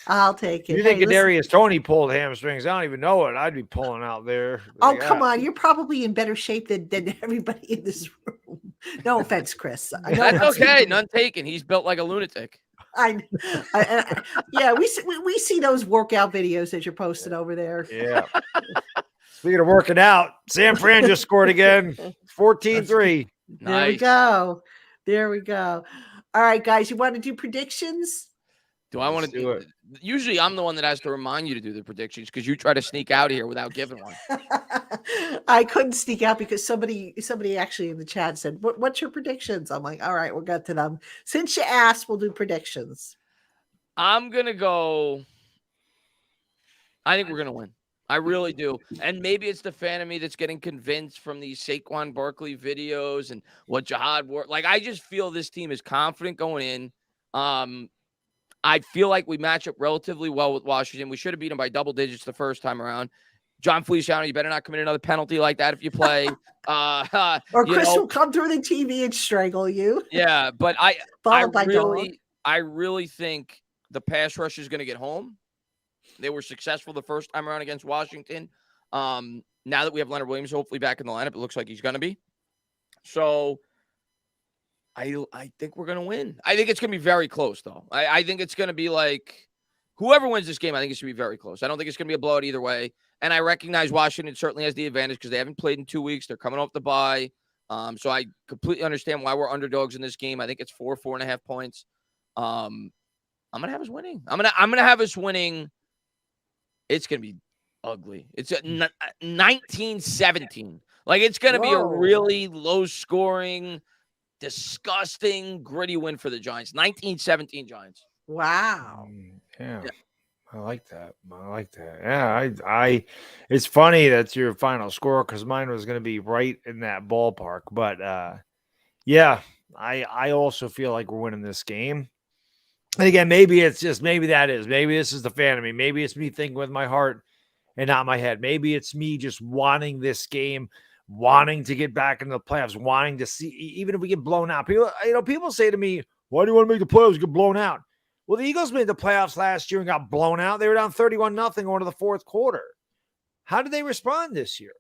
I'll take it. You think Kadarius Toney pulled hamstrings? I don't even know it. I'd be pulling out there. Oh, come on. You're probably in better shape than everybody in this room. No offense, Chris. That's okay. None taken. He's built like a lunatic. Yeah, we see those workout videos that you're posting over there. Yeah. Speaking of working out, San Fran just scored again. 14-3. Nice. There we go. All right, guys, you want to do predictions? Do I want to do it? Usually I'm the one that has to remind you to do the predictions because you try to sneak out of here without giving one. I couldn't sneak out because somebody actually in the chat said, what's your predictions? I'm like, all right, we'll get to them. Since you asked, we'll do predictions. I'm going to go. I think we're going to win. I really do. And maybe it's the fan of me that's getting convinced from these Saquon Barkley videos and what Jihad wore. Like, I just feel this team is confident going in. I feel like we match up relatively well with Washington. We should have beat them by double digits the first time around. John Feliciano, you better not commit another penalty like that if you play. Or Chris will come through the TV and strangle you. Yeah, but I really think the pass rush is going to get home. They were successful the first time around against Washington. Now that we have Leonard Williams hopefully back in the lineup, it looks like he's going to be. So I think we're going to win. I think it's going to be very close, though. I think it's going to be like whoever wins this game, I think it's going to be very close. I don't think it's going to be a blowout either way. And I recognize Washington certainly has the advantage because they haven't played in 2 weeks. They're coming off the bye. So I completely understand why we're underdogs in this game. I think it's 4.5 points. I'm going to have us winning. I'm going to have us winning. It's going to be ugly. It's 19-17. Like, it's going to be a really low-scoring, disgusting, gritty win for the Giants. 19-17 Giants. Wow. Yeah. I like that. Yeah, I it's funny that's your final score because mine was going to be right in that ballpark. But yeah, I also feel like we're winning this game. And again, maybe this is the fan of me. Maybe it's me thinking with my heart and not my head. Maybe it's me just wanting this game, wanting to get back into the playoffs, wanting to see, even if we get blown out. People say to me, why do you want to make the playoffs get blown out? Well, the Eagles made the playoffs last year and got blown out. They were down 31-0 going to the fourth quarter. How did they respond this year?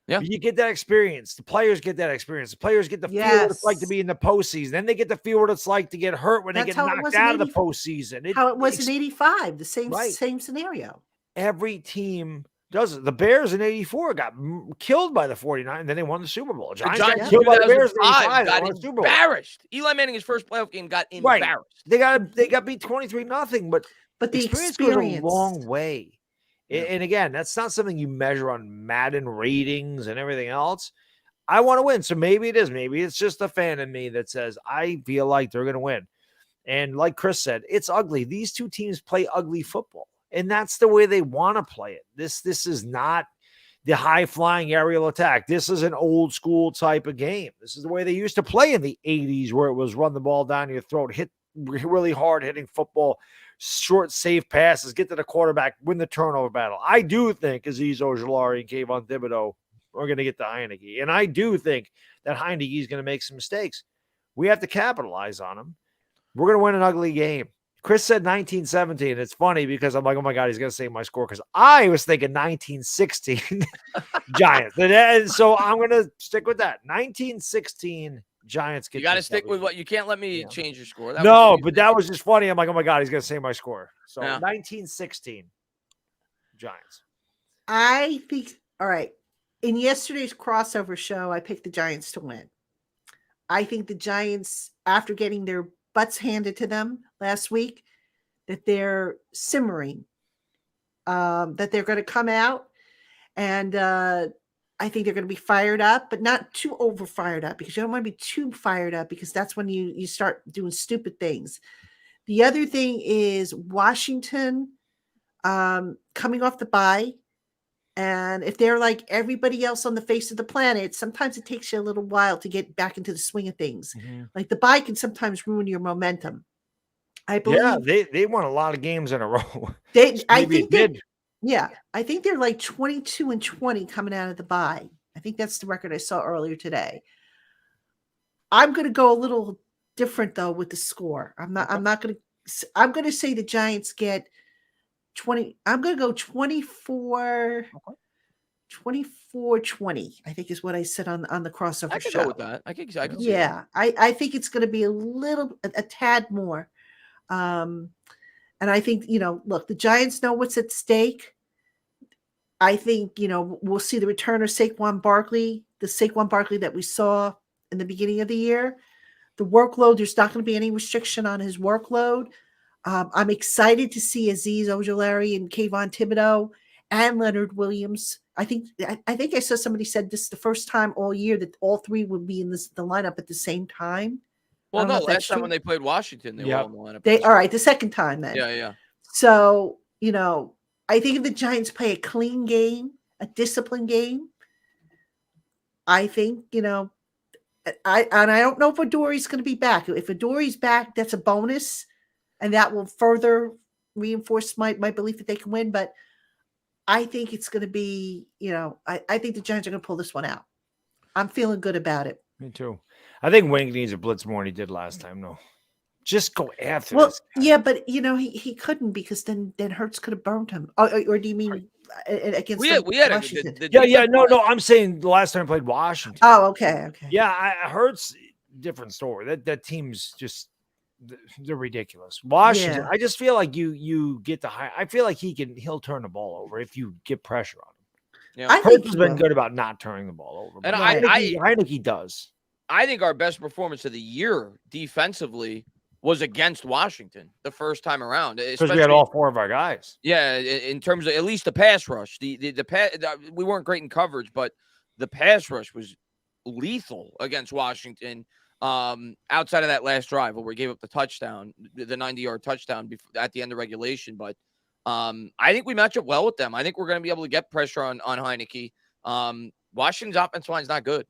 Yeah. You get that experience. The players get that experience. The players get to feel what it's like to be in the postseason. Then they get to feel what it's like to get hurt when they get knocked out of the postseason. How it was in 85, the same scenario. Every team does it. The Bears in 84 got killed by the 49, and then they won the Super Bowl. The Giants Giants got in killed by the Bears in 2005 85. They got won the Super Bowl. embarrassed. Eli Manning, his first playoff game, got Right. embarrassed. They got beat 23-0, but the experience goes a long way. Yeah. And again, that's not something you measure on Madden ratings and everything else. I want to win. So maybe it is. Maybe it's just a fan in me that says, I feel like they're going to win. And like Chris said, it's ugly. These two teams play ugly football, and that's the way they want to play it. This is not the high-flying aerial attack. This is an old-school type of game. This is the way they used to play in the 80s, where it was run the ball down your throat, hit really hard-hitting football, short, safe passes, get to the quarterback, win the turnover battle. I do think Azeez Ojulari and Kayvon Thibodeau are going to get to Heineke, and I do think that Heineke is going to make some mistakes. We have to capitalize on them. We're going to win an ugly game. Chris said 1917. It's funny because I'm like, oh my God, he's going to say my score, because I was thinking 1916 Giants. And so I'm going to stick with that. 1916 Giants. You got to stick with what you can't let me change your score. That was just funny. I'm like, oh my God, he's going to say my score. So 1916 Giants. I think, all right. In yesterday's crossover show, I picked the Giants to win. I think the Giants, after getting their butts handed to them last week, that they're simmering, that they're going to come out, and I think they're going to be fired up, but not too over fired up, because you don't want to be too fired up, because that's when you start doing stupid things. The other thing is Washington coming off the bye, and if they're like everybody else on the face of the planet, sometimes it takes you a little while to get back into the swing of things. Mm-hmm. Like the bye can sometimes ruin your momentum. I believe. Yeah, they won a lot of games in a row. I think they're like 22-20 coming out of the bye. I think that's the record I saw earlier today. I'm going to go a little different though with the score. I'm going to say the Giants get 20. I'm going to go 24. 24-20, I think is what I said on the crossover show. I could go with that. I could see that. I think it's going to be a tad more. And I think, look, the Giants know what's at stake. I think, we'll see the return of Saquon Barkley, the Saquon Barkley that we saw in the beginning of the year. The workload, there's not going to be any restriction on his workload. I'm excited to see Azeez Ojulari and Kayvon Thibodeau and Leonard Williams. I think I saw somebody said this is the first time all year that all three would be in the lineup at the same time. Well, no, last time when they played Washington, they were all in the lineup. All right, the second time then. Yeah. So, I think if the Giants play a clean game, a disciplined game, I think, I don't know if Adori's going to be back. If Adori's back, that's a bonus, and that will further reinforce my belief that they can win. But I think it's going to be, I think the Giants are going to pull this one out. I'm feeling good about it. Me too. I think Wink needs a blitz more than he did last time. No, just go after this guy. Yeah, but he couldn't, because then Hurts could have burned him. Or do you mean against Washington? No. I'm saying the last time I played Washington. Oh, okay. Yeah, Hurts, different story. That team's just, they're ridiculous. Washington, I just feel like you get the high. I feel like he'll turn the ball over if you get pressure on him. Yeah, Hurts has been good about not turning the ball over, and Heineke does. I think our best performance of the year defensively was against Washington the first time around, because we had all four of our guys. Yeah, in terms of at least the pass rush, the we weren't great in coverage, but the pass rush was lethal against Washington. Outside of that last drive where we gave up the touchdown, the 90-yard touchdown at the end of regulation, but I think we match up well with them. I think we're going to be able to get pressure on Heineke. Washington's offensive line is not good.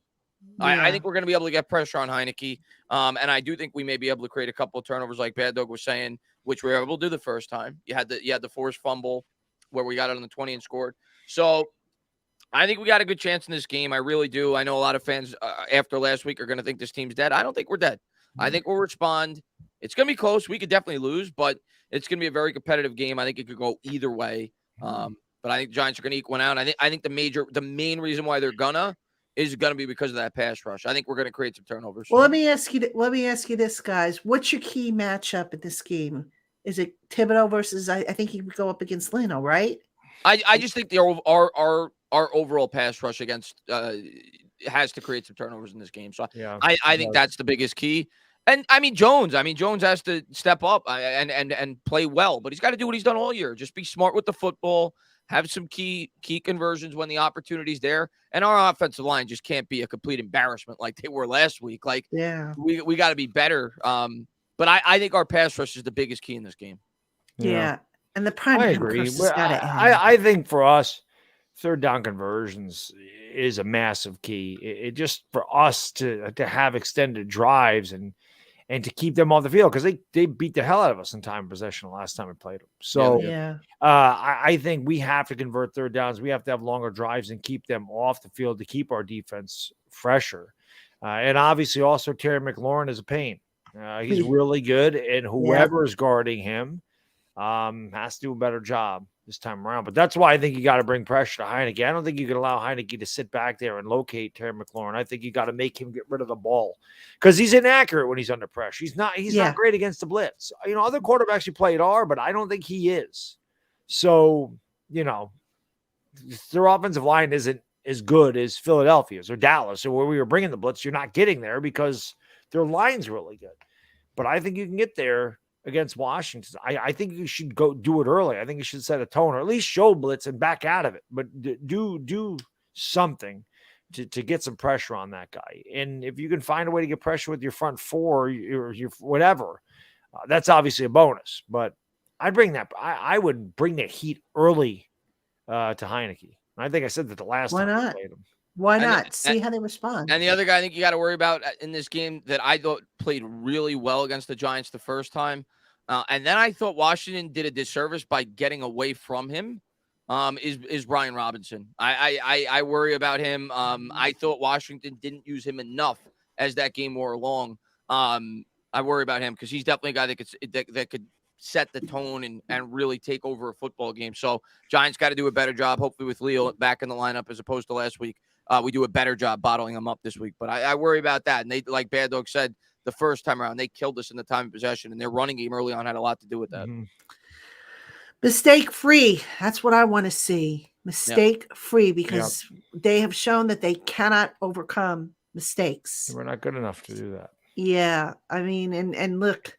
I think we're going to be able to get pressure on Heineke. And I do think we may be able to create a couple of turnovers like Bad Dog was saying, which we were able to do the first time. You had the forced fumble where we got it on the 20 and scored. So I think we got a good chance in this game. I really do. I know a lot of fans after last week are going to think this team's dead. I don't think we're dead. I think we'll respond. It's going to be close. We could definitely lose, but it's going to be a very competitive game. I think it could go either way. But I think the Giants are going to eke one out. I think the main reason why they're is going to be because of that pass rush. I think we're going to create some turnovers. Well, let me ask you this, guys. What's your key matchup in this game? Is it Thibodeau versus, I think he would go up against Leno, right? I just think our overall pass rush against has to create some turnovers in this game. So Yeah, I think that's the biggest key. And I mean Jones has to step up and play well, but he's got to do what he's done all year. Just be smart with the football, have some key conversions when the opportunity's there. And our offensive line just can't be a complete embarrassment like they were last week. Like we got to be better. But I think our pass rush is the biggest key in this game. Yeah. And the prime I time agree. curse has got to end. I think for us, third down conversions is a massive key. It just for us to have extended drives and to keep them off the field, because they beat the hell out of us in time of possession the last time we played them. So I think we have to convert third downs. We have to have longer drives and keep them off the field to keep our defense fresher. And obviously also Terry McLaurin is a pain. He's really good, and whoever is guarding him has to do a better job this time around. But that's why I think you got to bring pressure to Heinicke. I don't think you can allow Heinicke to sit back there and locate Terry McLaurin. I think you got to make him get rid of the ball because he's inaccurate when he's under pressure. He's not great against the blitz. You know, other quarterbacks you played are, but I don't think he is. So, you know, their offensive line isn't as good as Philadelphia's or Dallas or where we were bringing the blitz. You're not getting there because their line's really good. But I think you can get there against Washington. I think you should go do it early. I think you should set a tone or at least show blitz and back out of it. But do something to get some pressure on that guy. And if you can find a way to get pressure with your front four or your whatever, that's obviously a bonus. But I'd bring that. I would bring that heat early to Heinicke. I think I said that the last time we played him. Why not? See how they respond. And the other guy I think you got to worry about in this game that I thought played really well against the Giants the first time, and then I thought Washington did a disservice by getting away from him, is Brian Robinson. I worry about him. I thought Washington didn't use him enough as that game wore along. I worry about him because he's definitely a guy that could set the tone and really take over a football game. So Giants got to do a better job, hopefully with Leo back in the lineup as opposed to last week. We do a better job bottling them up this week. But I worry about that. And they, like Bad Dog said, the first time around, they killed us in the time of possession. And their running game early on had a lot to do with that. Mm-hmm. Mistake-free. That's what I want to see. Mistake-free because they have shown that they cannot overcome mistakes. We're not good enough to do that. Yeah. I mean, and look,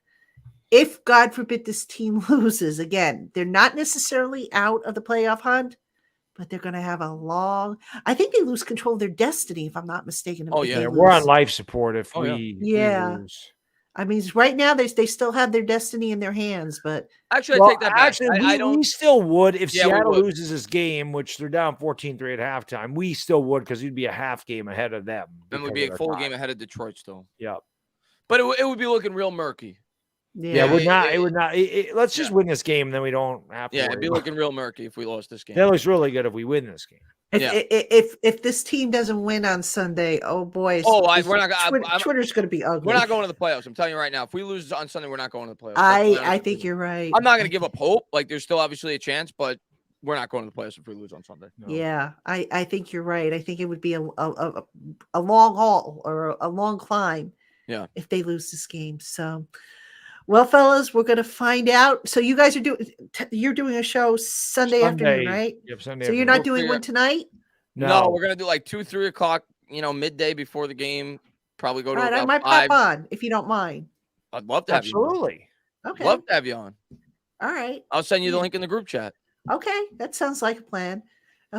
if God forbid this team loses, again, they're not necessarily out of the playoff hunt, but they're going to have I think they lose control of their destiny, if I'm not mistaken. We're on life support if we lose. I mean, right now they still have their destiny in their hands, but actually, I take that back. Actually, we still would if Seattle loses this game, which they're down 14-3 at halftime. We still would because we'd be a half game ahead of them. And we'd be a full game ahead of Detroit still. Yeah, but it would be looking real murky. Yeah, it would not. Let's just win this game, then we don't have to. Yeah, it'd be looking real murky if we lost this game. That looks really good if we win this game. If this team doesn't win on Sunday, oh boy! We're not. Twitter's going to be ugly. We're not going to the playoffs. I'm telling you right now. If we lose on Sunday, we're not going to the playoffs. I think you're right. I'm not going to give up hope. Like there's still obviously a chance, but we're not going to the playoffs if we lose on Sunday. No. Yeah, I think you're right. I think it would be a long haul or a long climb. Yeah, if they lose this game. So. Well, fellas, we're going to find out. So you guys are doing a show Sunday afternoon, right? Yep, Sunday. So you're not doing one tonight? No, we're going to do like 2-3 o'clock, midday before the game. Probably go to about I might 5. pop on if you don't mind. I'd love to have you on. Absolutely. Okay. Love to have you on. All right. I'll send you the link in the group chat. Okay. That sounds like a plan.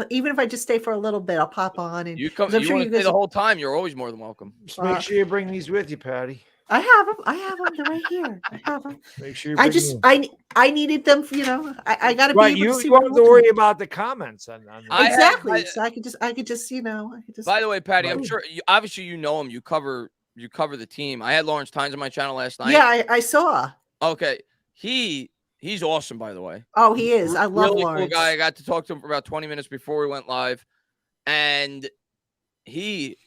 Even if I just stay for a little bit, I'll pop on. And you want to stay the whole time, you're always more than welcome. Just make sure you bring these with you, Patty. I have them. They're right here. I have them. Make sure I needed them for, I got to be able to see. You don't have to worry about the comments on exactly. So I could just, By the way, Patty, I'm sure obviously you know him. You cover the team. I had Lawrence Tynes on my channel last night. Yeah, I saw. Okay. He's awesome, by the way. Oh, he is. I love really Lawrence. Cool guy. I got to talk to him for about 20 minutes before we went live. And he,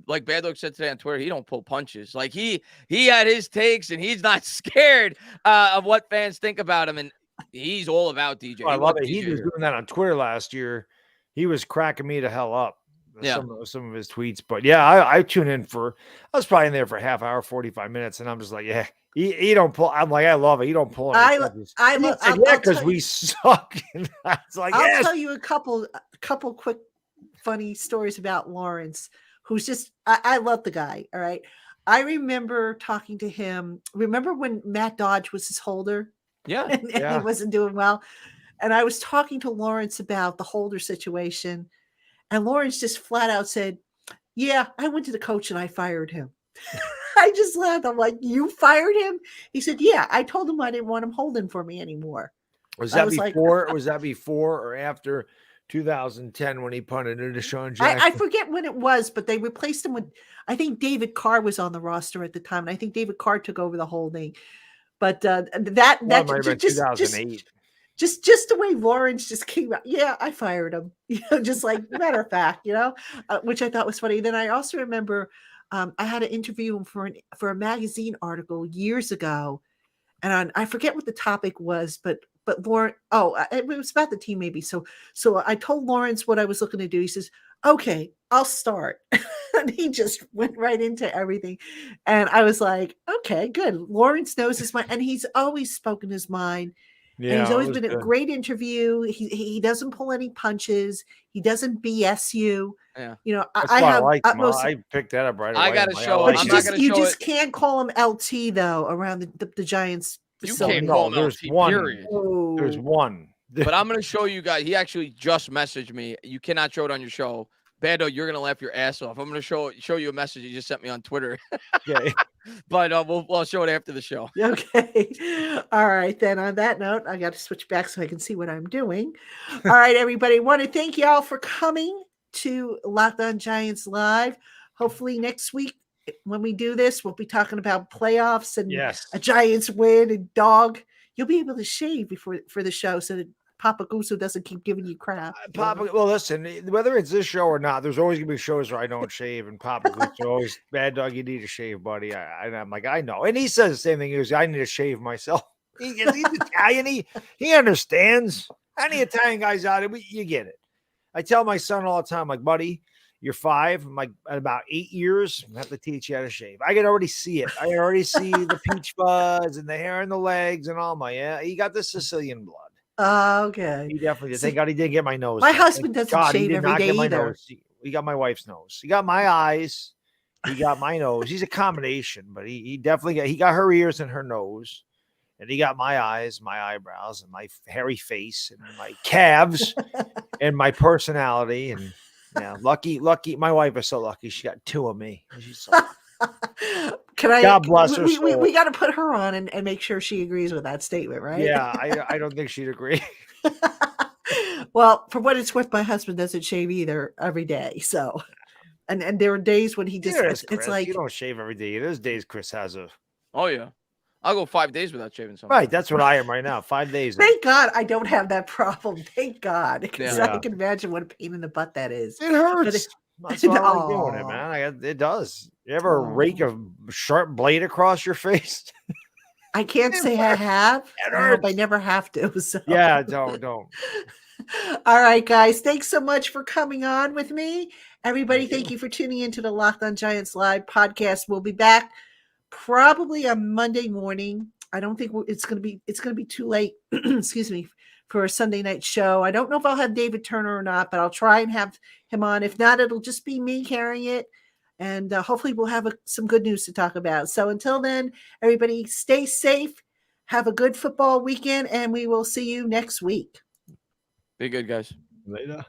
like Bad Dog said today on Twitter, he don't pull punches. Like he had his takes and he's not scared of what fans think about him. And he's all about DJ. I love it. He was doing that on Twitter last year. He was cracking me the hell up. Some of his tweets. But yeah, I tune in I was probably in there for a half hour, 45 minutes. And I'm just like, yeah, He don't pull. I'm like, I love it. He don't pull any punches. I He love. said, yeah, because we suck. And I was like, I'll yes. tell you a couple quick funny stories about Lawrence, who's just I love the guy. All right. I remember talking to him. Remember when Matt Dodge was his holder? Yeah. and he wasn't doing well. And I was talking to Lawrence about the holder situation. And Lawrence just flat out said, yeah, I went to the coach and I fired him. I just laughed. I'm like, you fired him? He said, yeah, I told him I didn't want him holding for me anymore. Was that before or after 2010 when he punted into Deshaun Jackson? I forget when it was, but they replaced him with, I think David Carr was on the roster at the time. And I think David Carr took over the holding. But that might have been 2008. Just the way Lawrence just came out. Yeah, I fired him. Just like matter of fact, which I thought was funny. Then I also remember I had an interview for a magazine article years ago, and I forget what the topic was, but Lawrence, it was about the team maybe. So I told Lawrence what I was looking to do. He says, okay, I'll start. And he just went right into everything. And I was like, okay, good. Lawrence knows his mind, and he's always spoken his mind. Yeah, and he's always been a great interview. He doesn't pull any punches. He doesn't BS you. Yeah. I picked that up right away. I got to show it. You just can't call him LT though around the Giants facility. You can't call him there's LT, one. period. Oh. There's one. But I'm going to show you guys. He actually just messaged me. You cannot show it on your show. Bando, you're going to laugh your ass off. I'm going to show you a message he just sent me on Twitter. Okay. But we'll show it after the show. Okay. All right. Then on that note, I got to switch back so I can see what I'm doing. All right, everybody. Want to thank y'all for coming to LockedOn Giants Live. Hopefully next week when we do this, we'll be talking about playoffs and a Giants win and dog. You'll be able to shave for the show so that Papa Guso doesn't keep giving you crap. Well, listen, whether it's this show or not, there's always gonna be shows where I don't shave, and Papa Guso always, bad dog, you need to shave, buddy. I'm like, I know, and he says the same thing. He goes, I need to shave myself. He's Italian. He understands. Any Italian guys out there, you get it. I tell my son all the time, like, buddy, you're 5. I'm like, at about 8 years, I have to teach you how to shave. I can already see it. I can already see the peach fuzz and the hair and the legs and all he got the Sicilian blood. Okay. He definitely did. Thank God he didn't get my nose. My husband doesn't shave every day either. He got my wife's nose. He got my eyes. He got my nose. He's a combination, but he definitely got her ears and her nose. And he got my eyes, my eyebrows, and my hairy face, and my calves, and my personality. And yeah, lucky. My wife is so lucky. She got 2 of me. She's so God bless her soul. We got to put her on and make sure she agrees with that statement, right? Yeah, I don't think she'd agree. Well, for what it's worth, my husband doesn't shave either every day. So, and there are days when he just it's like you don't shave every day. There's days Chris has a. Oh yeah, I'll go 5 days without shaving something. Right, that's what I am right now. 5 days. Thank God I don't have that problem. Thank God, because I can imagine what a pain in the butt that is. It hurts. That's why I like doing it, man. It does. You ever rake a sharp blade across your face? I can't say I have. I hope I never have to. So. Yeah, don't. All right, guys. Thanks so much for coming on with me. Everybody, thank you for tuning into the LockedOn Giants Live podcast. We'll be back probably on Monday morning. I don't think it's going to be too late. Excuse me. For a Sunday night show. I don't know if I'll have David Turner or not, but I'll try and have him on. If not, it'll just be me carrying it. And hopefully we'll have some good news to talk about. So until then, everybody stay safe. Have a good football weekend, and we will see you next week. Be good, guys. Later.